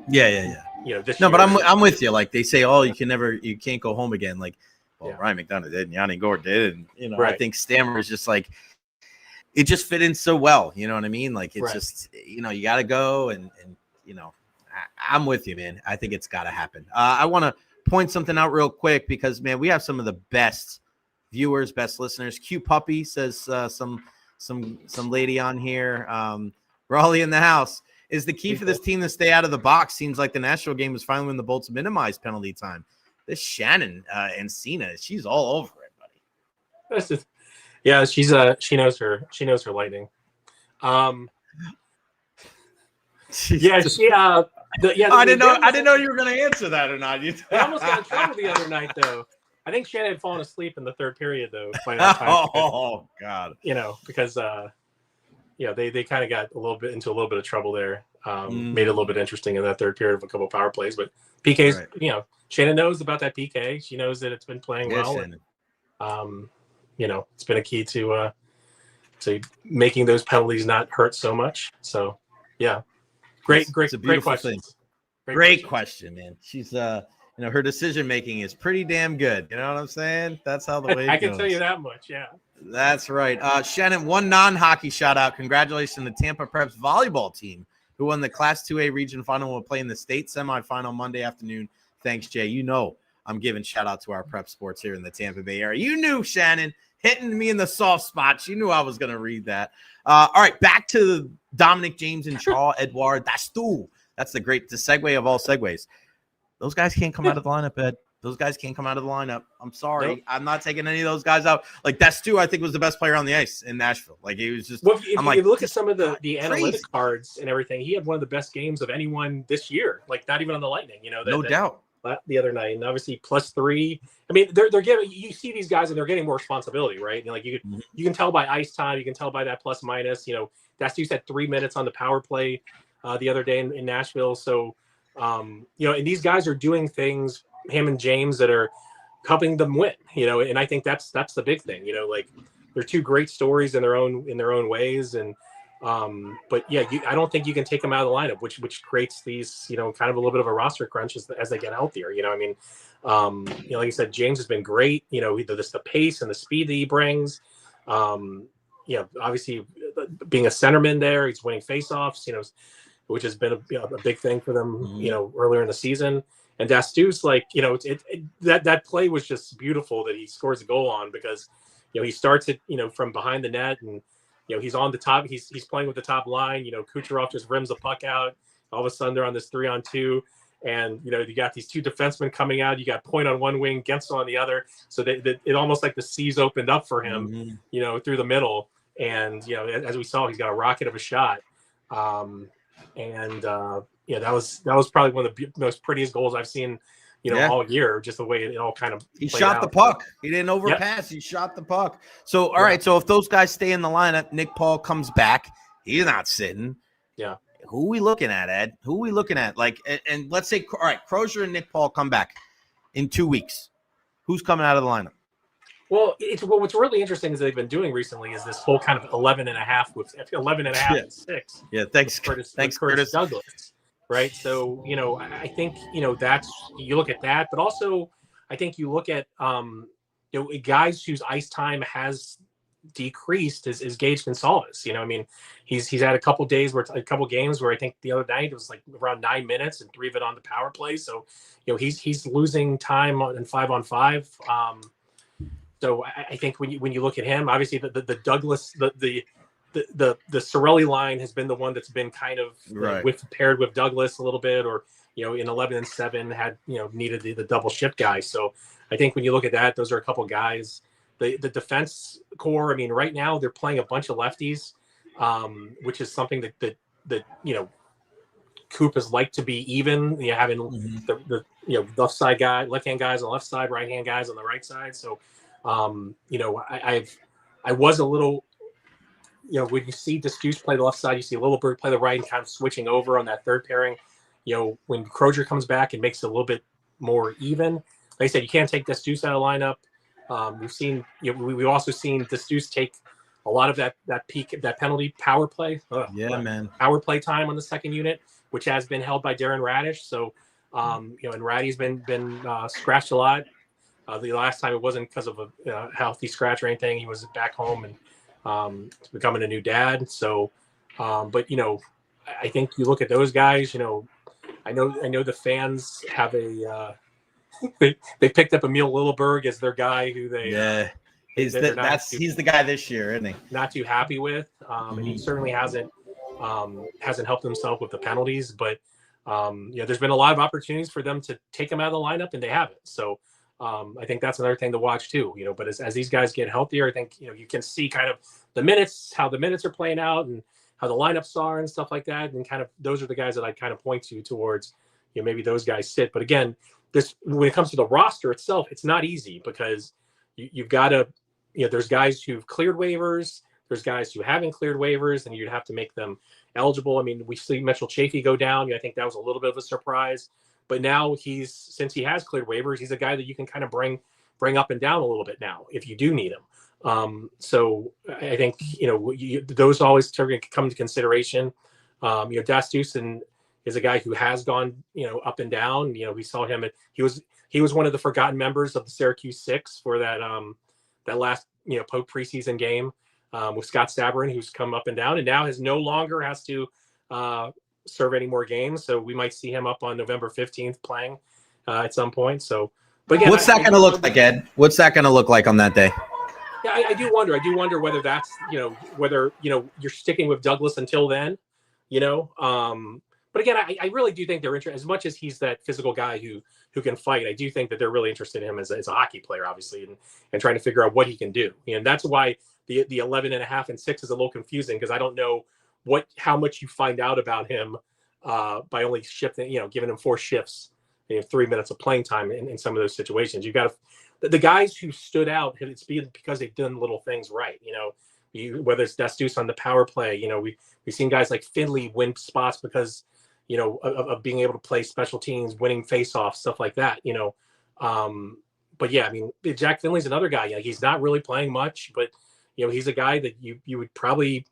Speaker 2: Yeah.
Speaker 8: This
Speaker 2: no,
Speaker 8: year,
Speaker 2: but I'm with you. Like they say, oh, you can't go home again. Like, well, yeah. Ryan McDonough did, and Yanni Gore did, and
Speaker 8: right.
Speaker 2: I think Stammer is just like, it just fit in so well. You know what I mean? Like it's
Speaker 8: right.
Speaker 2: just you got to go, and I'm with you, man. I think it's got to happen. I want to point something out real quick because, man, we have some of the best viewers, best listeners. Q Puppy says some lady on here. Raleigh in the house. Is the key for this team to stay out of the box? Seems like the Nashville game was finally when the Bolts minimized penalty time. This Shannon Encina, she's all over it, buddy.
Speaker 8: Yeah, she knows her lightning. Yeah, she I
Speaker 2: didn't know you were going to answer that or not.
Speaker 8: I almost got in trouble the other night, though. I think Shannon had fallen asleep in the third period, though. By that time,
Speaker 2: oh God!
Speaker 8: Because they kind of got into a little bit of trouble there. Made it a little bit interesting in that third period of a couple of power plays, but PK's right. Shannon knows about that PK. She knows that it's been playing well. And, it's been a key to making those penalties not hurt so much. So yeah, great question.
Speaker 2: Great question, man. She's her decision making is pretty damn good. You know what I'm saying? That's how the way
Speaker 8: I can tell you that much. Yeah,
Speaker 2: that's right. Shannon, one non-hockey shout out. Congratulations to the Tampa Preps volleyball team who won the Class 2A region final and will play in the state semifinal Monday afternoon. Thanks, Jay. I'm giving shout out to our prep sports here in the Tampa Bay area. You knew, Shannon, hitting me in the soft spots. You knew I was going to read that. All right, back to Dominic James and Charles Edouard Dastou. That's the segue of all segues. Those guys can't come out of the lineup, Ed. Those guys can't come out of the lineup. I'm sorry. Nope. I'm not taking any of those guys out. Like, Dastou, I think, was the best player on the ice in Nashville. Like, he was just –
Speaker 8: Well, if you look at some of the analytic cards and everything, he had one of the best games of anyone this year. Like, not even on the Lightning,
Speaker 2: no doubt.
Speaker 8: The other night, and obviously +3. I mean, they're getting. You see these guys, and they're getting more responsibility, right? And like you can tell by ice time, you can tell by that plus minus. Dastou had 3 minutes on the power play the other day in Nashville. So, and these guys are doing things, him and James, that are helping them win. And I think that's the big thing. Like they're two great stories in their own ways, and. But yeah, I don't think you can take them out of the lineup, which creates these, kind of a little bit of a roster crunch as they get healthier. like I said, James has been great. The pace and the speed that he brings. Obviously being a centerman there, he's winning faceoffs. Which has been a big thing for them. Earlier in the season. And Dastou's like, that play was just beautiful that he scores a goal on because, he starts it, from behind the net and. He's on the top. He's playing with the top line. Kucherov just rims the puck out. All of a sudden, they're on this 3-on-2, and you got these two defensemen coming out. You got Point on one wing, Gensel on the other. So it almost like the seas opened up for him, through the middle. And as we saw, he's got a rocket of a shot. That was probably one of the most prettiest goals I've seen. All year, just the way it all kind of
Speaker 2: he shot the puck. He didn't overpass. Yep. He shot the puck. So, all right. So if those guys stay in the lineup, Nick Paul comes back. He's not sitting.
Speaker 8: Yeah.
Speaker 2: Who are we looking at, Ed? Who are we looking at? Like, and let's say, all right, Crozier and Nick Paul come back in 2 weeks. Who's coming out of the lineup?
Speaker 8: Well, what's really interesting is they've been doing recently is this whole kind of 11.5 with 11.5 and 6.
Speaker 2: Yeah. Thanks, Curtis
Speaker 8: Douglas. Right. So, I think, that's, you look at that, but also I think you look at, guys whose ice time has decreased is Gage Gonzalez. I mean, he's had a couple games where I think the other night it was like around 9 minutes and 3 of it on the power play. So, he's losing time in 5-on-5. So I think when you look at him, obviously the Douglas the Sorelli line has been the one that's been kind of paired with Douglas a little bit, or in 11 and 7 had needed the double shift guy. So I think when you look at that, those are a couple guys. The defense core, I mean, right now they're playing a bunch of lefties, which is something that Coop has liked to be even. Having the left hand guys on the left side, right hand guys on the right side. So I was a little, when you see Destouche play the left side, you see Littleberg play the right, and kind of switching over on that third pairing. When Crozier comes back, it makes it a little bit more even. Like I said, you can't take Destouche out of the lineup. We've seen, we've also seen Destouche take a lot of that penalty power play. Power play time on the second unit, which has been held by Darren Radish. So, and Raddy's been scratched a lot. The last time it wasn't because of a healthy scratch or anything. He was back home and becoming a new dad. So, but I think you look at those guys. I know the fans have a. They picked up Emil Littleberg as their guy who they
Speaker 2: he's the guy this year, isn't he?
Speaker 8: Not too happy with, and he certainly hasn't helped himself with the penalties. But there's been a lot of opportunities for them to take him out of the lineup, and they haven't. So I think that's another thing to watch too. But as these guys get healthier, I think you can see kind of how the minutes are playing out and how the lineups are and stuff like that. And kind of those are the guys that I kind of point to towards maybe those guys sit. But again, when it comes to the roster itself, it's not easy because you've got to, there's guys who've cleared waivers, there's guys who haven't cleared waivers, and you'd have to make them eligible. I mean, we see Mitchell Chafee go down. I think that was a little bit of a surprise, but now since he has cleared waivers, he's a guy that you can kind of bring up and down a little bit now if you do need him. So I think those always come into consideration. Destouche is a guy who has gone, up and down. We saw him he was one of the forgotten members of the Syracuse Six for that last preseason game with Scott Sabourin, who's come up and down, and now no longer has to serve any more games. So we might see him up on November 15th playing at some point. So, but again,
Speaker 2: what's that going to look like, Ed? What's that going to look like on that day?
Speaker 8: Yeah, I do wonder. I do wonder whether that's whether you're sticking with Douglas until then. But again, I really do think they're interested, as much as he's that physical guy who can fight. I do think that they're really interested in him as a hockey player, obviously, and trying to figure out what he can do. And that's why the 11 and a half and 6 is a little confusing, because I don't know how much you find out about him by only shifting, giving him 4 shifts, 3 minutes of playing time in some of those situations. You've got the guys who stood out, it's because they've done little things right. Whether it's Destouche on the power play, we've seen guys like Finley win spots because of being able to play special teams, winning faceoffs, stuff like that, but yeah, I mean, Jack Finley's another guy. He's not really playing much, but he's a guy that you would probably,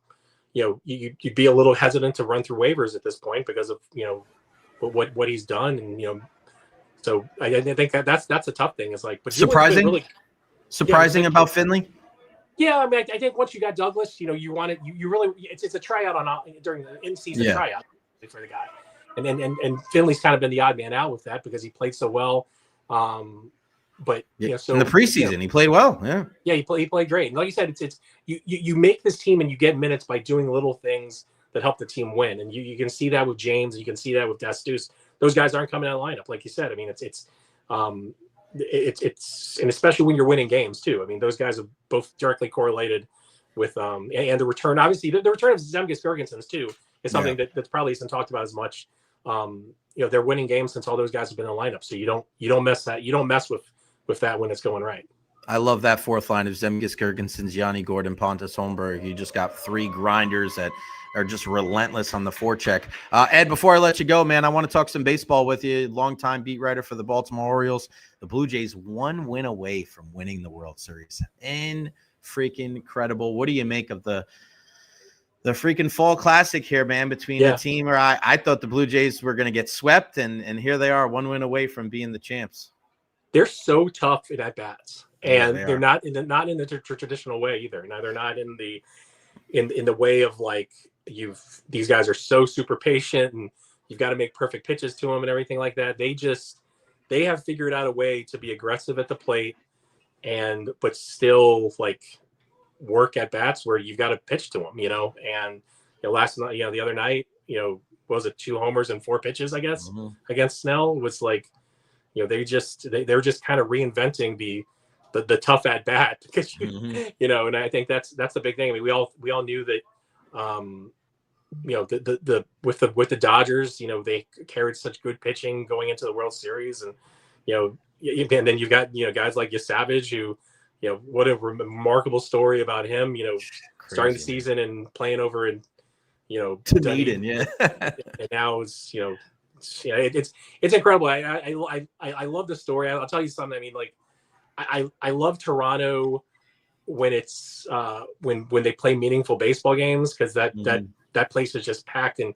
Speaker 8: you'd be a little hesitant to run through waivers at this point because of what he's done, and so I think that's a tough thing. It's like, but
Speaker 2: surprising about Finley.
Speaker 8: Yeah, I mean, I think once you got Douglas, you want it. You really, it's a tryout during the in-season tryout for the guy. And Finley's kind of been the odd man out with that because he played so well. But so
Speaker 2: in the preseason he played well. Yeah,
Speaker 8: he played great. And like you said, it's you make this team and you get minutes by doing little things that help the team win. And you can see that with James, you can see that with Destouche. Those guys aren't coming out of the lineup, like you said. I mean, it's and especially when you're winning games too. I mean, those guys are both directly correlated with and the return. Obviously, the return of Zemgus Girgensons too is something that probably isn't talked about as much. They're winning games since all those guys have been in the lineup, so you don't mess with that when it's going right.
Speaker 2: I love that fourth line of Zemgus Girgensons, Yanni Gordon, Pontus Holmberg. You just got 3 grinders that are just relentless on the forecheck. Ed, before I let you go, man, I want to talk some baseball with you. Longtime beat writer for the Baltimore Orioles. The Blue Jays 1 win away from winning the World Series. Freaking incredible. What do you make of the freaking fall classic here, man, between the team? Or I thought the Blue Jays were going to get swept, and here they are, 1 win away from being the champs.
Speaker 8: They're so tough at bats. and
Speaker 2: they
Speaker 8: they're
Speaker 2: are.
Speaker 8: not in the traditional way either. Now they're not in the way of like these guys are so super patient and you've got to make perfect pitches to them and everything like that. They have figured out a way to be aggressive at the plate but still like work at bats where you've got to pitch to them, and last night, the other night, what was it, 2 homers and 4 pitches, I guess, against Snell was like, they're just kind of reinventing the tough at bat because and I think that's the big thing. I mean, we all knew that, with the Dodgers, they carried such good pitching going into the World Series, and and then you've got guys like Savage who, what a remarkable story about him, starting the season and playing over in
Speaker 2: Dunedin, yeah.
Speaker 8: And now it's it's incredible. I love the story. I'll tell you something. I mean, like I love Toronto when it's when they play meaningful baseball games, because that place is just packed, and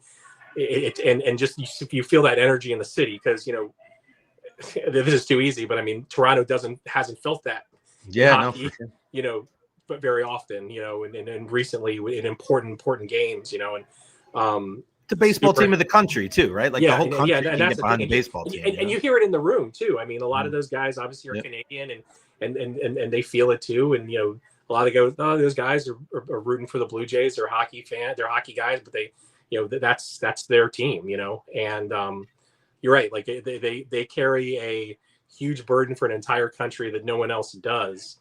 Speaker 8: just you feel that energy in the city, because this is too easy, but I mean Toronto hasn't felt that in hockey,
Speaker 2: no, for sure.
Speaker 8: But very often, and recently in important games, and
Speaker 2: the baseball team of the country too, right? Like the whole country
Speaker 8: and
Speaker 2: can
Speaker 8: that's
Speaker 2: get behind the baseball team.
Speaker 8: And you hear it in the room too. I mean, a lot of those guys obviously are Canadian, and they feel it too. And a lot of those guys are rooting for the Blue Jays. They're hockey they're hockey guys, but they, that's their team, and you're right. Like they carry a huge burden for an entire country that no one else does.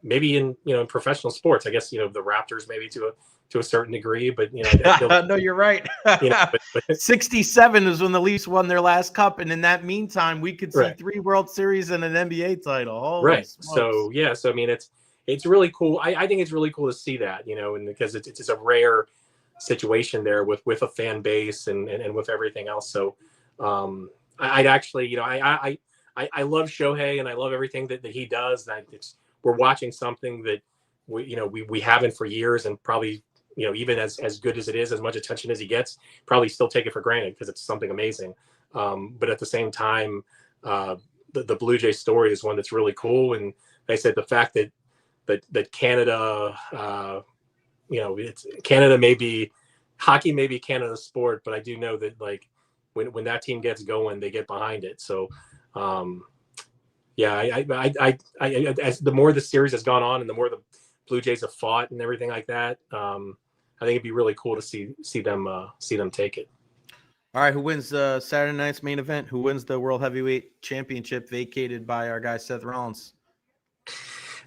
Speaker 8: Maybe in professional sports, I guess, the Raptors maybe to a certain degree, but
Speaker 2: no, you're right. 67 is when the Leafs won their last cup, and in that meantime, we could see 3 World Series and an NBA title. Holy smokes.
Speaker 8: So I mean, it's really cool. I think it's really cool to see that, and because it's a rare situation there with a fan base and with everything else. So I'd actually, I love Shohei, and I love everything that he does. And we're watching something that we haven't for years, and probably, even as good as it is, as much attention as he gets, probably still take it for granted because it's something amazing. But at the same time, the Blue Jay story is one that's really cool. And like I said, the fact that Canada, it's Canada, hockey may be Canada's sport, but I do know that like when that team gets going, they get behind it. So as the more the series has gone on and the more the Blue Jays have fought and everything like that, I think it'd be really cool to see them take it.
Speaker 2: All right, who wins Saturday night's main event? Who wins the World Heavyweight Championship vacated by our guy Seth Rollins?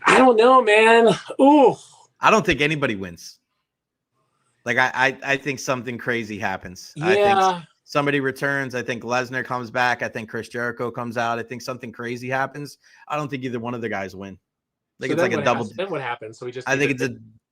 Speaker 8: I don't know, man. Ooh,
Speaker 2: I don't think anybody wins. Like I think something crazy happens.
Speaker 8: Yeah.
Speaker 2: I think somebody returns. I think Lesnar comes back. I think Chris Jericho comes out. I think something crazy happens. I don't think either one of the guys win. I think it's like a double.
Speaker 8: Then what happens? So
Speaker 2: I think it's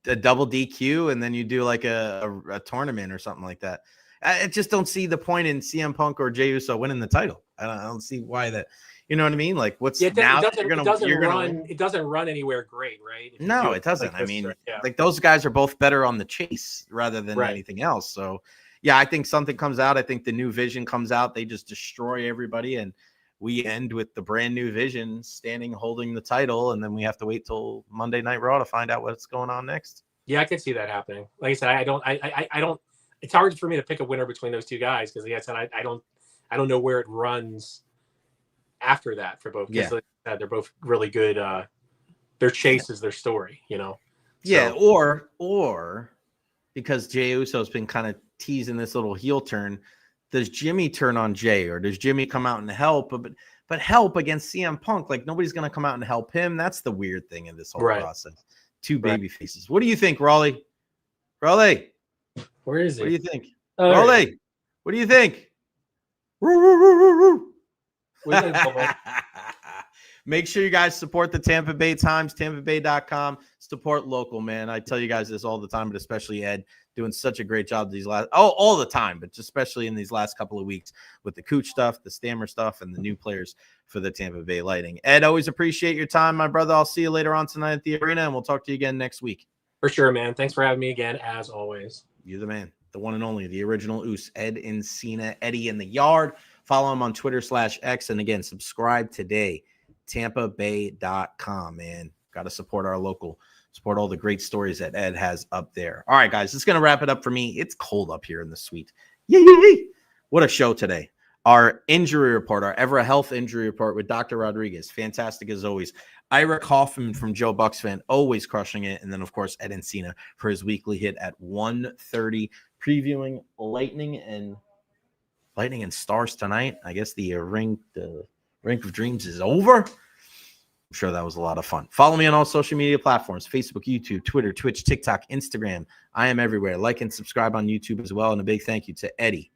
Speaker 2: a double DQ, and then you do like a tournament or something like that. I just don't see the point in CM Punk or Jey Uso winning the title. I don't see why that. You know what I mean? Like, what's now?
Speaker 8: It doesn't run anywhere great, right?
Speaker 2: No, it doesn't. I mean, like those guys are both better on the chase rather than anything else. So, yeah, I think something comes out. I think the new Vision comes out. They just destroy everybody, and we end with the brand new Vision standing holding the title, and then we have to wait till Monday Night Raw to find out what's going on next.
Speaker 8: Yeah, I could see that happening. Like I said, I don't. It's hard for me to pick a winner between those two guys because, like I said, I don't know where it runs after that for both. Because they're both really good. Their chase is their story, So.
Speaker 2: Yeah, or because Jey Uso's been kind of teasing this little heel turn. Does Jimmy turn on Jey, or does Jimmy come out and help? But help against CM Punk, like nobody's going to come out and help him. That's the weird thing in this whole process. Two baby faces. What do you think, Raleigh? Raleigh,
Speaker 8: where is he?
Speaker 2: What do you think? Raleigh, what do you think? Make sure you guys support the Tampa Bay Times, tampabay.com. Support local, man. I tell you guys this all the time, but especially Ed doing such a great job these all the time, but especially in these last couple of weeks with the Cooch stuff, the Stammer stuff, and the new players for the Tampa Bay Lightning. Ed, always appreciate your time, my brother. I'll see you later on tonight at the arena, and we'll talk to you again next week.
Speaker 8: For sure, man. Thanks for having me again, as always.
Speaker 2: You're the man, the one and only, the original Oos, Ed Encina, Eddie in the Yard. Follow him on Twitter /X. And again, subscribe today. tampabay.com, man. Got to support our local, support all the great stories that Ed has up there. All right, guys, it's going to wrap it up for me. It's cold up here in the suite. Yay! What a show today. Our injury report, our Evara Health injury report with Dr. Rodriguez. Fantastic as always. Ira Kaufman from Joe Bucs fan, always crushing it. And then, of course, Ed Encina for his weekly hit at 1:30, previewing Lightning and Stars tonight. I guess the Rink of Dreams is over. I'm sure that was a lot of fun. Follow me on all social media platforms, Facebook, YouTube, Twitter, Twitch, TikTok, Instagram. I am everywhere. Like and subscribe on YouTube as well. And a big thank you to Eddie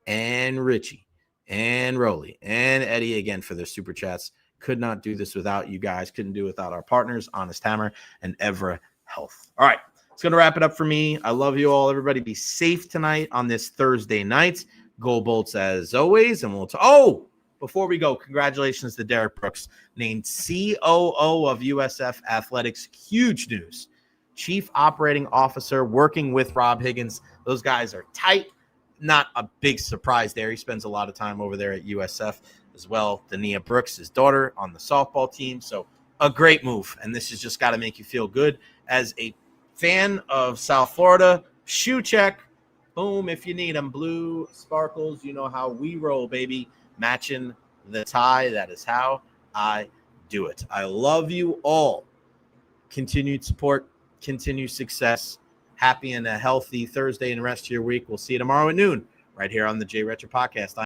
Speaker 2: and Richie and Rolly and Eddie again for their super chats. Could not do this without you guys. Couldn't do it without our partners, Honest Hammer and Evara Health. All right. It's going to wrap it up for me. I love you all. Everybody be safe tonight on this Thursday night. Go Bolts as always. And before we go, congratulations to Derek Brooks, named COO of USF Athletics. Huge news. Chief Operating Officer working with Rob Higgins. Those guys are tight. Not a big surprise there. He spends a lot of time over there at USF as well. Dania Brooks, his daughter, on the softball team. So a great move. And this has just got to make you feel good as a fan of South Florida. Shoe check. Boom, if you need them. Blue sparkles. You know how we roll, baby. Matching the tie. That is how I do it. I love you all. Continued support, continued success. Happy and a healthy Thursday and the rest of your week. We'll see you tomorrow at noon right here on the Jay Recher Podcast.